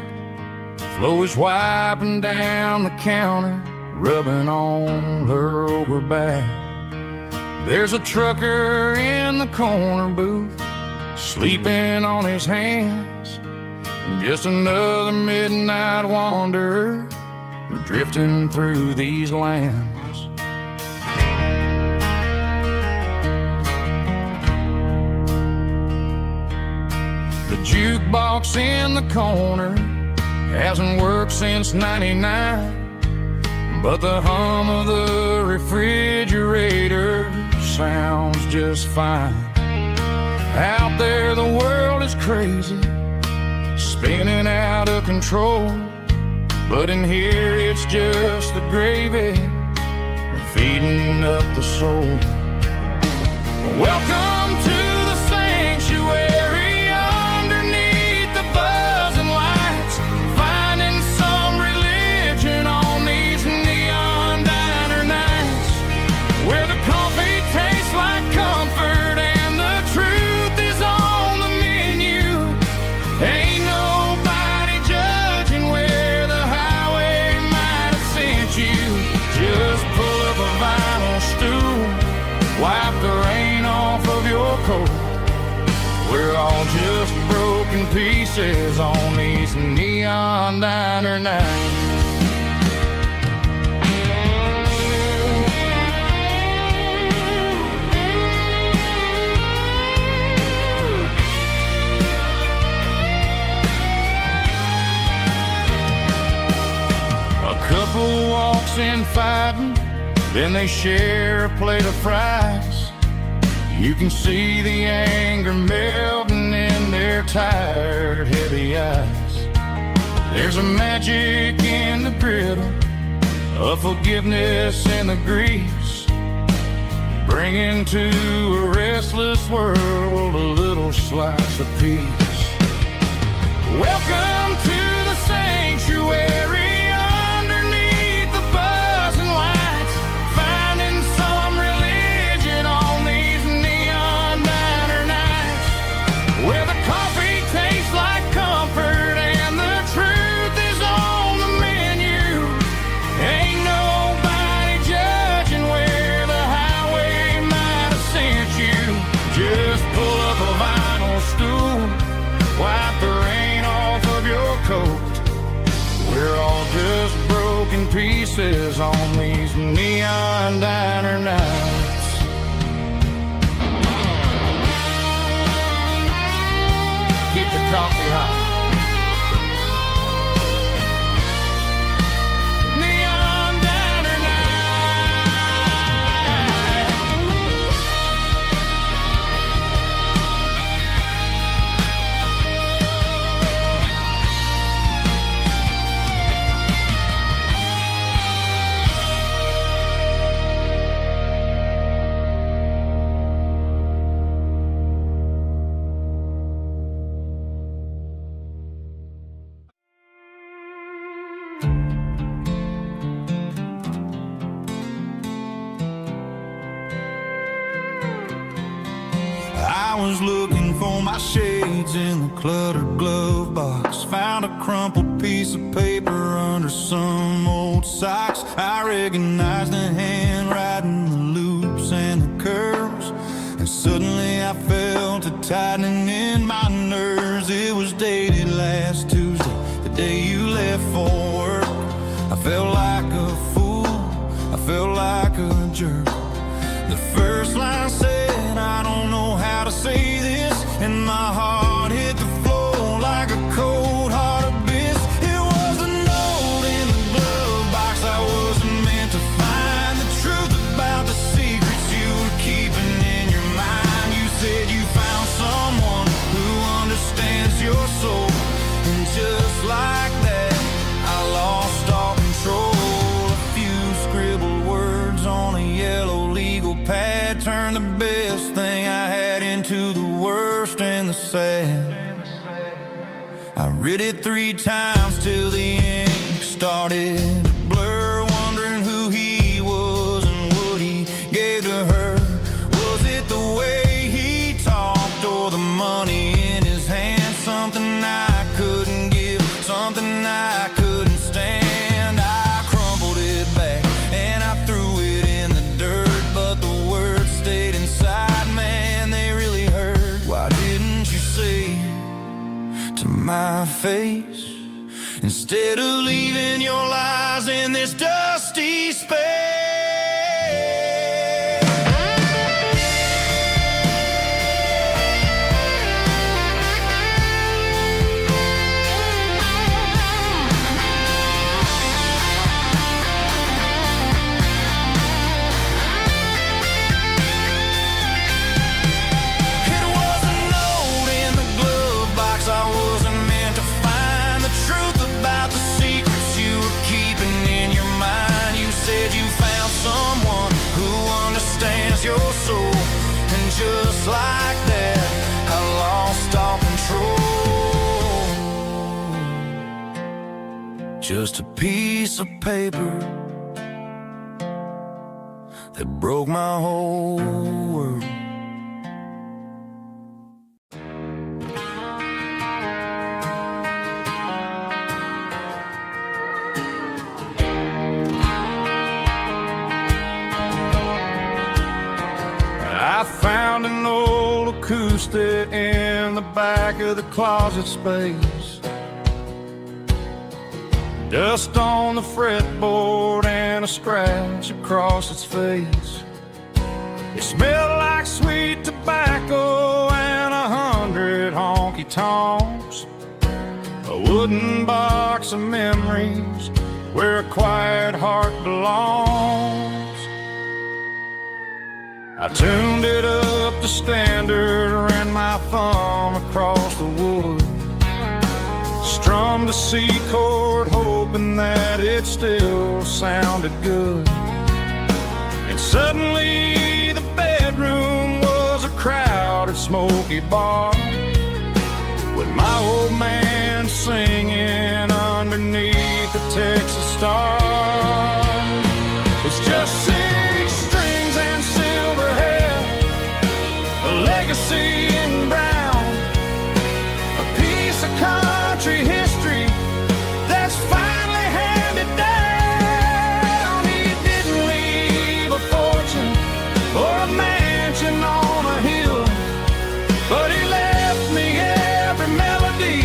Flo is wiping down the counter, rubbing on her over back. There's a trucker in the corner booth, sleeping on his hands. Just another midnight wanderer, drifting through these lands. The jukebox in the corner hasn't worked since '99, but the hum of the refrigerator sounds just fine. Out there the world is crazy, spinning out of control, but in here it's just the gravy feeding up the soul. Welcome to the sanctuary, underneath the buzzing lights, finding some religion on these neon diner nights, where the coffee tastes like comfort and the truth is on the menu. Ain't nobody judging where the highway might have sent you. Just pull up a vinyl stool, wipe the rain off of your coat. We're all just broken pieces on these neon diner nights. A couple walks in fighting, then they share a plate of fries. You can see the anger melting in their tired, heavy eyes. There's a magic in the griddle, a forgiveness in the grease, bringing to a restless world a little slice of peace. Welcome to the sanctuary, underneath the buzzing lights, finding some religion on these neon diner nights, where the coffee tastes like comfort and the truth is on the menu. Ain't nobody judging where the highway might have sent you. Just pull up a vinyl stool, fine diner nights. Keep the coffee hot. Neon diner I was looking for my shades in the cluttered glove box. Found a crumpled piece of paper under some old socks. I recognized the handwriting, the loops and the curves, and suddenly I felt a tightening in my nerves. It was dated last Tuesday, the day you left for work. I felt like a fool, I felt like a jerk. The first line said, I don't know how to say this, and my heart hit the floor like a cold heart abyss. It was a note in the glove box. I wasn't meant to find the truth about the secrets you were keeping in your mind. You said you found someone who understands your soul, and just like that, I lost all control. A few scribbled words on a yellow legal pad turned the best thing I had into the worst and the sad. I read it 3 times till the ink started to blur, wondering who he was and what he gave to her. Was it the way he talked or the money in his hand? Something I couldn't give, something I couldn't stand. I crumpled it back and I threw it in the dirt, but the words stayed inside. Man, they really hurt. Why didn't you say to my face, instead of leaving your lies in this dusty space? It was a note in the glove box. I wasn't meant to find the truth about the secrets you were keeping in your mind. You said you found someone who understands your soul, and just like that, I lost all control. Just a piece of paper that broke my whole world. I found an old acoustic in the back of the closet space. Dust on the fretboard and a scratch across its face. It smelled like sweet tobacco and 100 honky-tonks. A wooden box of memories where a quiet heart belongs. I tuned it up to standard, ran my thumb across the wood, strummed a C chord, hoping that it still sounded good. And suddenly the bedroom was a crowded, smoky bar, with my old man singing underneath the Texas star. It's just 6 strings and silver hair, a legacy in brown, a piece of country history that's finally handed down. He didn't leave a fortune or a mansion on a hill, but he left me every melody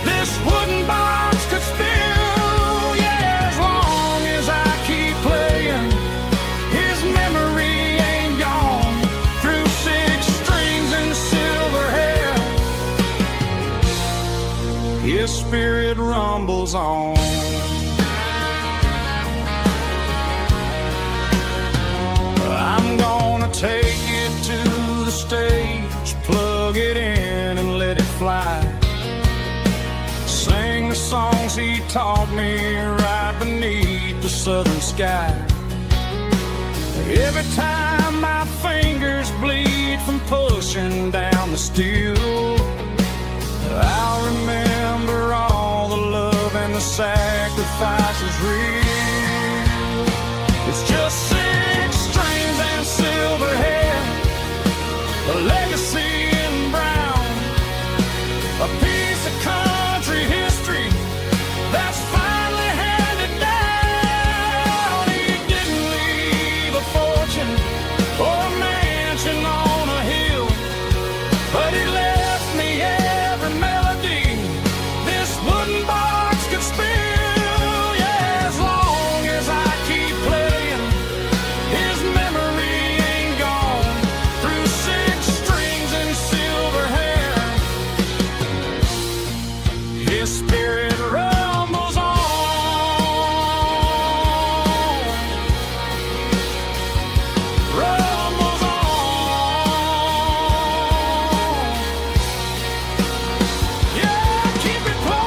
this wooden box could spill. Yeah, as long as I keep playing, His spirit rumbles on. I'm gonna take it to the stage, plug it in and let it fly. Sing the songs he taught me right beneath the southern sky. Every time my fingers bleed from pushing down the steel, I'll remember all the love and the sacrifices real. It's just 6 strings and silver hair, a legacy in brown, a piece of country history that's finally handed down. He didn't leave a fortune or a mansion on a hill, but he left me every melody this wooden box could spill. Yeah, as long as I keep playing, his memory ain't gone. Through 6 strings and silver hair, his spirit rumbles on. Rumbles on. Yeah, keep it playing.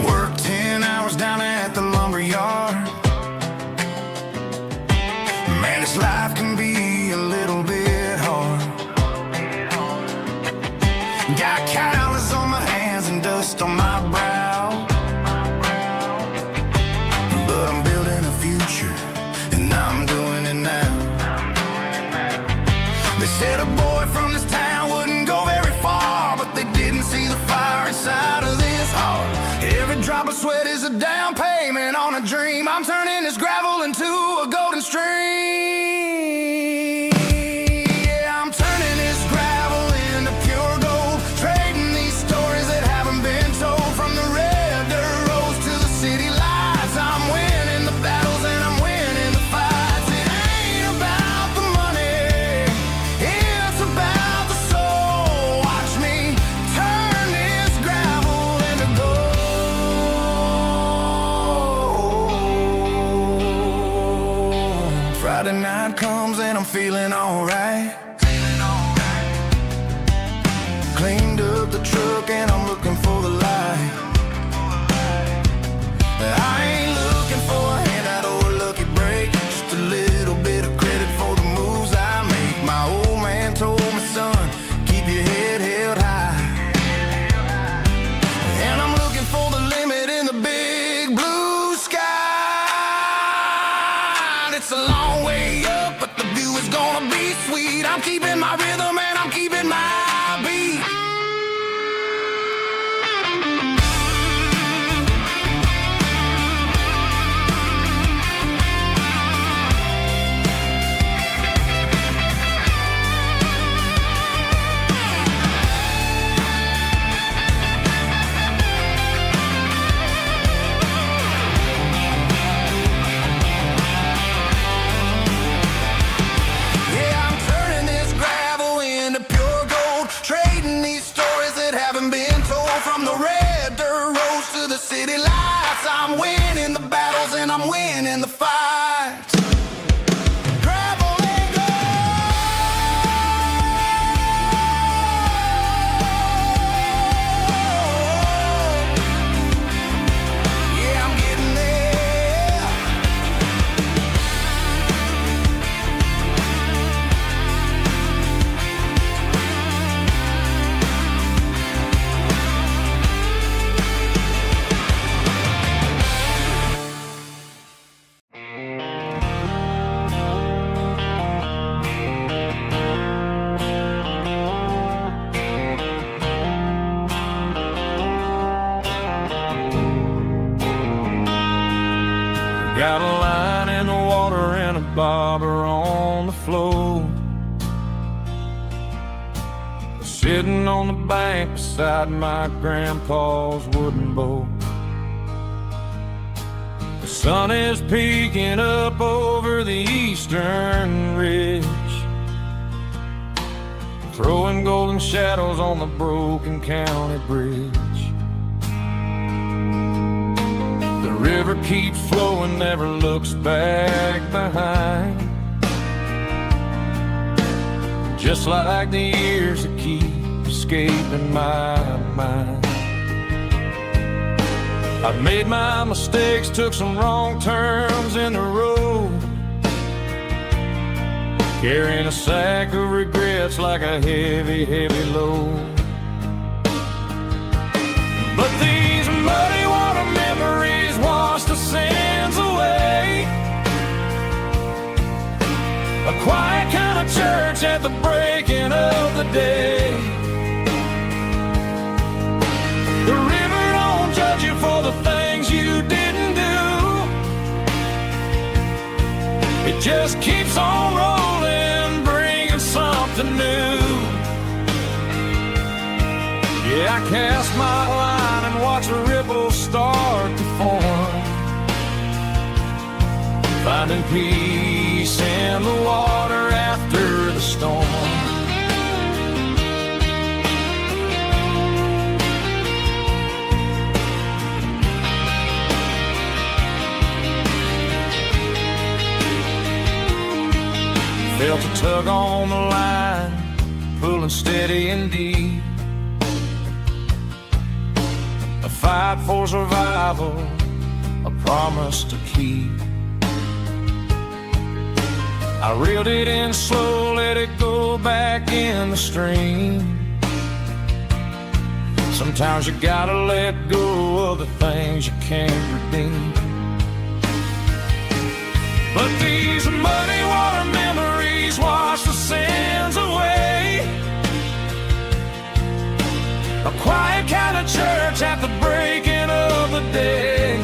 Work 10 hours down at the lumber yard. Man, this life can be a little bit hard. Got calluses on my hands and dust on my brow, but I'm building a future, and I'm doing it now. They said a boy from this town wouldn't go very far, but they didn't see the fire inside of this heart. Every drop of sweat is a down payment on a dream. I'm turning this gravel into a golden stream. Yeah, I'm turning this gravel into pure gold, trading these stories that haven't been told. From the red dirt roads to the city lights, I'm winning the battles and I'm winning the fights. It ain't about the money, it's about the soul. Watch me turn this gravel into gold. Friday night comes and I'm feeling alright. Cleaned up the truck and I'm looking for the light. I ain't looking for a handout or a lucky break, just a little bit of credit for the moves I make. My old man told me, son, keep your head held high. And I'm looking for the limit in the big blue sky. It's a long way up, but the view is gonna be sweet. I'm keeping my rhythm and I'm keeping my beat. Yeah, I'm turning this gravel into pure gold, trading these stories that haven't been told. From the red dirt roads to the city lights, I'm winning the battles and I'm winning the fights. Gravel and gold. Yeah, I'm getting there. Got a line in the water and a bobber on the floor, sitting on the bank beside my grandpa's wooden boat. The sun is peeking up over the eastern ridge, throwing golden shadows on the broken county bridge. The river keeps flowing, never looks back behind, just like the years that keep escaping my mind. I've made my mistakes, took some wrong turns in the road, carrying a sack of regrets like a heavy, heavy load. But these muddy water memories wash the sins away. A quiet kind of church at the breaking of the day. The river don't judge you for the things you didn't do. It just keeps on rolling, bringing something new. Yeah, I cast my line and watch the ripples start to form, finding peace in the water after the storm. Felt a tug on the line, pulling steady and deep. A fight for survival, a promise to keep. I reeled it in slow, let it go back in the stream. Sometimes you gotta let go of the things you can't redeem. But these muddy water memories wash the sins away. A quiet kind of church at the breaking of the day.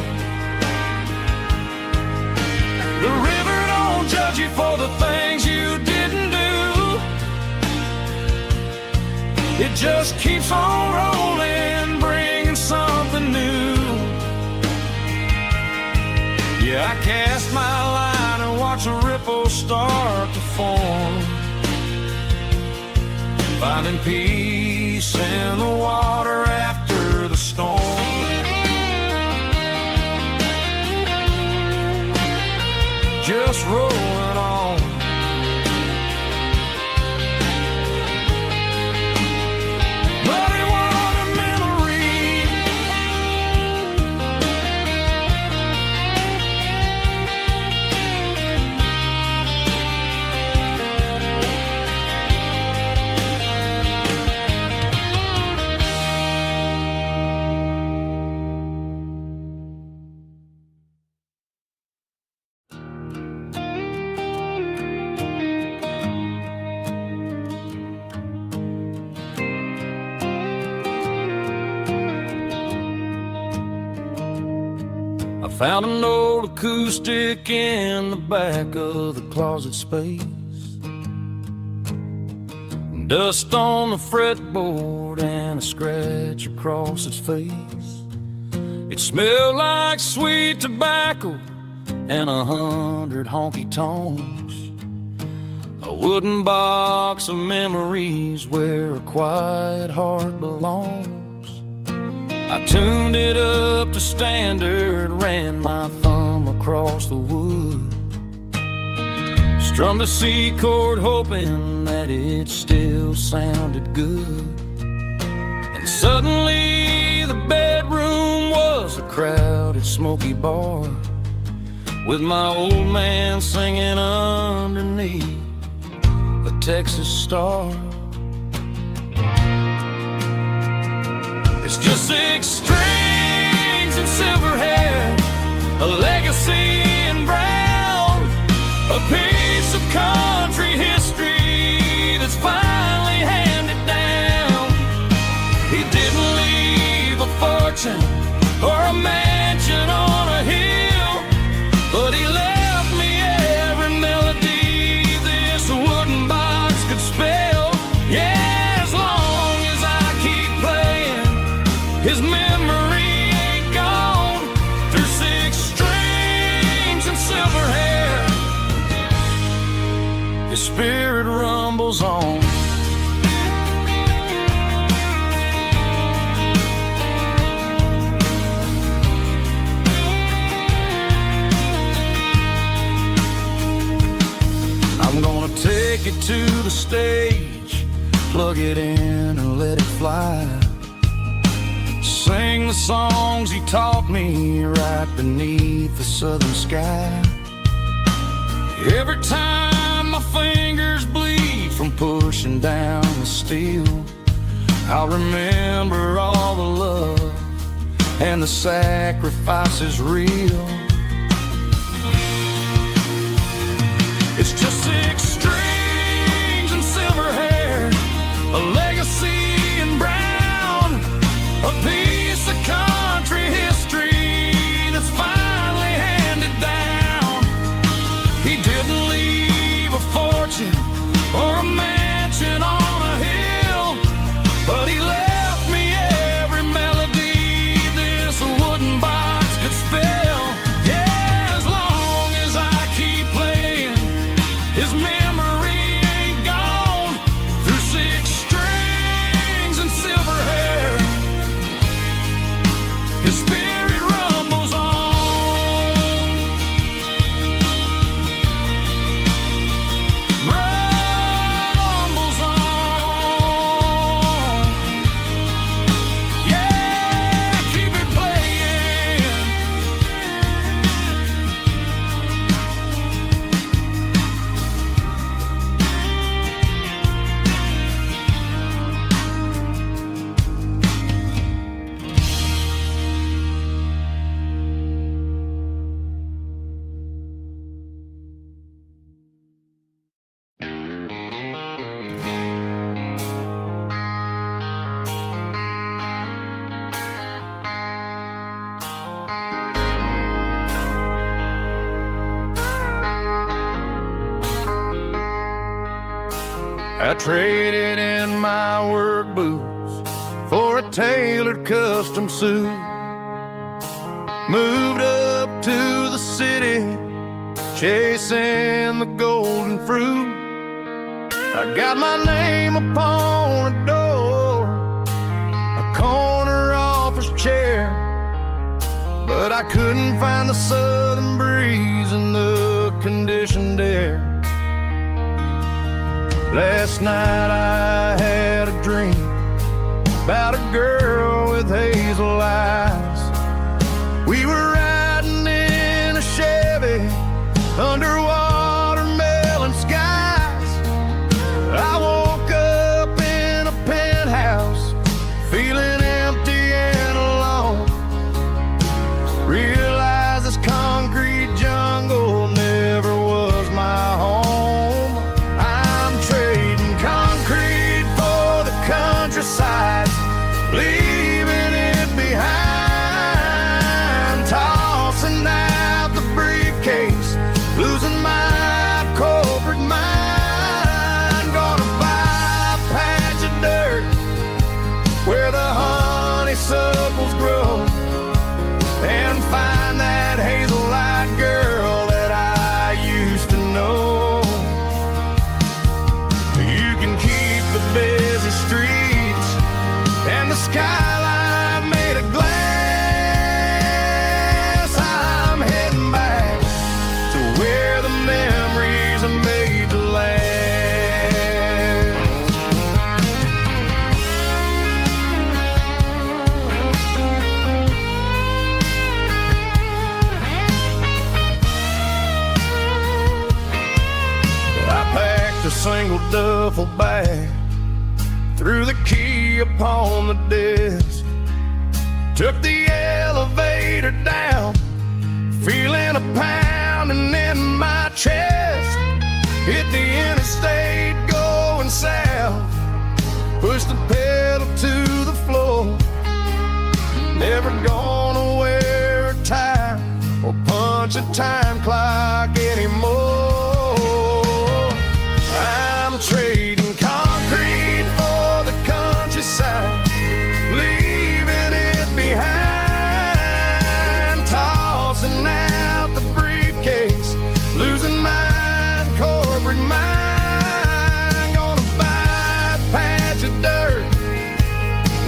The river don't judge you for the things you didn't do. It just keeps on rolling, bringing something new. Yeah, I cast my line and watch the ripples start to form, finding peace in the water after the storm. Just rolling on. Muddy water memories. I found an old acoustic in the back of the closet space. Dust on the fretboard and a scratch across its face. It smelled like sweet tobacco and 100 honky tonks. A wooden box of memories where a quiet heart belongs. I tuned it up to standard, ran my thumb across the wood, strummed a C chord hoping that it still sounded good. And suddenly the bedroom was a crowded smoky bar, with my old man singing underneath the Texas star. It's just 6 strings and silver hair, a legacy in brown, a piece of country history that's finally handed down. He didn't leave a fortune or a mansion on a hill, but to the stage, plug it in and let it fly. Sing the songs he taught me right beneath the southern sky. Every time my fingers bleed from pushing down the steel, I'll remember all the love and the sacrifices real. It's just 6 strings and silver hair, a legacy in brown, a piece of country history that's finally handed down. He didn't leave a fortune or a mansion on a hill, but he left me every melody this wooden box could spell. Yeah, as long as I keep playing, his memory ain't gone. Through 6 strings and silver hair, his spirit rumbles on. Rumbles on. Yeah, keep it playing. I traded in my work boots for a tailored custom suit. Moved up to the city, chasing the golden fruit. I got my name upon a door, a corner office chair, but I couldn't find the southern breeze in the conditioned air. Last night I had a dream about a girl with hazel eyes. We were riding in a Chevy under watermelon skies. I woke up in a penthouse feeling empty and alone. Realized this concrete jungle never was my home. Countryside, leaving it behind, tossing out the briefcase, losing my corporate mind. Gonna buy a patch of dirt where the honeysuckles grow, and find that hazel-eyed girl that I used to know. You can keep the busy streets and the skyline made of glass. I'm heading back to where the memories are made to last. I packed a single duffel bag, threw the key upon the desk, took the elevator down, feeling a pounding in my chest. Hit the interstate going south, pushed the pedal to the floor. Never gonna wear a tie or punch a time clock anymore. I'm trading concrete for the countryside, leaving it behind, tossing out the briefcase, losing my corporate mind. Gonna buy a patch of dirt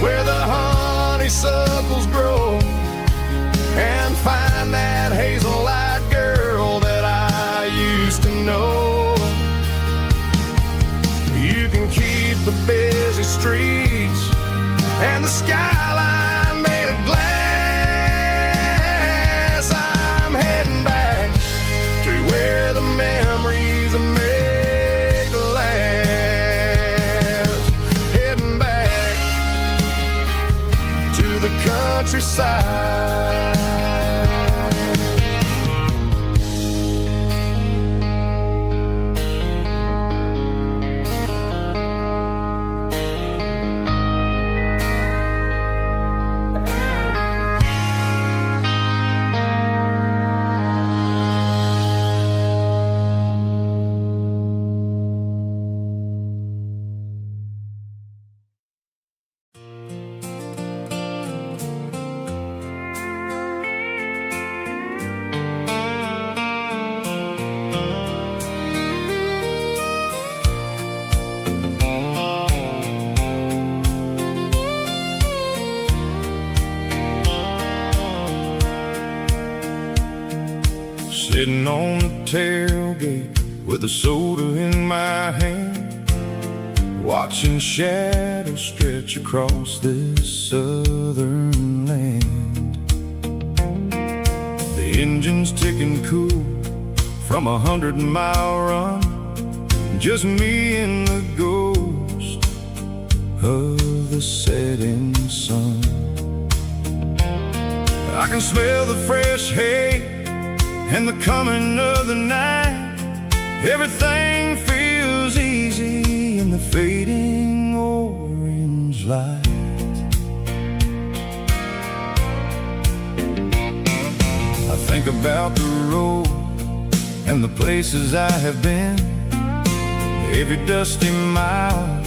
where the honeysuckles grow, and find that hazel-eyed girl streets and the skyline made of glass. I'm heading back to where the memories are made to last. Heading back to the countryside. Sitting on the tailgate with a soda in my hand, watching shadows stretch across this southern land. The engine's ticking cool from 100-mile run, just me and the ghost of the setting sun. I can smell the fresh hay and the coming of the night. Everything feels easy in the fading orange light. I think about the road and the places I have been, every dusty mile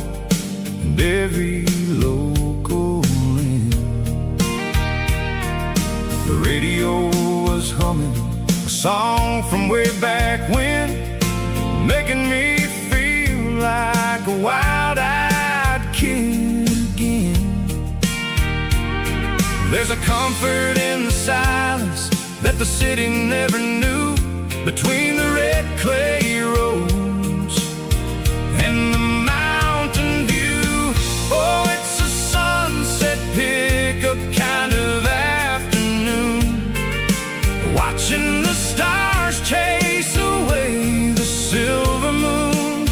and every local inn. The radio was humming a song from way back when, making me feel like a wild-eyed kid again. There's a comfort in the silence that the city never knew, between the red clay roads and the mountain view. Oh, it's a sunset pickup kind of afternoon, watching the stars chase away the silver moon.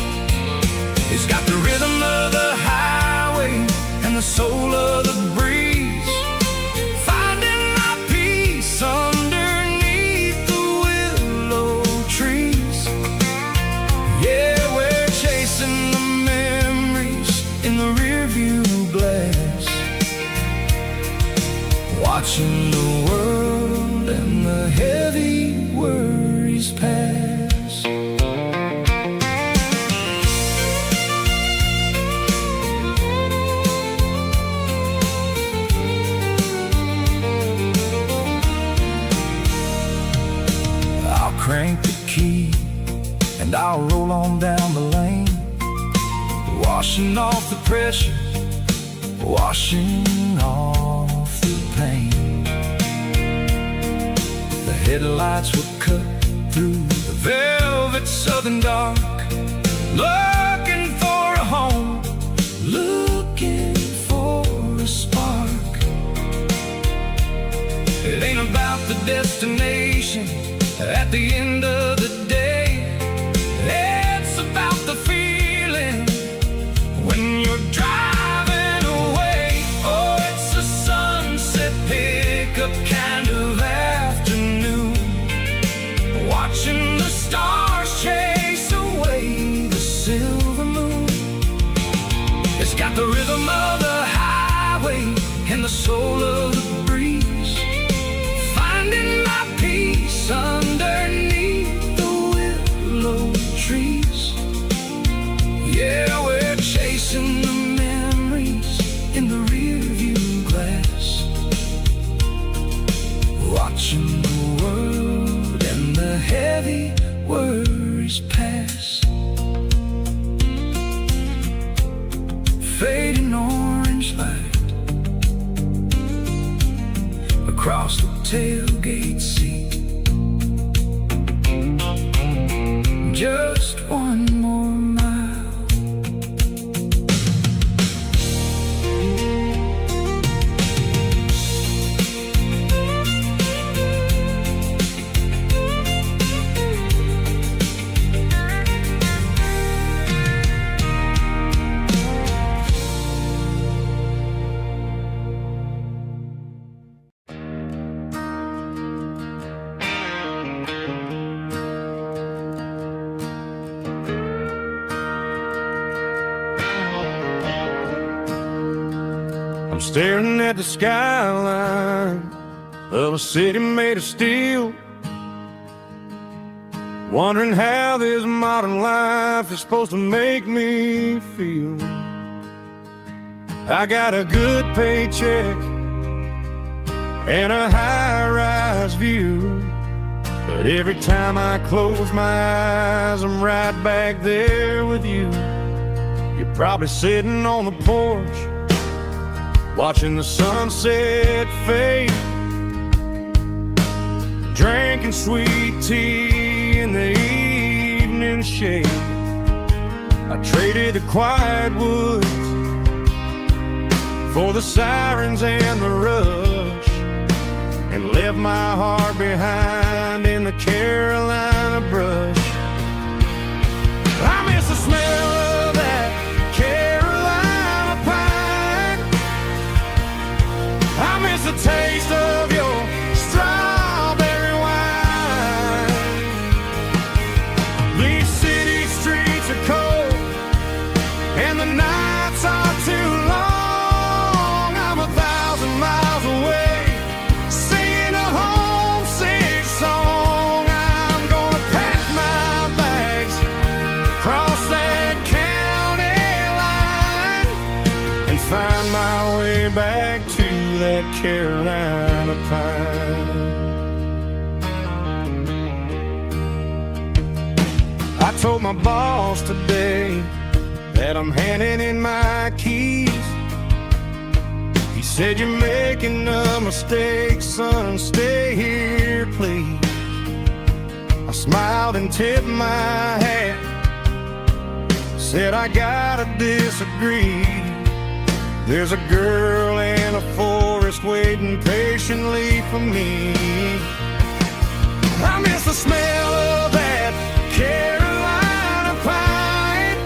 It's got the rhythm of the highway and the soul of the breeze, finding my peace underneath the willow trees. Yeah, we're chasing the memories in the rearview glass, watching the world and the heavy worries pass. I'll crank the key and I'll roll on down the lane, washing off the pressure, washing off the pain. The headlights will cut through the velvet southern dark, looking for a home, looking for a spark. It ain't about the destination at the end of the day, it's about the feeling when you're driving away. Oh, it's a sunset pickup kind of afternoon, watching the stars chase away the silver moon. It's got the rhythm of the highway and the soul of the breeze, finding my peace underneath the willow trees. Yeah, we're chasing the memories in the rearview glass, watching the world and the heavy worries pass. Fading orange light across the tailgate seat, just one more mile. staring at the skyline of a city made of steel, wondering how this modern life is supposed to make me feel. I got a good paycheck and a high-rise view, but every time I close my eyes, I'm right back there with you. You're probably sitting on the porch, watching the sunset fade, drinking sweet tea in the evening shade. I traded the quiet woods for the sirens and the rush, and left my heart behind in the Carolina brush. I miss the smell of that Carolina pine. I miss the taste of your strawberry wine. These city streets are cold and the nights are too long. I'm 1,000 miles away, singing a homesick song. I'm gonna pack my bags, cross that county line, and find my way back to that Carolina pine. I told my boss today that I'm handing in my keys. He said, "You're making a mistake, son, stay here, please." I smiled and tipped my hat, said, "I gotta disagree. There's a girl in a forest waiting patiently for me." I miss the smell of that Carolina pine.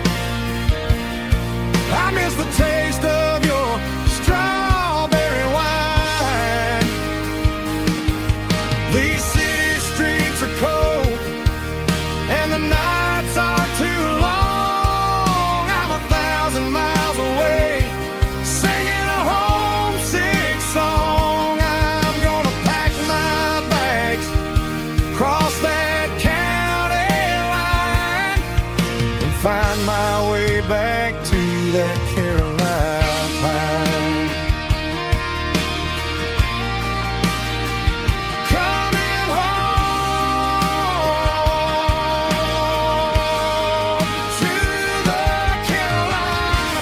I miss the taste of your strawberry wine. These city streets are cold and the nights are too long. I'm 1,000 miles away, singing a homesick song. I'm gonna pack my bags, cross that county line, and find my way back to that Carolina pine. Coming home to the Carolina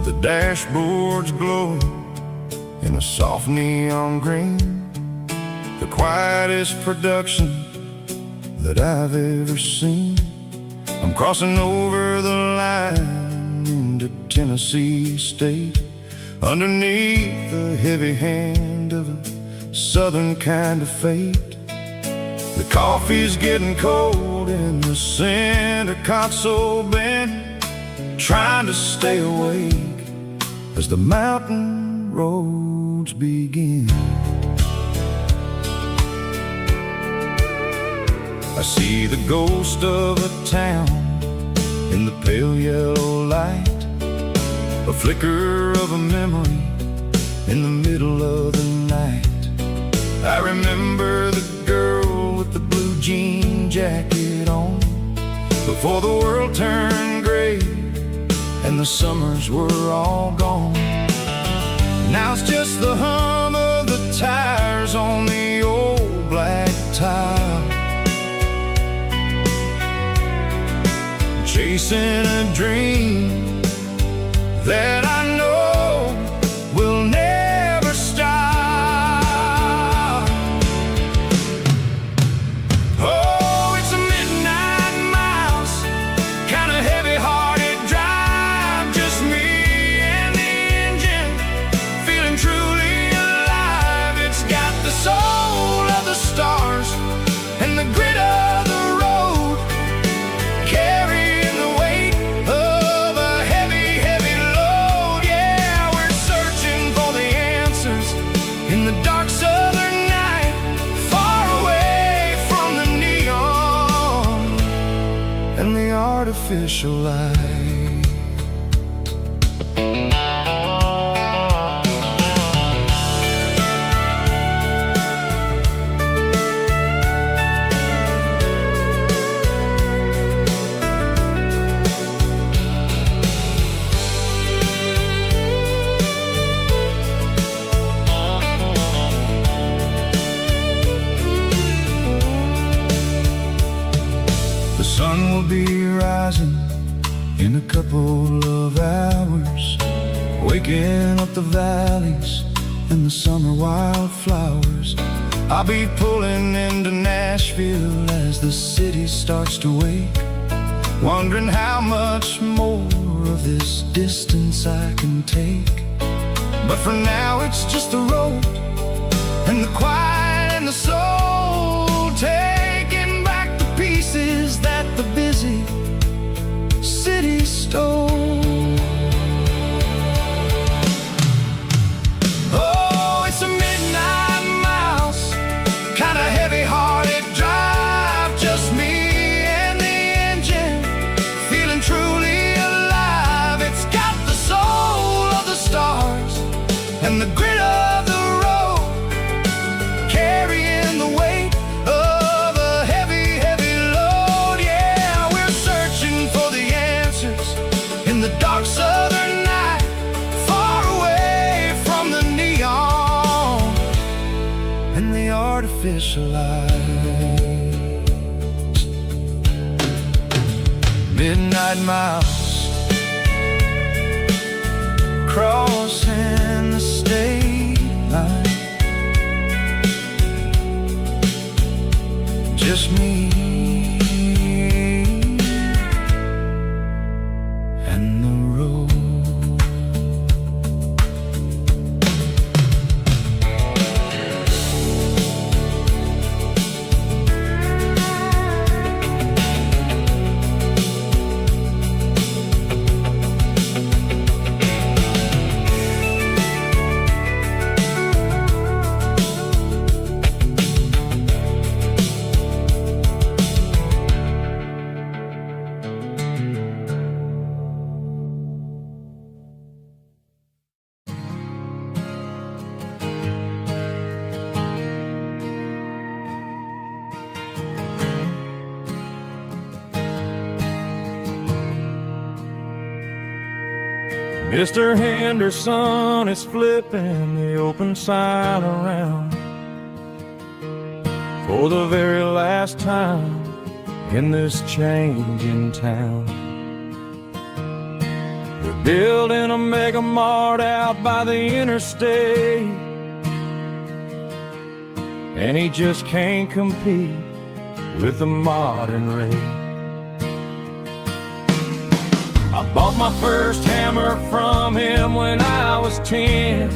The dashboard's glowing in a soft neon green, the quietest production that I've ever seen. I'm crossing over the line into Tennessee State, underneath the heavy hand of a southern kind of fate. The coffee's getting cold in the center console bin, trying to stay awake as the mountain roads begin. I see the ghost of a town in the pale yellow light, a flicker of a memory in the middle of the night. I remember the girl with the blue jean jacket on, before the world turned gray and the summers were all gone. Now it's just the hum of the tires on the old black tile, chasing a dream that I know in the dark southern night, far away from the neon and the artificial light. The sun will be rising in a couple of hours, waking up the valleys and the summer wildflowers. I'll be pulling into Nashville as the city starts to wake, wondering how much more of this distance I can take. But for now it's just the road and the quiet and the soul, taking back the pieces that the busy city stole. Oh, it's a midnight mouse, kinda heavy-hearted drive, just me and the engine, feeling truly alive. It's got the soul of the stars and the grit of the road, carrying the weight of a heavy, heavy load. Yeah, we're searching for the answers in the dark southern night, far away from the neon and the artificial lights. Midnight mouse, crossing the state line, just me and the road. Mr. Henderson is flipping the open sign around for the very last time in this changing town. They're building a mega mart out by the interstate, and he just can't compete with the modern rate. I bought my first hammer from him when I was 10.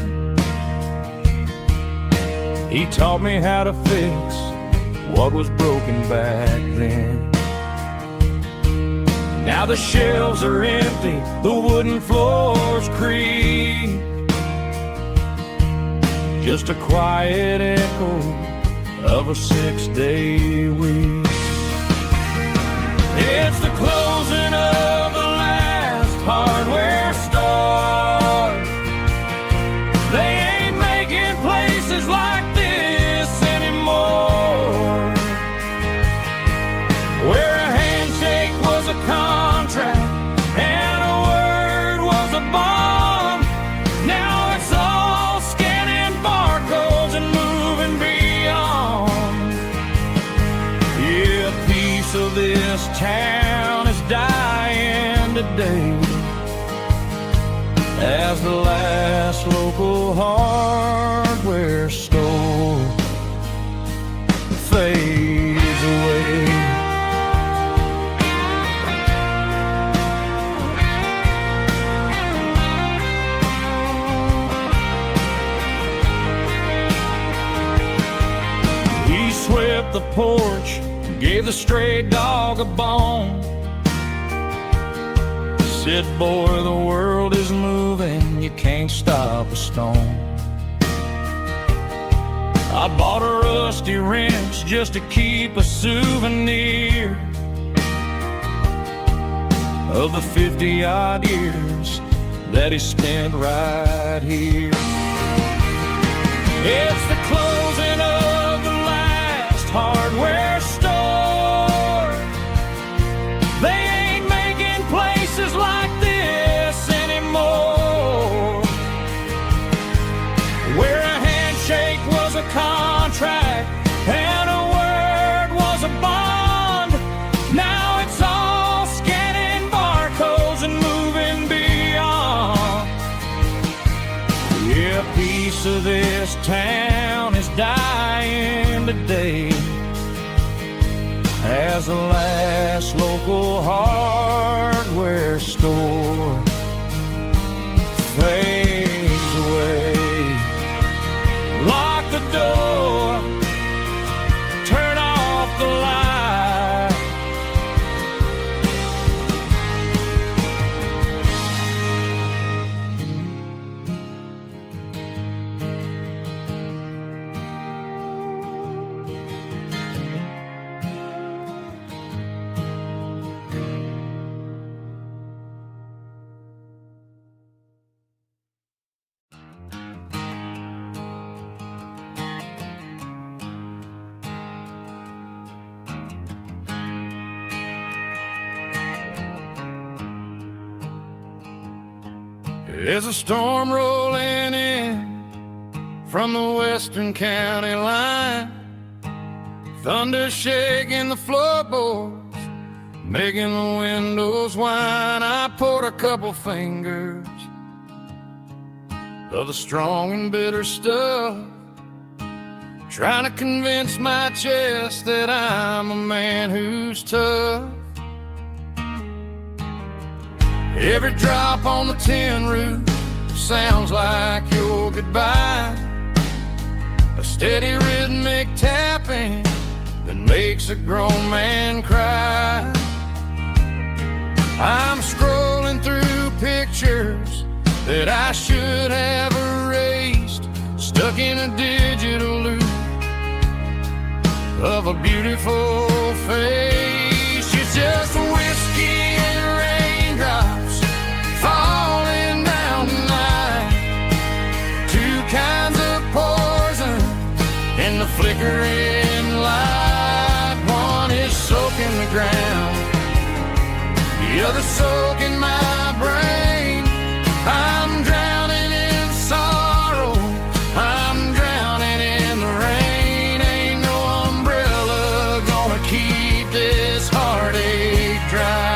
He taught me how to fix what was broken back then. Now the shelves are empty, the wooden floors creak, just a quiet echo of a 6-day week. It's the closing of the hardware store. They ain't making places like this anymore, where a handshake was a contract and a word was a bond. Now it's all scanning barcodes and moving beyond. Yeah, a piece of this town is dying today as the last local hardware store fades away. He swept the porch, gave the stray dog a bone, said, boy, the world is moving, you can't stop a stone. bought a rusty wrench just to keep a souvenir of the 50-odd years that he spent right here. It's the closing of the last hardware store. They ain't making places like this anymore, where a handshake was a contract and a word was a bond. Now it's all scanning barcodes and moving beyond. Yeah, a piece of this town is dying today as the last local hardware store fades away. Lock the door, turn off the light. There's a storm rolling in from the western county line, thunder shaking the floorboards, making the windows whine. I poured a couple fingers of the strong and bitter stuff, trying to convince my chest that I'm a man who's tough. Every drop on the tin roof sounds like your goodbye, a steady rhythmic tapping that makes a grown man cry. I'm scrolling through pictures that I should have erased, stuck in a digital loop of a beautiful face. It's just whiskey and raindrops falling down tonight, two kinds of poison in the flickering light. One is soaking the ground, the other soaking my brain. I'm drowning in sorrow, I'm drowning in the rain. Ain't no umbrella gonna keep this heartache dry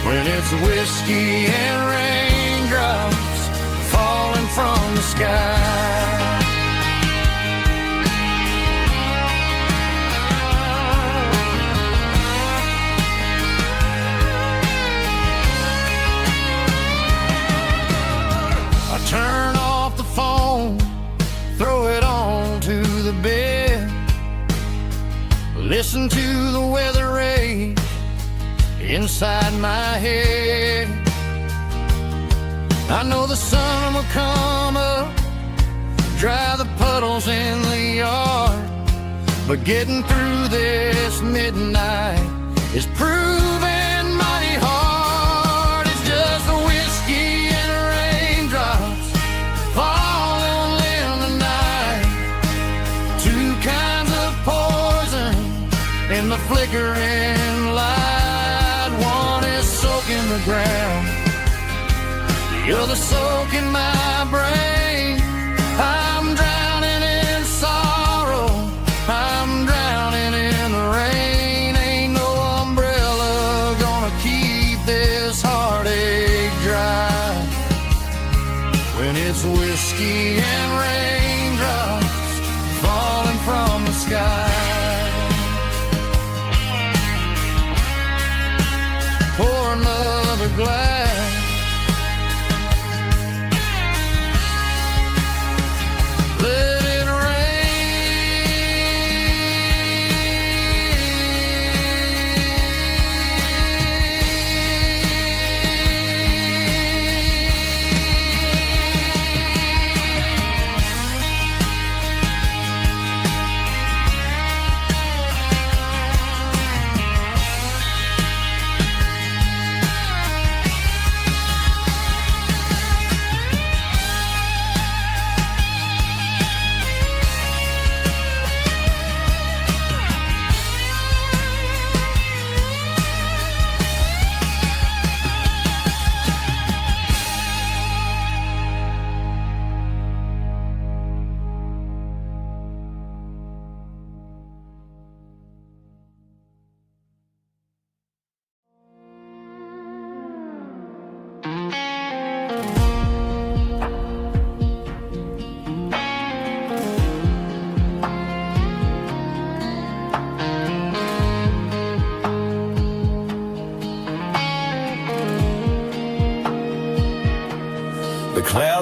when it's whiskey and raindrops falling from the sky. Turn off the phone, throw it on to the bed, listen to the weather rage inside my head. I know the sun will come up, dry the puddles in the yard, but getting through this midnight is proving mighty hard. It's just a whiskey and raindrops falling in the night, two kinds of poison in the flickering light. One is soaking the ground, the other soaking my brain. I'm drowning in sorrow, I'm drowning in the rain. Ain't no umbrella gonna keep this heartache dry when it's whiskey and raindrops falling from the sky. Pour another glass,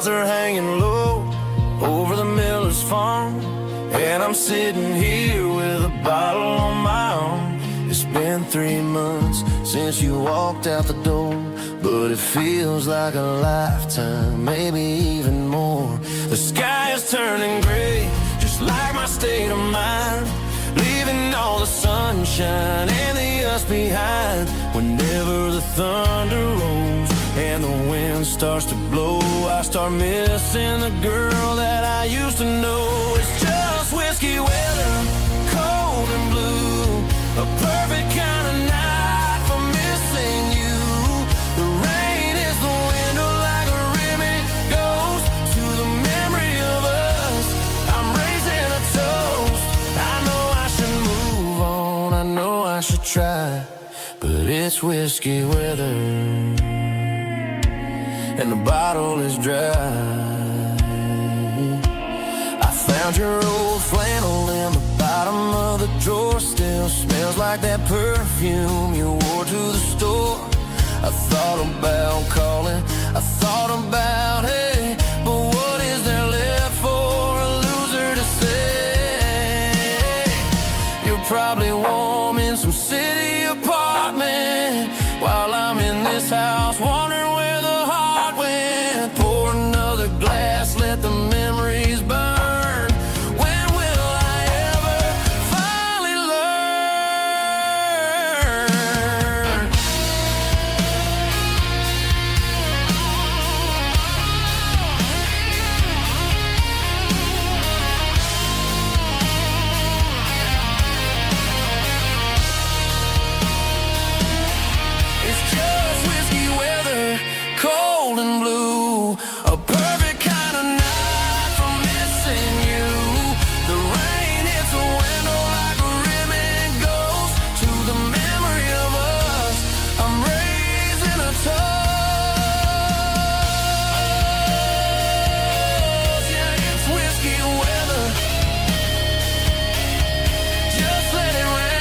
are hanging low over the miller's farm, and I'm sitting here with a bottle on my arm. It's been 3 months since you walked out the door, but it feels like a lifetime, maybe even more. The sky is turning gray, just like my state of mind, leaving all the sunshine and the us behind. Whenever the thunder rolls and the wind starts to blow, I start missing the girl that I used to know. It's just whiskey weather, cold and blue, a perfect kind of night for missing you. The rain is the window like a ribbon goes to the memory of us. I'm raising a toast. I know I should move on, I know I should try, but it's whiskey weather and the bottle is dry. I found your old flannel in the bottom of the drawer, still smells like that perfume you wore to the store. I thought about calling, I thought about, hey, but what is there left for a loser to say? You're probably warm in some city apartment, while I'm in this house wondering where the heart went. Pour another glass, let the memories burn. When will I ever finally learn? It's just whiskey weather, cold and blue, a perfect kind of night for missing you. The rain hits the window like a ribbon goes to the memory of us. I'm raising a toast. Yeah, it's whiskey weather. Just let it rain.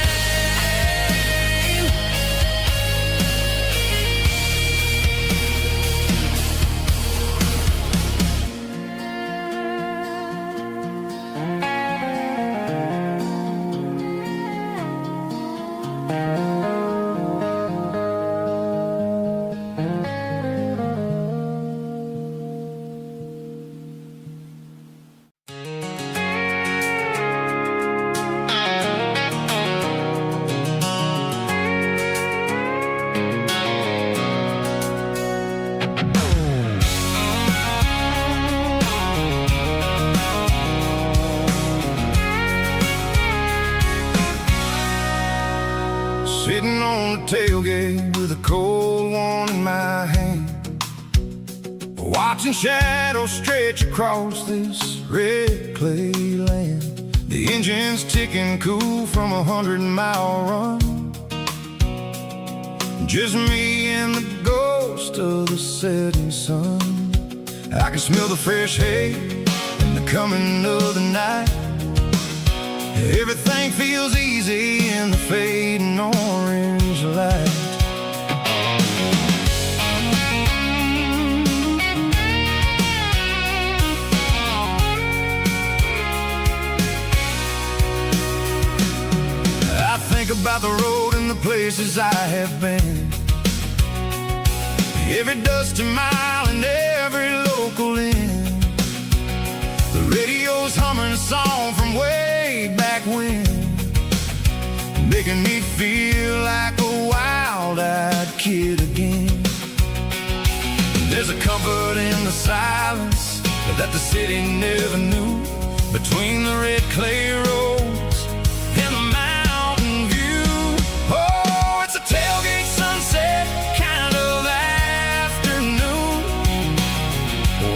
Sitting on the tailgate with a cold one in my hand, watching shadows stretch across this red clay land. The engine's ticking cool from a 100-mile run, just me and the ghost of the setting sun. I can smell the fresh hay and the coming of the night. Everything feels easy in the fading orange light. I think about the road and the places I have been, every dusty mile and every local inn. The radio's humming a song from way back when, making me feel like a wild-eyed kid again. There's a comfort in the silence that the city never knew, between the red clay roads and the mountain view. Oh, it's a tailgate sunset kind of afternoon,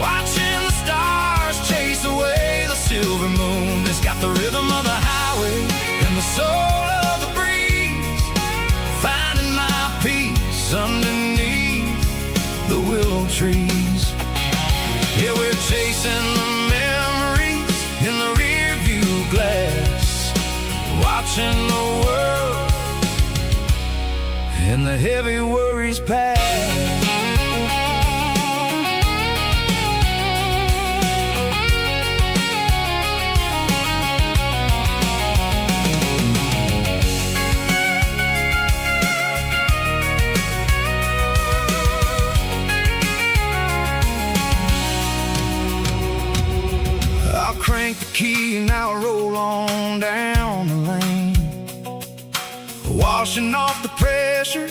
watching the stars chase away the silver moon. It's got the rhythm of the highway and the soul of the breeze, finding my peace underneath the willow trees. Yeah, we're chasing the memories in the rear view glass, watching the world and the heavy worries pass. crank the key and now I roll on down the lane, washing off the pressure,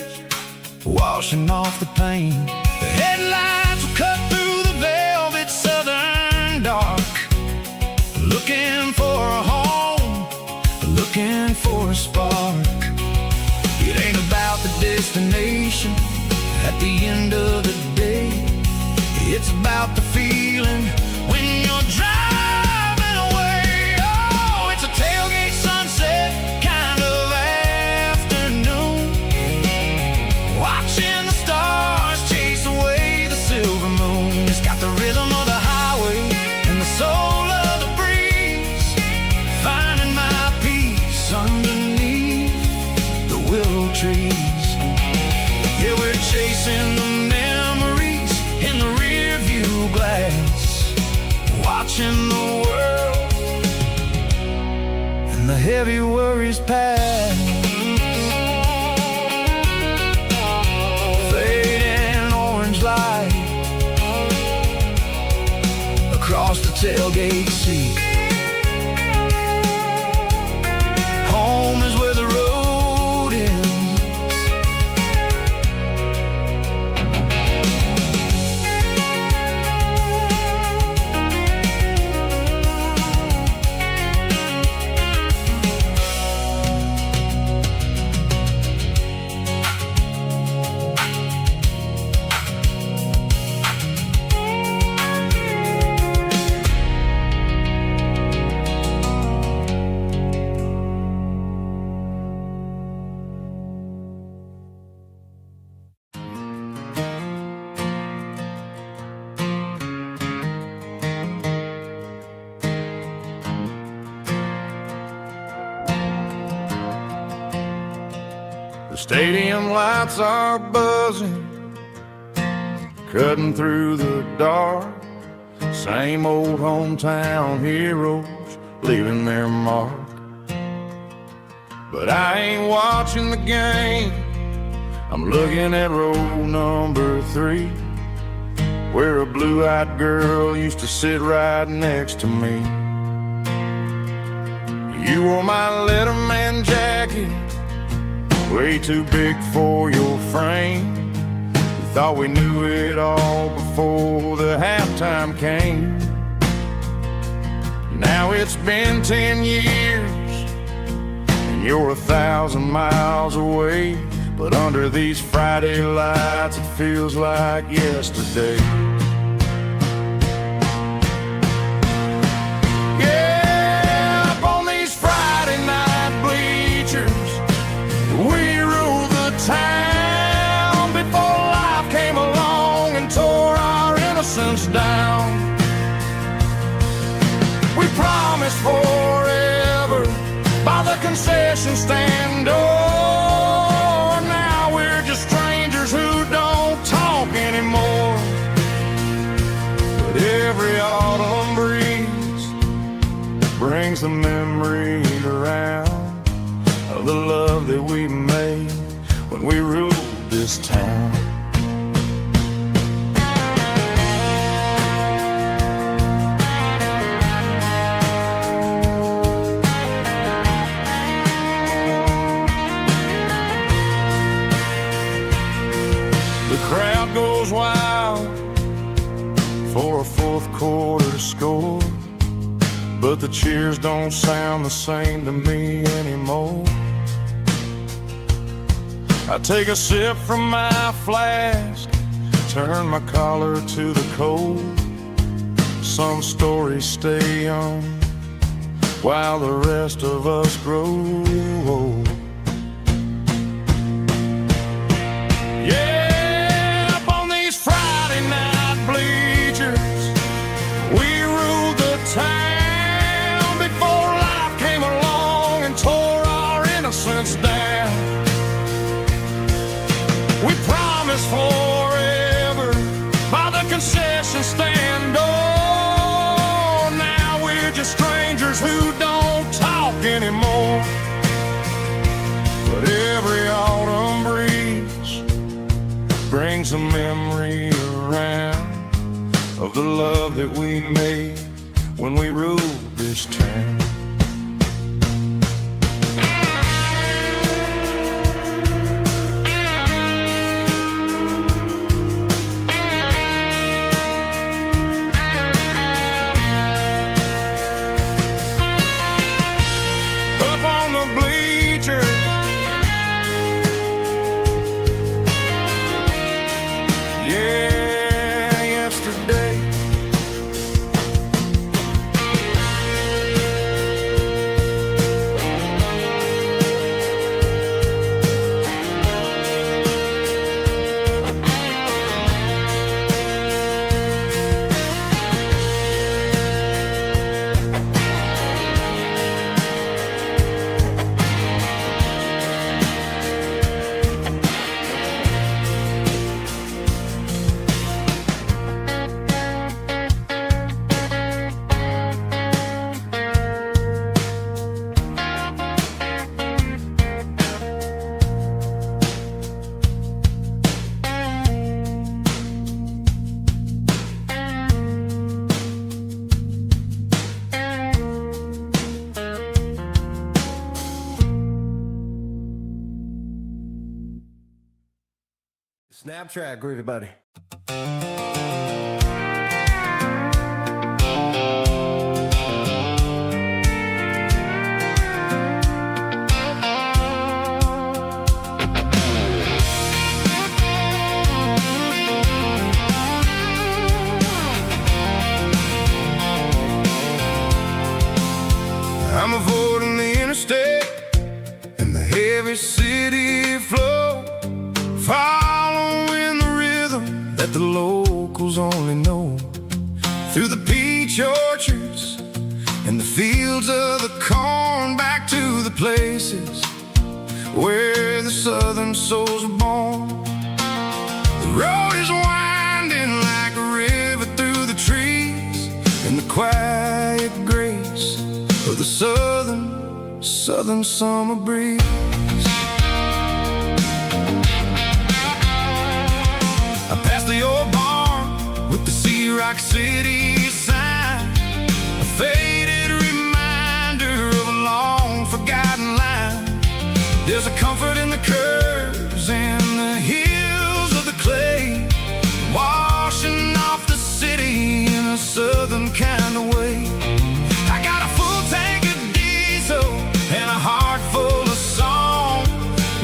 washing off the pain. The headlights will cut through the velvet southern dark, looking for a home, looking for a spark. It ain't about the destination at the end of the day, it's about the feeling when you're driving away. Oh, it's a tailgate sunset kind of afternoon, watching the stars chase away the silver moon. It's got the rhythm of the highway and the soul of the breeze, finding my peace underneath the willow trees. Yeah, we're chasing the memories in the rear view glass, watching the world and the heavy worries pass. Fading orange light across the tailgate seat. Home is where the road ends. The stadium lights are buzzing, cutting through the dark. Same old hometown heroes leaving their mark. But I ain't watching the game, I'm looking at row number 3, where a blue-eyed girl used to sit right next to me. You wore my Letterman jacket, way too big for your frame. We thought we knew it all before the halftime came. Now it's been 10 years and you're 1,000 miles away, but under these Friday lights it feels like yesterday. Yeah, up on these Friday night bleachers, we ruled the town before life came along and tore our innocence down. We promised forever by the concession stand door. Now we're just strangers who don't talk anymore. But every autumn breeze brings the memory around of the love that we made when we ruled this town. The crowd goes wild for a fourth quarter score, but the cheers don't sound the same to me anymore. I take a sip from my flask, turn my collar to the cold. Some stories stay young while the rest of us grow old. Yeah, up on these Friday night bleachers, we ruled the town before life came along and tore our innocence down. We promised forever by the concession stand door. Now we're just strangers who don't talk anymore. But every autumn breeze brings a memory around of the love that we made when we ruled this village turn. Up on the bleachers, yeah, yesterday. Snap track, groovy buddy. I'm avoiding the interstate and the heavy city flow, following the rhythm that the locals only know. Through the peach orchards and the fields of the corn, back to the places where the southern souls are born. The road is winding like a river through the trees, in the quiet grace of the southern summer breeze. I passed the old barn with the Rock City sign, a faded reminder of a long forgotten line. There's a comfort in the curves and the hills of the clay, washing off the city in a southern kind of way. I got a full tank of diesel and a heart full of song,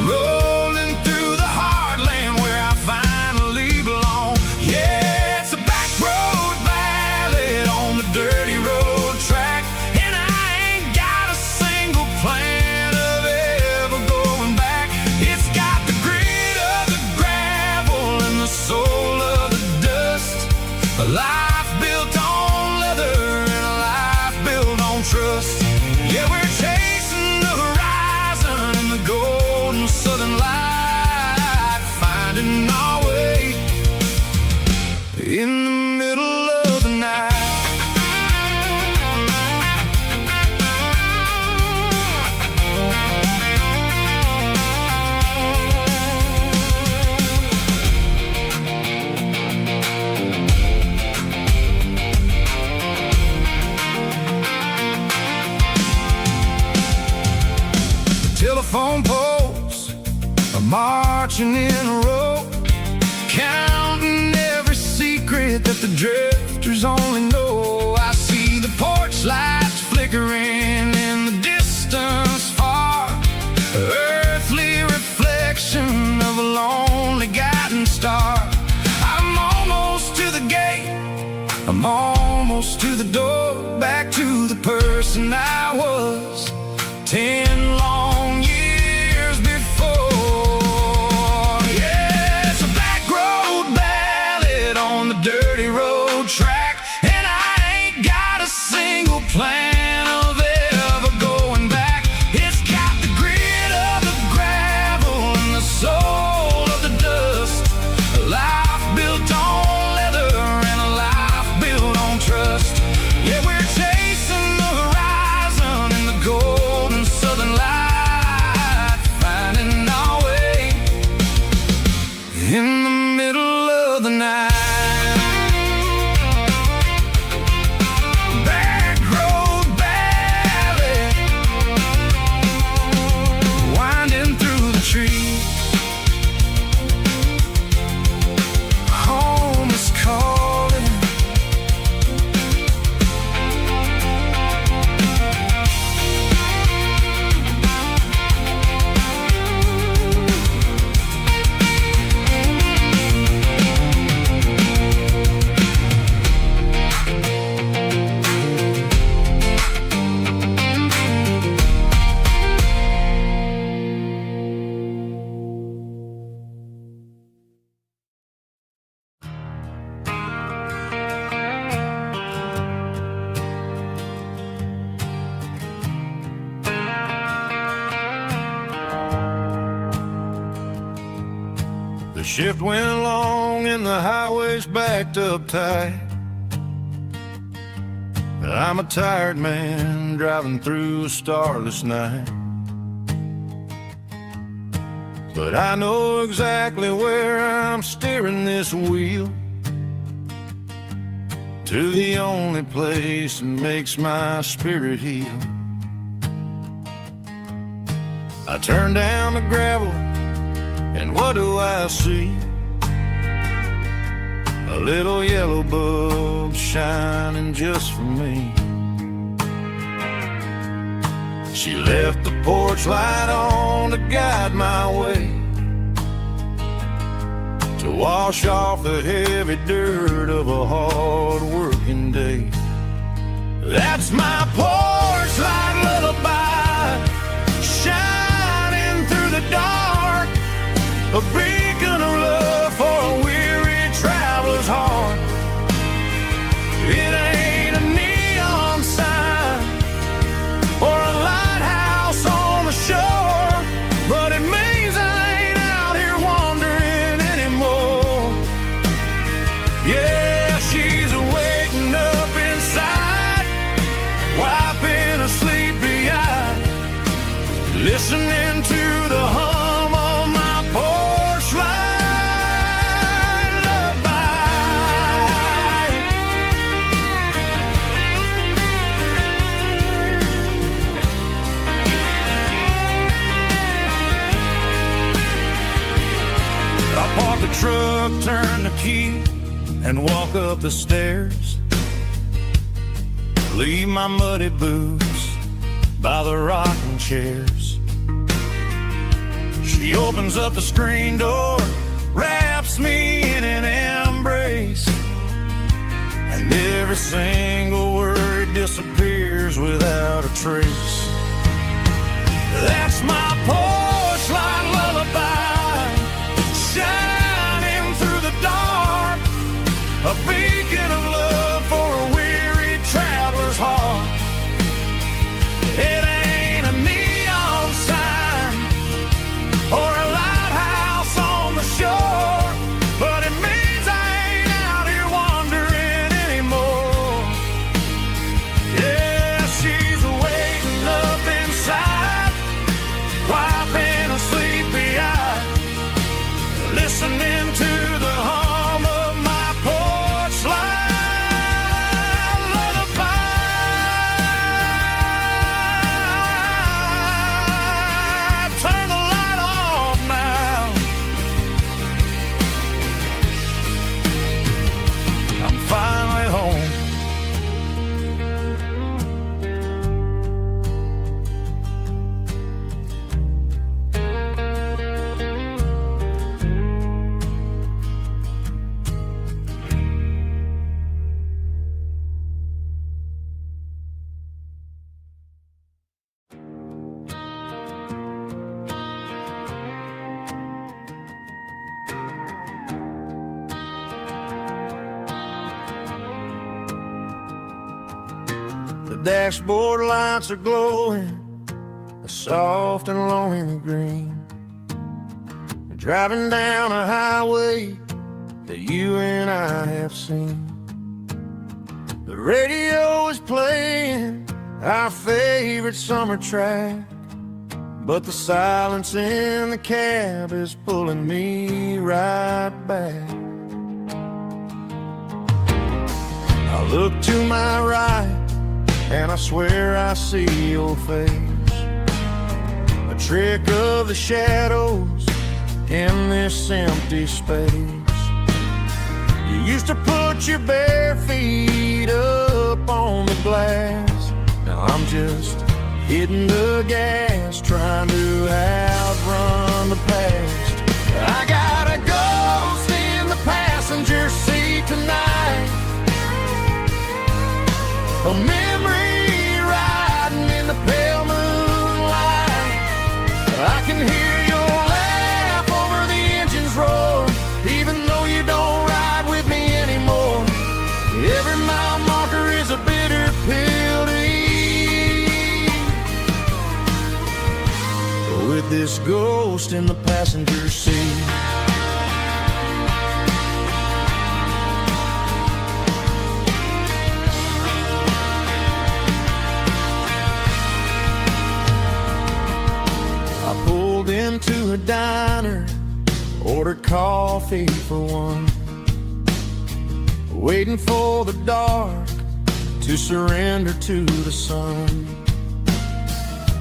rolling through the heartland where I finally belong. Yeah, it's a back road ballad on the dirty road track, and I ain't got a single plan of ever going back. It's got the grit of the gravel and the soul of the dust, a life built on leather and a life built on trust. Yeah, we're chasing the horizon in the golden southern light, finding our way in the middle of the night. Telephone poles are marching in a row, counting every secret that the drifters only know. I see the porch lights flickering in the distance far, earthly reflection of a lonely guiding star. I'm almost to the gate, I'm almost to the door, back to the person I was 10 long years before. Yeah, it's a back road ballad on the dirty road track, and I ain't got a single plan of ever going back. It's got the grit of the gravel and the soul of the dust, a life built on leather and a life built on trust. Yeah, we're chasing the horizon in the golden southern Shift went along and the highway's backed up tight. I'm a tired man driving through a starless night. But I know exactly where I'm steering this wheel, to the only place that makes my spirit heal. I turn down the gravel, and what do I see? A little yellow bulb shining just for me. She left the porch light on to guide my way, to wash off the heavy dirt of a hard-working day. That's my porch light lullaby, shining through the dark, a beacon of love for a weary traveler's heart. It ain't a neon sign or a lighthouse on the shore, but it means I ain't out here wandering anymore. Yeah, she's waking up inside, wiping a sleepy eye, listening to the hum of my porch light lullaby. I park the truck, turn the key, and walk up the stairs. Leave my muddy boots by the rocking chairs. She opens up the screen door, wraps me in an embrace, and every single word disappears without a trace. That's my porch light lullaby, shining through the dark, a beacon of love for a weary traveler's heart. It ain't a neon sign or a lighthouse on the shore, but it means I ain't out here wandering anymore. Yeah, she's waiting up inside, wiping a sleepy eye, listening to the hum of my porch light lullaby. Turn the light off now. I'm finally home. The dashboard lights are glowing, a soft and lonely green. Driving down a highway that you and I have seen. The radio is playing our favorite summer track, but the silence in the cab is pulling me right back. I look to my right, and I swear I see your face, a trick of the shadows in this empty space. You used to put your bare feet up on the glass. Now I'm just hitting the gas, trying to outrun the past. I got a ghost in the passenger seat tonight, a memory riding in the pale moonlight. I can hear your laugh over the engine's roar, even though you don't ride with me anymore. Every mile marker is a bitter pill to eat. With this ghost in the passenger seat, the diner, ordered coffee for one, waiting for the dark to surrender to the sun.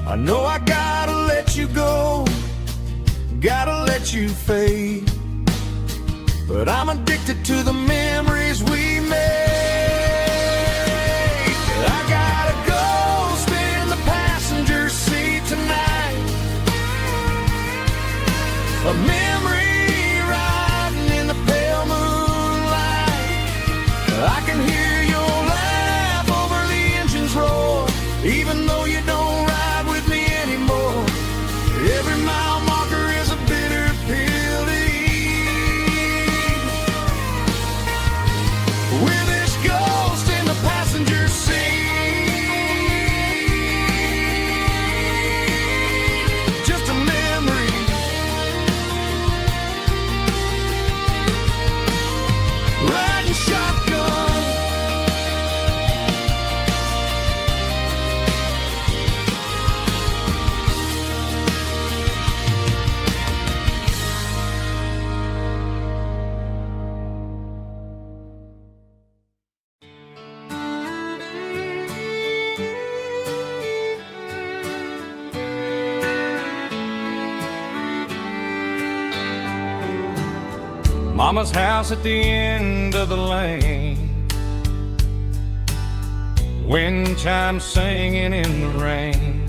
I know I gotta let you go, gotta let you fade, but I'm addicted to the memories we made. I gotta go spin the passenger seat tonight, a memory riding in the pale moonlight. I can hear your laugh over the engine's roar, even though you don't ride with me anymore. Every mile marker is a bitter pill to eat. With this ghost in the passenger seat, just a memory, riding shotgun. Mama's house at the end of the lane, wind chimes singing in the rain,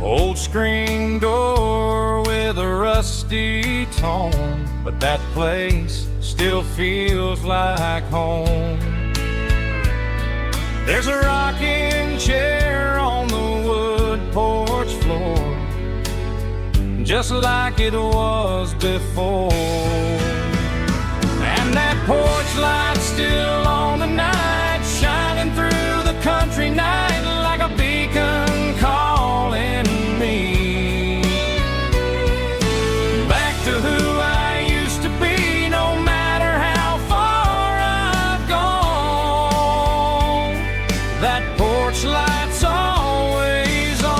old screen door with a rusty tone, but that place still feels like home. There's a rocking chair on the wood porch floor, just like it was before. And that porch light's still on the night, shining through the country night like a beacon calling me back to who I used to be, no matter how far I've gone. That porch light's always on.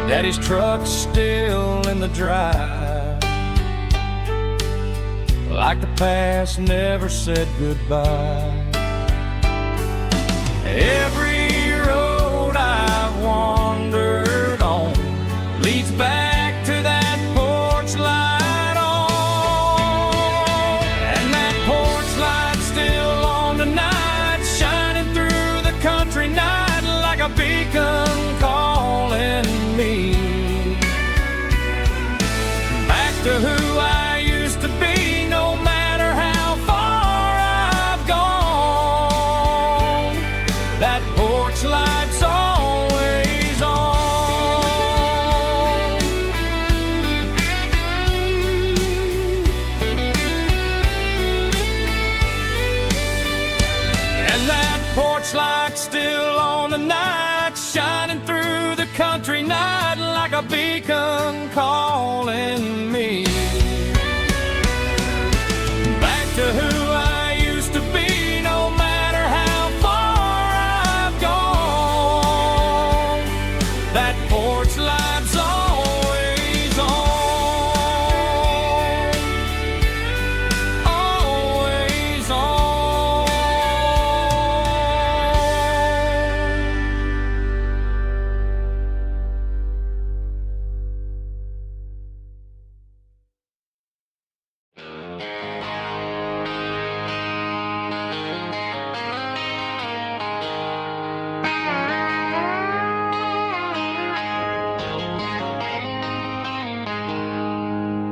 Daddy's truck's still in the drive, like the past never said goodbye. Every road I've wandered on leads back to that porch light on. And that porch light's still on tonight, shining through the country night like a beacon calling me back to who I used to be, no matter how far I've gone. That porch light's always on. And that porch light's still on tonight, shining through the country night like a beacon calling me back to who I used to be, no matter how far I've gone. That porch light's always on, always on.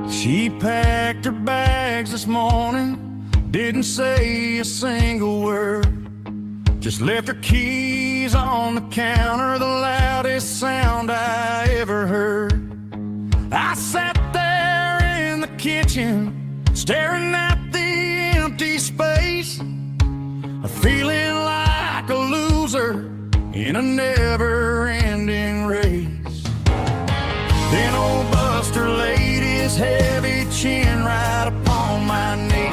She packed her bags this morning, didn't say a single word, just left her keys on the counter, the loudest sound I ever heard. I sat there in the kitchen, staring at the empty space, feeling like a loser in a never-ending race. Then old Buster laid his heavy chin right upon my knee,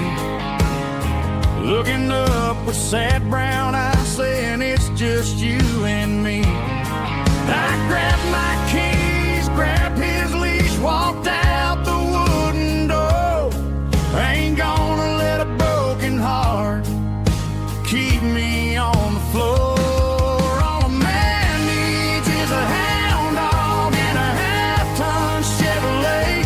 looking up with sad brown eyes, saying it's just you and me. I grabbed my keys, grabbed his leash, walked out the wooden door. I ain't gonna let a broken heart keep me on the floor. All a man needs is a hound dog and a half-ton Chevrolet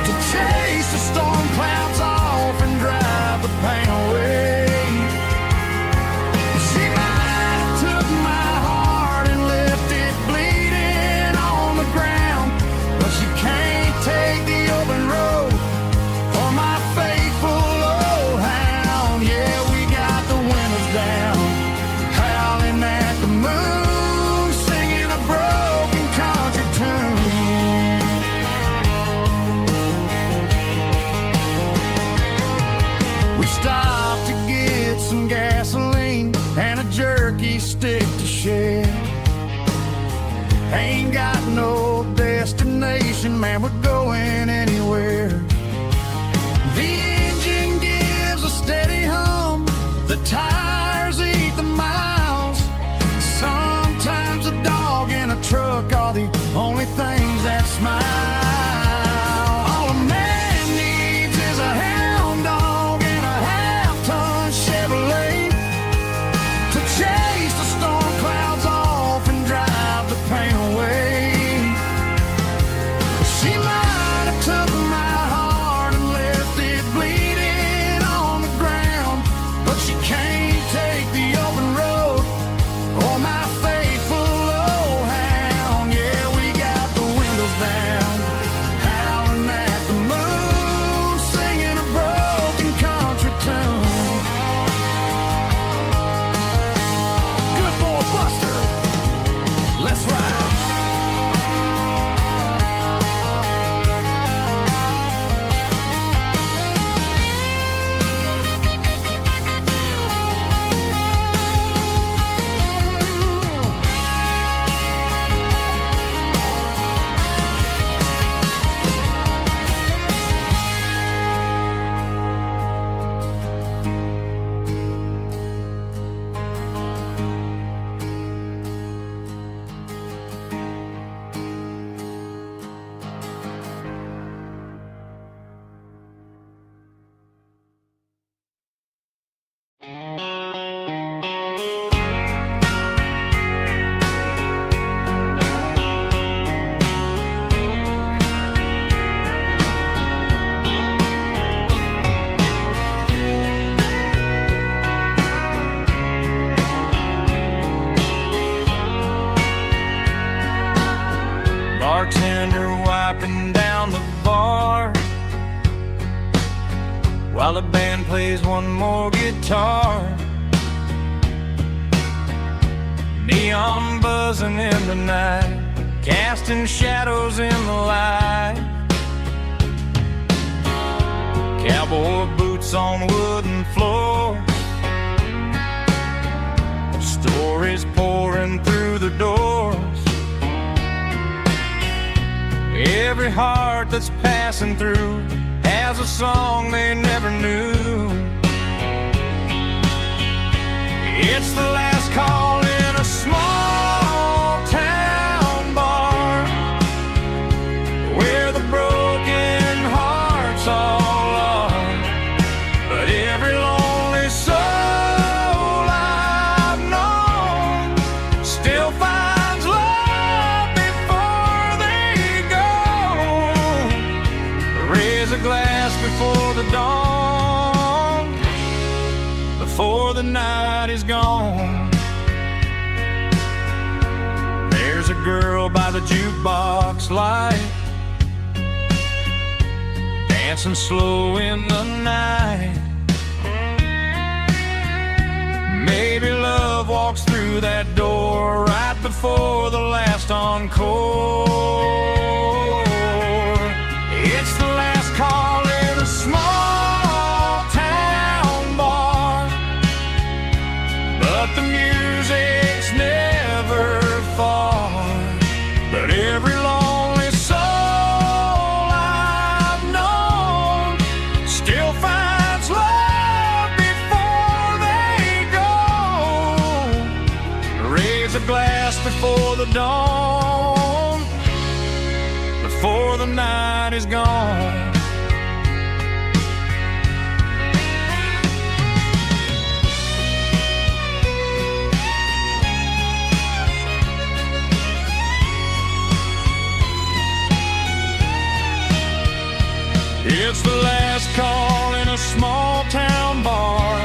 to chase the storm clouds off and drive the pain away. She might have took my heart and left it bleeding on the ground, but she can't take the open road or my faithful old hound. Yeah, we got the windows down, howling at the moon, singing a broken country tune. We stopped to get some gasoline and a jerky stick to share. Ain't got no destination, man, we're going anywhere. The engine gives a steady hum, the tires eat the miles. Sometimes a dog and a truck are the only things that smile. All a man needs is a hound dog and a half-ton Chevrolet to chase the storm clouds off and drive the pain away. She might have took my heart and left it bleeding on the ground, but she can't take the open road or my faithful old hound. Yeah, we got the windows down, howling at the moon, singing a broken country tune. Good boy Buster, let's ride. Bartender wiping down the bar while the band plays one more guitar. Neon buzzing in the night, casting shadows in the light. Cowboy boots on wooden floors, stories pouring through the doors. Every heart that's passing through has a song they never knew. It's the last call in a small town bar where the broken hearts all are. But every lonely soul I've known still finds love before they go. Raise a glass before the dawn, before the night is gone. There's a girl by the jukebox light, dancing slow in the night. Maybe love walks through that door right before the last encore. It's the last call in a small town bar, but the music's never far. But every lonely soul I've known still finds love before before the dawn, before the night is gone. It's the last call in a small town bar,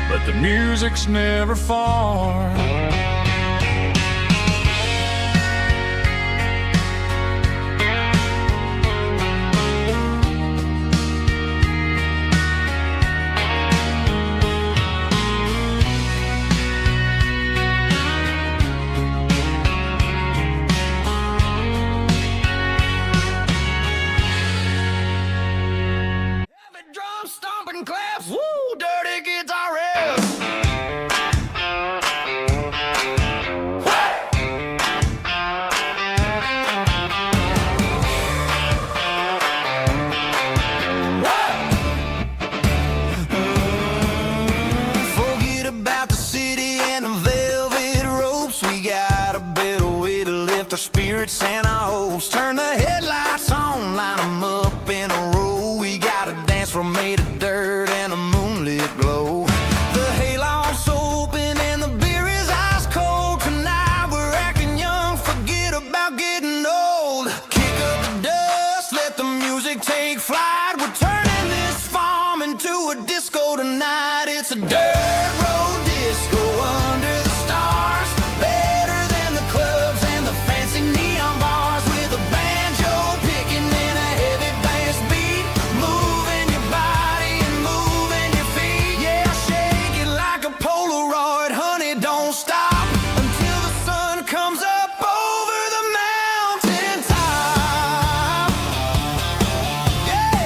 but the music's never far. Drum stomping claps, woo, dirty guitar riffs. Forget about the city and the velvet ropes. We got a better way to lift our spirits and our hopes. Turn the headlights on, line them up in a row. We got a dance floor made of dirt and a moonlit glow. The hayloft's open and the beer is ice cold. Tonight we're acting young, forget about getting old. Kick up the dust, let the music take flight. We're turning this farm into a disco tonight. It's a dirt road disco under the stars. Better than the clubs and the fancy neon bars. With a banjo picking in a heavy bass beat. Moving your body and moving your feet. Yeah, shake it like a Polaroid, honey, don't stop until the sun comes up over the mountain top. Yeah.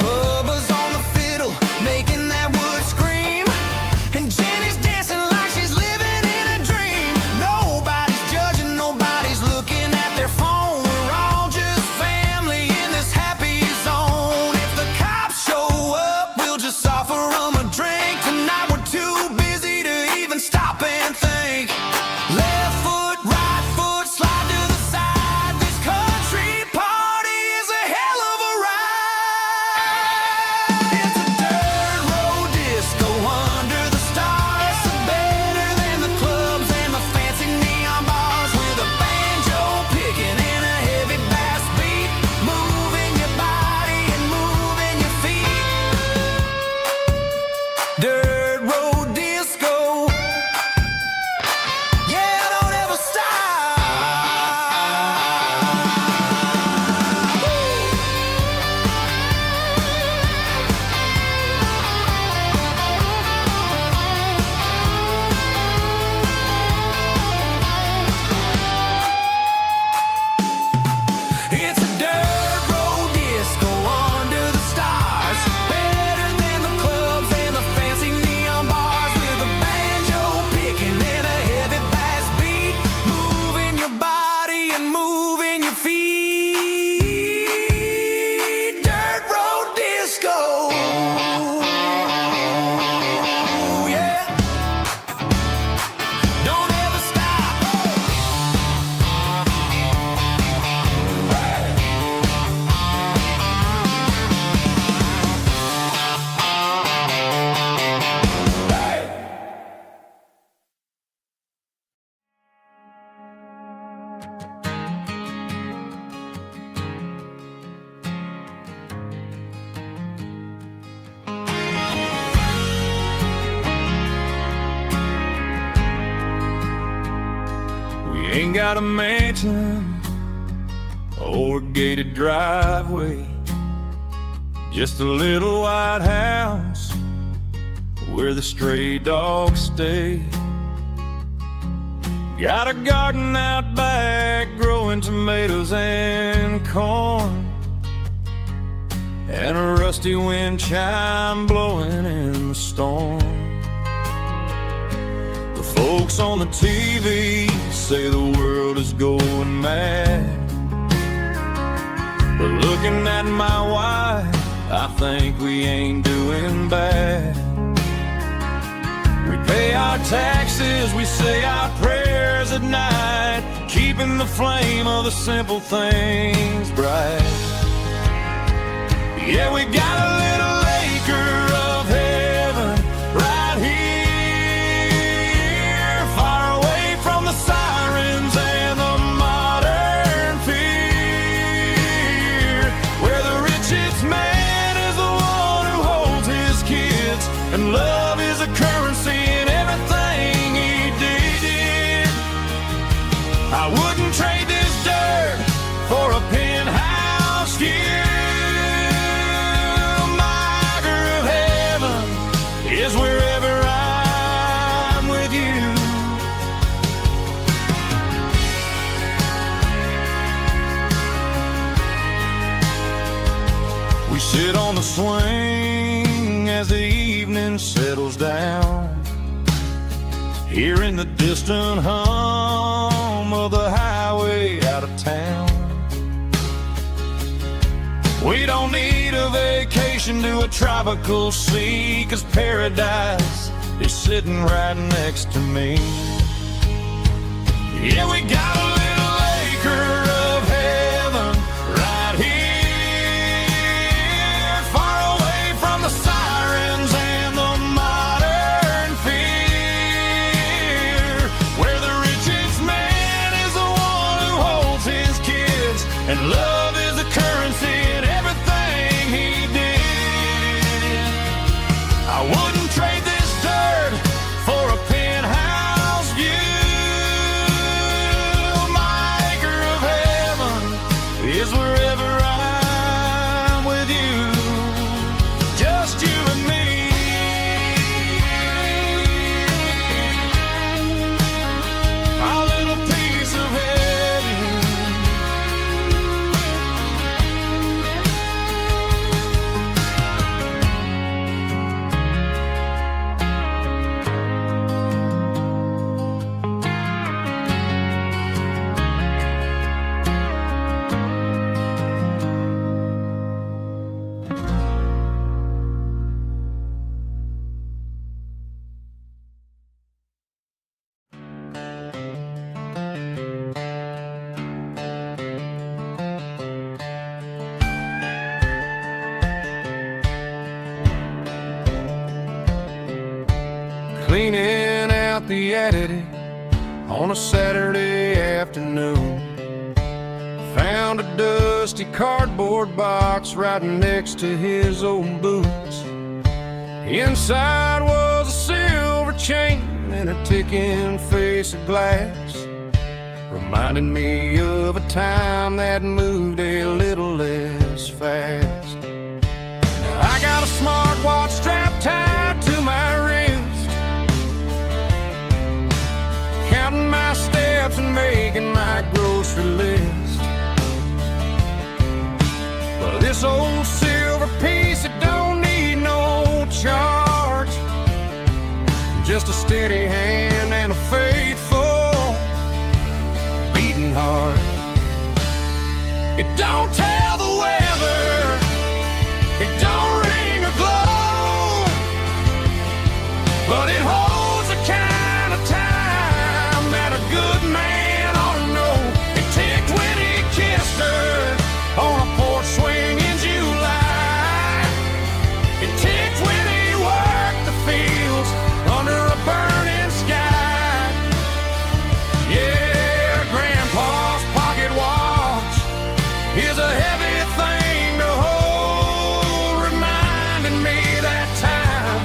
Bubba's on the fiddle, making that wood scream. And Jenny's dancing like she's living in a dream. Nobody's judging, nobody's looking at their phone. We're all just family in this happy zone. If the cops show up, we'll just offer them a drink. Tonight we're too busy to even stop and think. Left foot, right foot, slide to the side. This country party is a hell of a ride. It's a dirt road disco under the stars. Better than the clubs and the fancy neon bars. With a banjo picking in a heavy bass beat. Moving your body and moving your feet. Dirt road disco. Yeah, don't ever stop. It's a dirt road disco under the stars. Better than the clubs and the fancy neon bars. With a banjo picking in a heavy bass beat. Moving your body and moving your feet. Dirt road disco. Yeah. Don't ever stop. We ain't got a mansion or a gated driveway, just a little white house where the stray dogs stay. Got a garden out back growing tomatoes and corn, and a rusty wind chime blowing in the storm. The folks on the TV say the world is going mad, but looking at my wife, I think we ain't doing bad. We pay our taxes, we say our prayers at night, keeping the flame of the simple things bright. Yeah, we got a little acre of heaven right here, far away from the sirens and the modern fear, where the richest man is the one who holds his kids, and love is a currency in everything he did. I wouldn't trade this dirt for a penthouse view. Is wherever I'm with you. We sit on the swing as the evening settles down, hearing the distant hum of the highway out of town. We don't need a vacation to a tropical sea, 'cause paradise is sitting right next to me. Yeah, we got a little acre of heaven right here, far away from the sirens and the modern fear, where the richest man is the one who holds his kids, and love is the currency in everything he did. I wouldn't trade this dirt for a penthouse view. My acre of heaven is wherever I'm with you, just you and me. Our little piece of heaven. Cleaning out the attic on a Saturday afternoon, found a dusty cardboard box right next to his old boots. Inside was a silver chain and a ticking face of glass, reminding me of a time that moved a little less fast. I got a smartwatch strapped tied to my wrist, counting my steps and making my grocery list. But this old silver piece, it don't need no charge, just a steady hand and a faithful beating heart. It don't tell the weather, it don't ring or glow, but it holds the kind of time that a good man ought to know. It ticked when he kissed her on a porch swing in July. It ticked when he worked the fields under a burning sky. Yeah, Grandpa's pocket watch is a heavy thing to hold, reminding me that time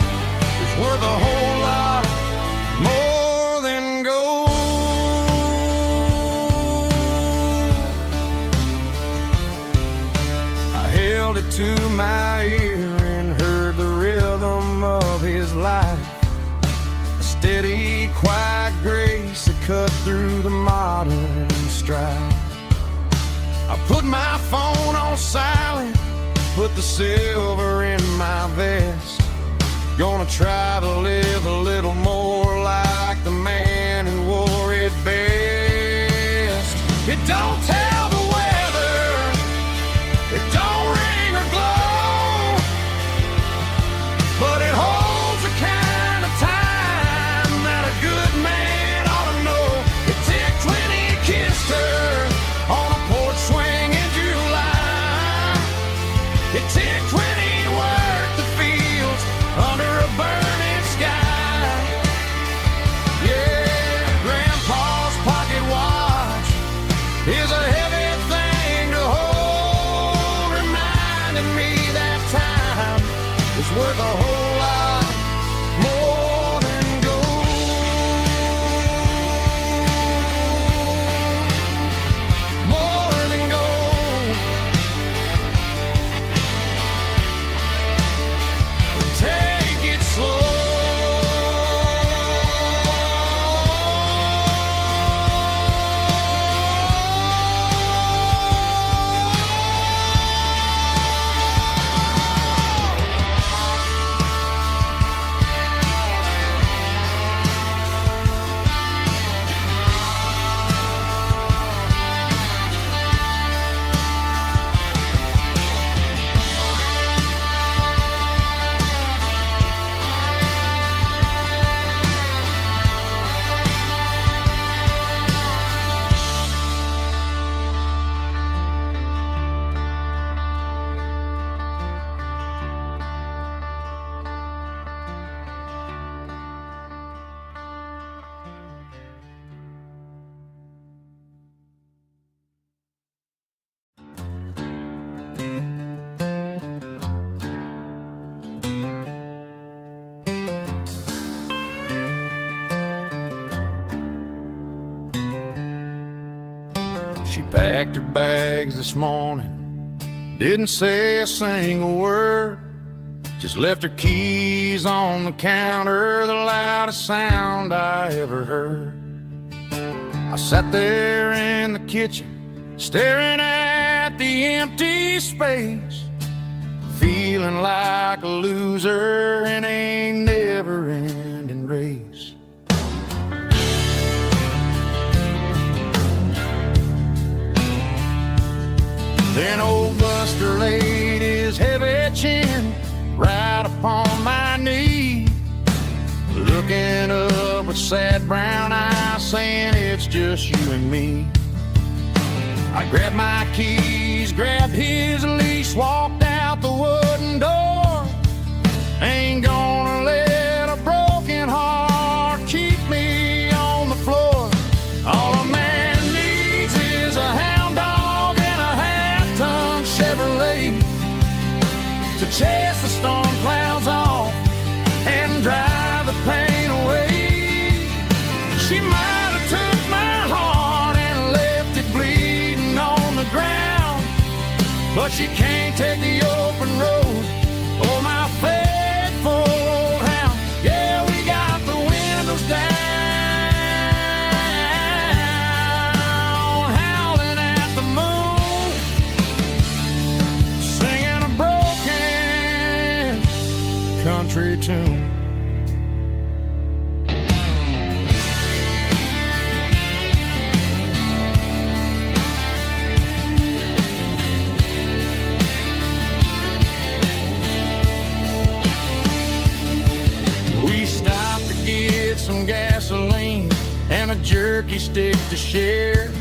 is worth a whole lot more than gold. I held it to my ear and heard the rhythm of his life, a steady, quiet grace that cut through the modern strife. I put my phone on silent, put the silver in my vest, gonna try to live a little more like the man who wore it best. It don't tell the weather, it don't ring or glow, but it holds the kind of time It ticked when he worked the fields under a burning sky. Yeah, Grandpa's pocket watch is a heavy thing to hold, reminding me that time is worth a whole lot more than gold. More than gold. Take it slow. She packed her bags this morning, didn't say a single word, just left her keys on the counter, the loudest sound I ever heard. I sat there in the kitchen, staring at the empty space, feeling like a loser in a never-ending race. Then old Buster laid his heavy chin right upon my knee, looking up with sad brown eyes, saying it's just you and me. I grabbed my keys, grabbed his leash, walked out the wooden door. Ain't gonna let a broken heart keep me on the floor. All a man needs is a hound dog and a half-ton Chevrolet to chase the storm clouds off and drive the pain away. She might have took my heart and left it bleeding on the ground, but she can't take the open road or my faithful old hound. Yeah, we got the windows down, howling at the moon, singing a broken country tune. We stopped to get some gasoline and a jerky stick to share.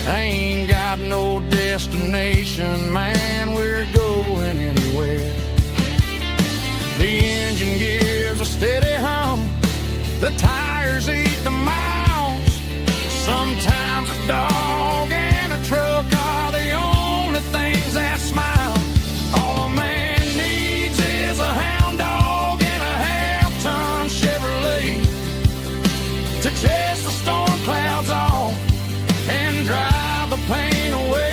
I ain't got no destination, man, we're going anywhere. The engine gives a steady hum, the tires eat the miles. Sometimes a dog and a truck are the only things that smile. All a man needs is a hound dog and a half-ton Chevrolet to chase the storm clouds off and drive the pain away.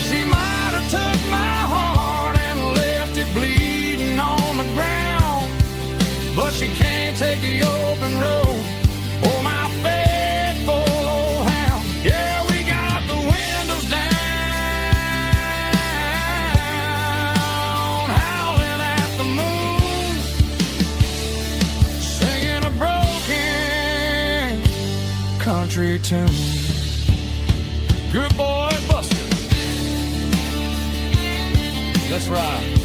She might have took my heart and left it bleeding on the ground, but she can't take the open road or my faithful old hound. Yeah, we got the windows down, howling at the moon, singing a broken country tune. Good boy, Buster. Let's ride.